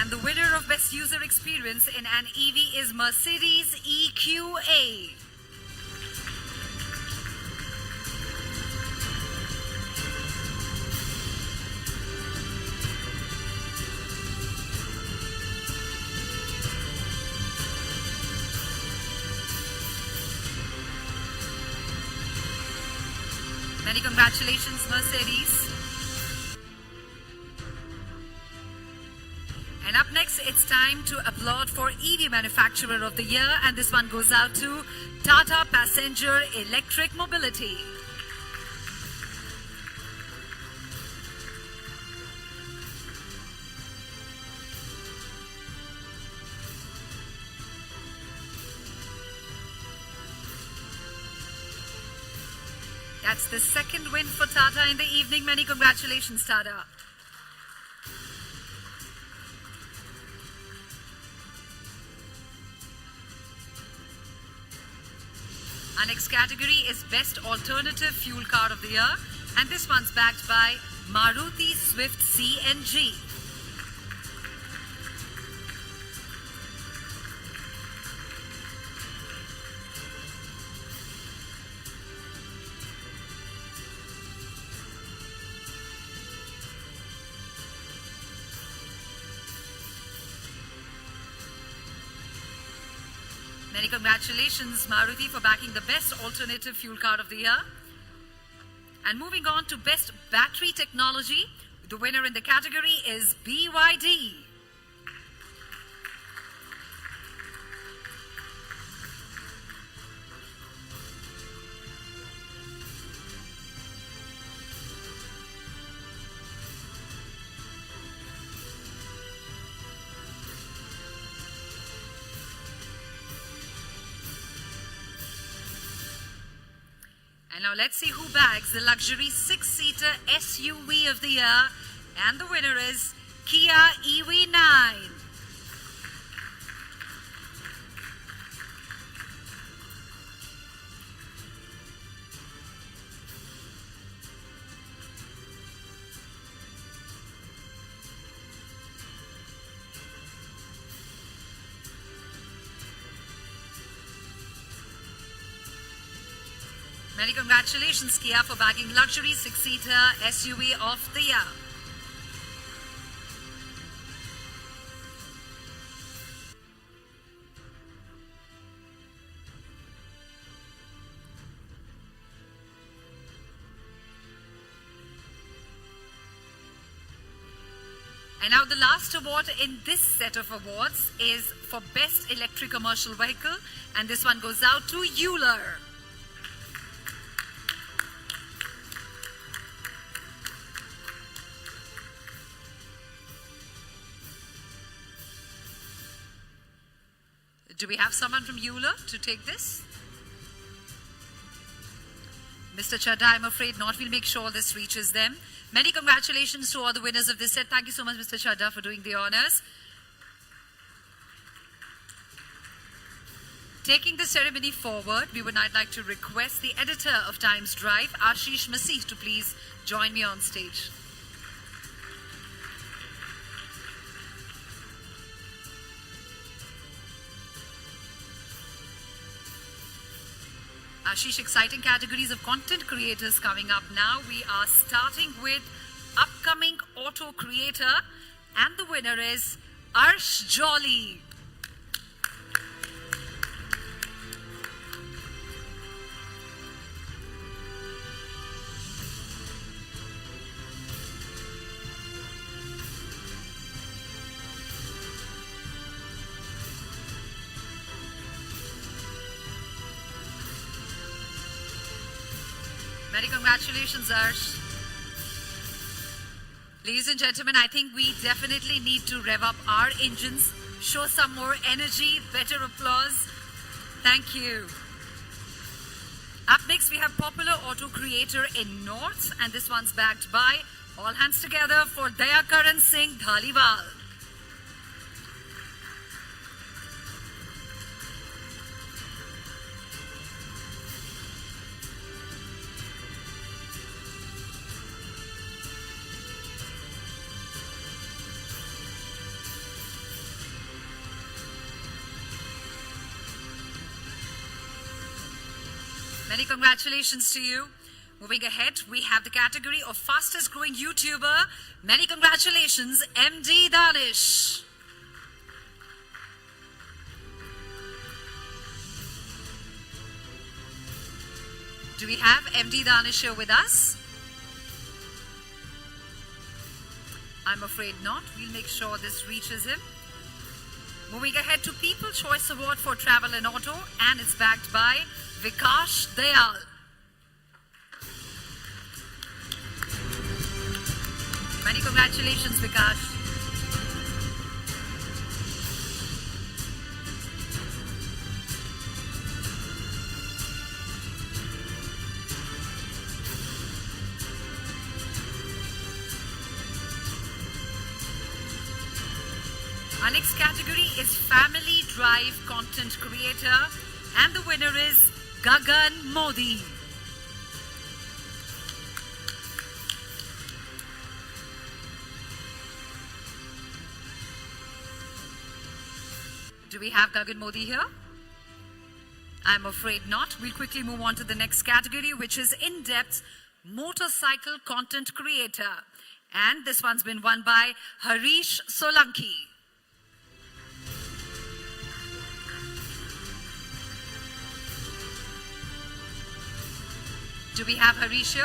And the winner of Best User Experience in an EV is Mercedes EQA. Many congratulations, Mercedes. And up next, it's time to applaud for EV Manufacturer of the Year, and this one goes out to Tata Passenger Electric Mobility. That's the second win for Tata in the evening. Many congratulations, Tata. Our next category is Best Alternative Fuel Car of the Year, and this one's backed by Maruti Swift CNG. Many congratulations, Maruti, for backing the best alternative fuel card of the year. And moving on to best battery technology, the winner in the category is BYD. And now let's see who bags the luxury 6-seater SUV of the year. And the winner is Kia EV9. Many congratulations, Kia, for bagging luxury 6-seater SUV of the year. And now the last award in this set of awards is for Best Electric Commercial Vehicle, and this one goes out to Euler. Do we have someone from Euler to take this? Mr. Chadda, I'm afraid not. We'll make sure this reaches them. Many congratulations to all the winners of this set. Thank you so much, Mr. Chadda, for doing the honors. Taking the ceremony forward, we would now like to request the editor of Times Drive, Ashish Masih, to please join me on stage. Ashish, exciting categories of content creators coming up now. We are starting with upcoming auto creator, and the winner is Arsh Jolly. Many congratulations, Arsh. Ladies and gentlemen, I think we definitely need to rev up our engines, show some more energy, better applause. Thank you. Up next, we have popular auto creator in North, and this one's backed by All Hands Together for Dayakaran Singh Dhaliwal. Many congratulations to you. Moving ahead, we have the category of fastest growing YouTuber. Many congratulations, MD Danish. Do we have MD Danish here with us? I'm afraid not. We'll make sure this reaches him. Moving ahead to People's Choice Award for Travel and Auto, and it's backed by Vikash Dayal. Many congratulations, Vikash. Our next category is Family Drive Content Creator, and the winner is Gagan Modi. Do we have Gagan Modi here? I'm afraid not. We'll quickly move on to the next category, which is In-Depth Motorcycle Content Creator. And this one's been won by Harish Solanki. Do we have Harish here?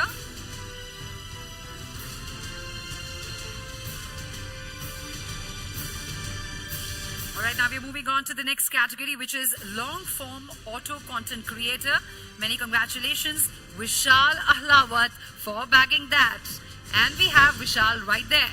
All right, now we're moving on to the next category, which is long-form auto content creator. Many congratulations, Vishal Ahlawat, for bagging that. And we have Vishal right there.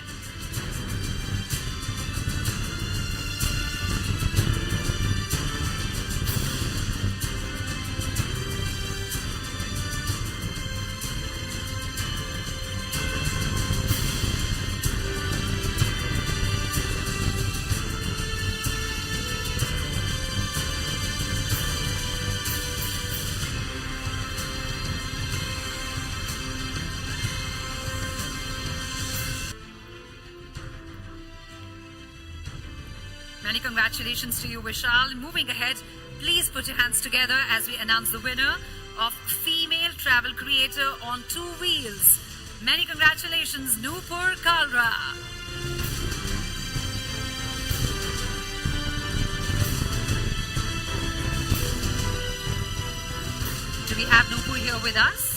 Many congratulations to you, Vishal. Moving ahead, please put your hands together as we announce the winner of Female Travel Creator on 2 Wheels. Many congratulations, Noopur Kalra. Do we have Noopur here with us?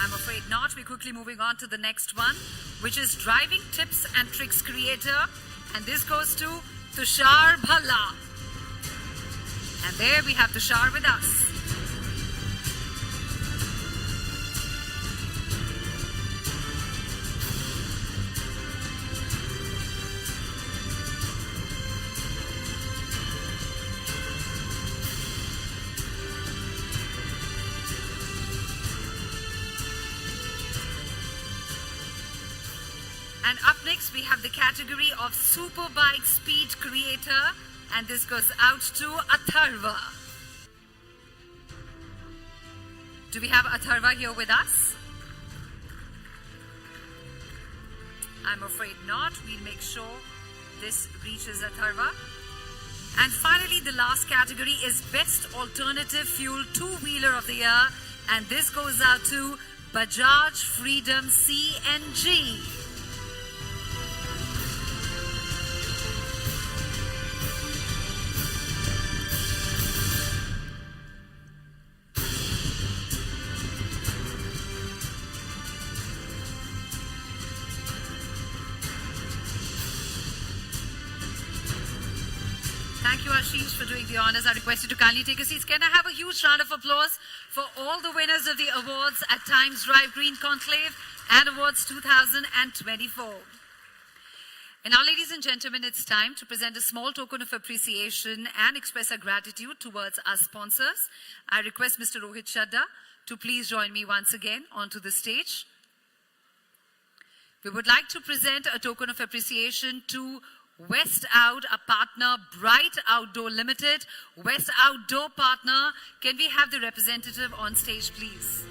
I'm afraid not. We're quickly moving on to the next one, which is Driving Tips and Tricks Creator. And this goes to Tushar Bhalla. And there we have Tushar with us. And up next, we have the category of Superbike Speed Creator, and this goes out to Atharva. Do we have Atharva here with us? I'm afraid not. We'll make sure this reaches Atharva. And finally, the last category is Best Alternative Fuel Two-Wheeler of the Year, and this goes out to Bajaj Freedom CNG. Thank you, Ashish, for doing the honors. I request you to kindly take your seats. Can I have a huge round of applause for all the winners of the awards at Times Drive Green Conclave and Awards 2024. And now, ladies and gentlemen, it's time to present a small token of appreciation and express our gratitude towards our sponsors. I request Mr. Rohit Chadda to please join me once again onto the stage. We would like to present a token of appreciation to West Out, a partner, Bright Outdoor Limited. West Outdoor partner, can we have the representative on stage, please?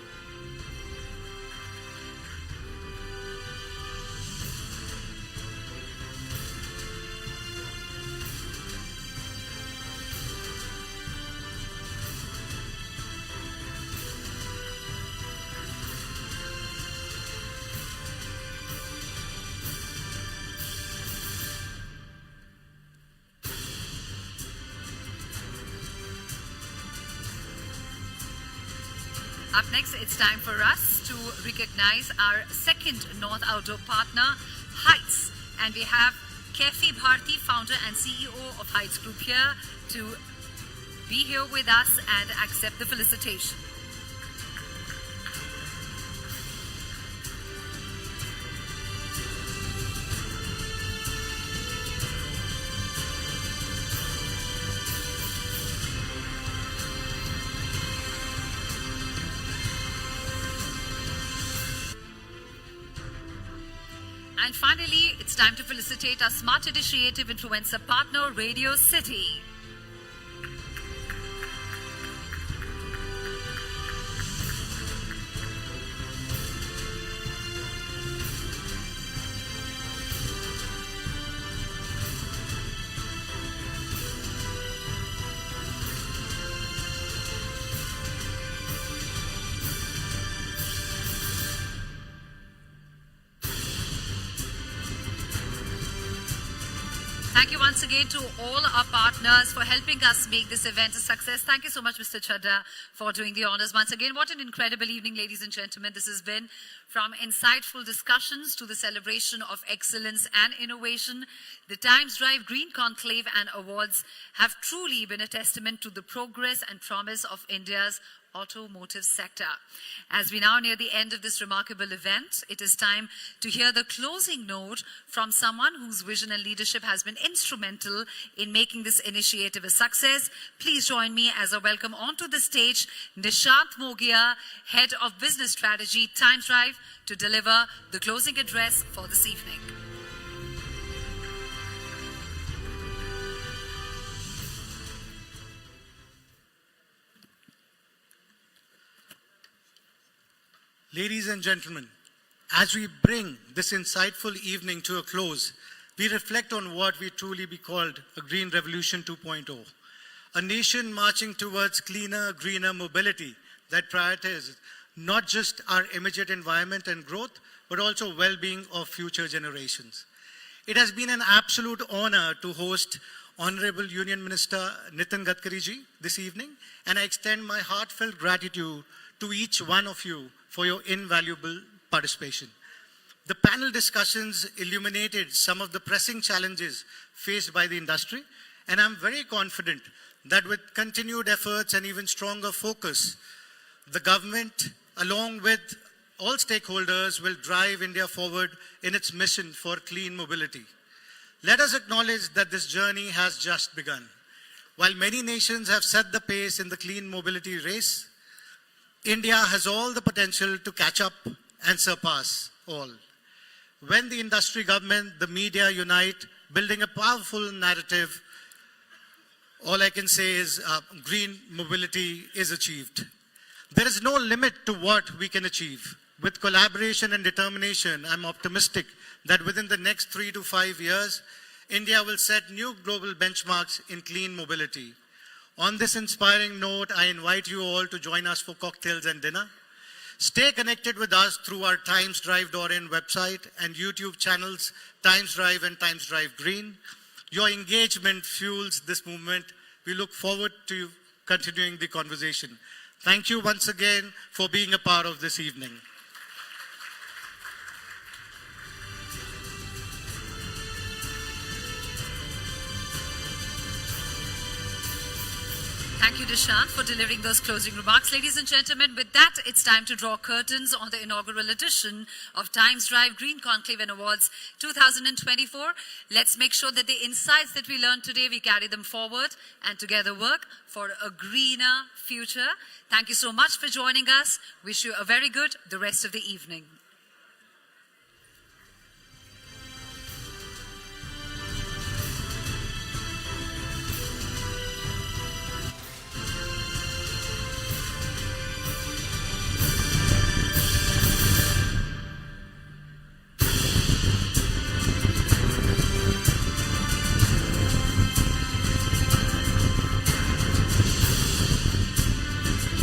Up next, it's time for us to recognize our second North Outdoor partner, Heights. And we have Kefi Bharti, founder and CEO of Heights Group here to be here with us and accept the felicitation. And finally, it's time to felicitate our Smart Initiative Influencer partner, Radio City. Thank you once again to all our partners for helping us make this event a success. Thank you so much, Mr. Chadda, for doing the honors once again. What an incredible evening, ladies and gentlemen. This has been from insightful discussions to the celebration of excellence and innovation. The Times Drive Green Conclave and Awards have truly been a testament to the progress and promise of India's automotive sector. As we now near the end of this remarkable event, it is time to hear the closing note from someone whose vision and leadership has been instrumental in making this initiative a success. Please join me as I welcome onto the stage Nishant Mogia, Head of Business Strategy, Times Drive, to deliver the closing address for this evening. Ladies and gentlemen, as we bring this insightful evening to a close, we reflect on what we truly be called a Green Revolution 2.0, a nation marching towards cleaner, greener mobility that prioritizes not just our immediate environment and growth, but also well-being of future generations. It has been an absolute honor to host Honorable Union Minister Nitin Gadkari ji this evening, and I extend my heartfelt gratitude to each one of you for your invaluable participation. The panel discussions illuminated some of the pressing challenges faced by the industry, and I'm very confident that with continued efforts and even stronger focus, the government, along with all stakeholders, will drive India forward in its mission for clean mobility. Let us acknowledge that this journey has just begun. While many nations have set the pace in the clean mobility race, India has all the potential to catch up and surpass all. When the industry, government, the media unite, building a powerful narrative, all I can say is green mobility is achieved. There is no limit to what we can achieve. With collaboration and determination, I'm optimistic that within the next 3 to 5 years, India will set new global benchmarks in clean mobility. On this inspiring note, I invite you all to join us for cocktails and dinner. Stay connected with us through our timesdrive.in website and YouTube channels, Times Drive and Times Drive Green. Your engagement fuels this movement. We look forward to continuing the conversation. Thank you once again for being a part of this evening. Thank you, Nishant, for delivering those closing remarks. Ladies and gentlemen, with that, it's time to draw curtains on the inaugural edition of Times Drive Green Conclave and Awards 2024. Let's make sure that the insights that we learned today, we carry them forward and together work for a greener future. Thank you so much for joining us. Wish you a very good the rest of the evening.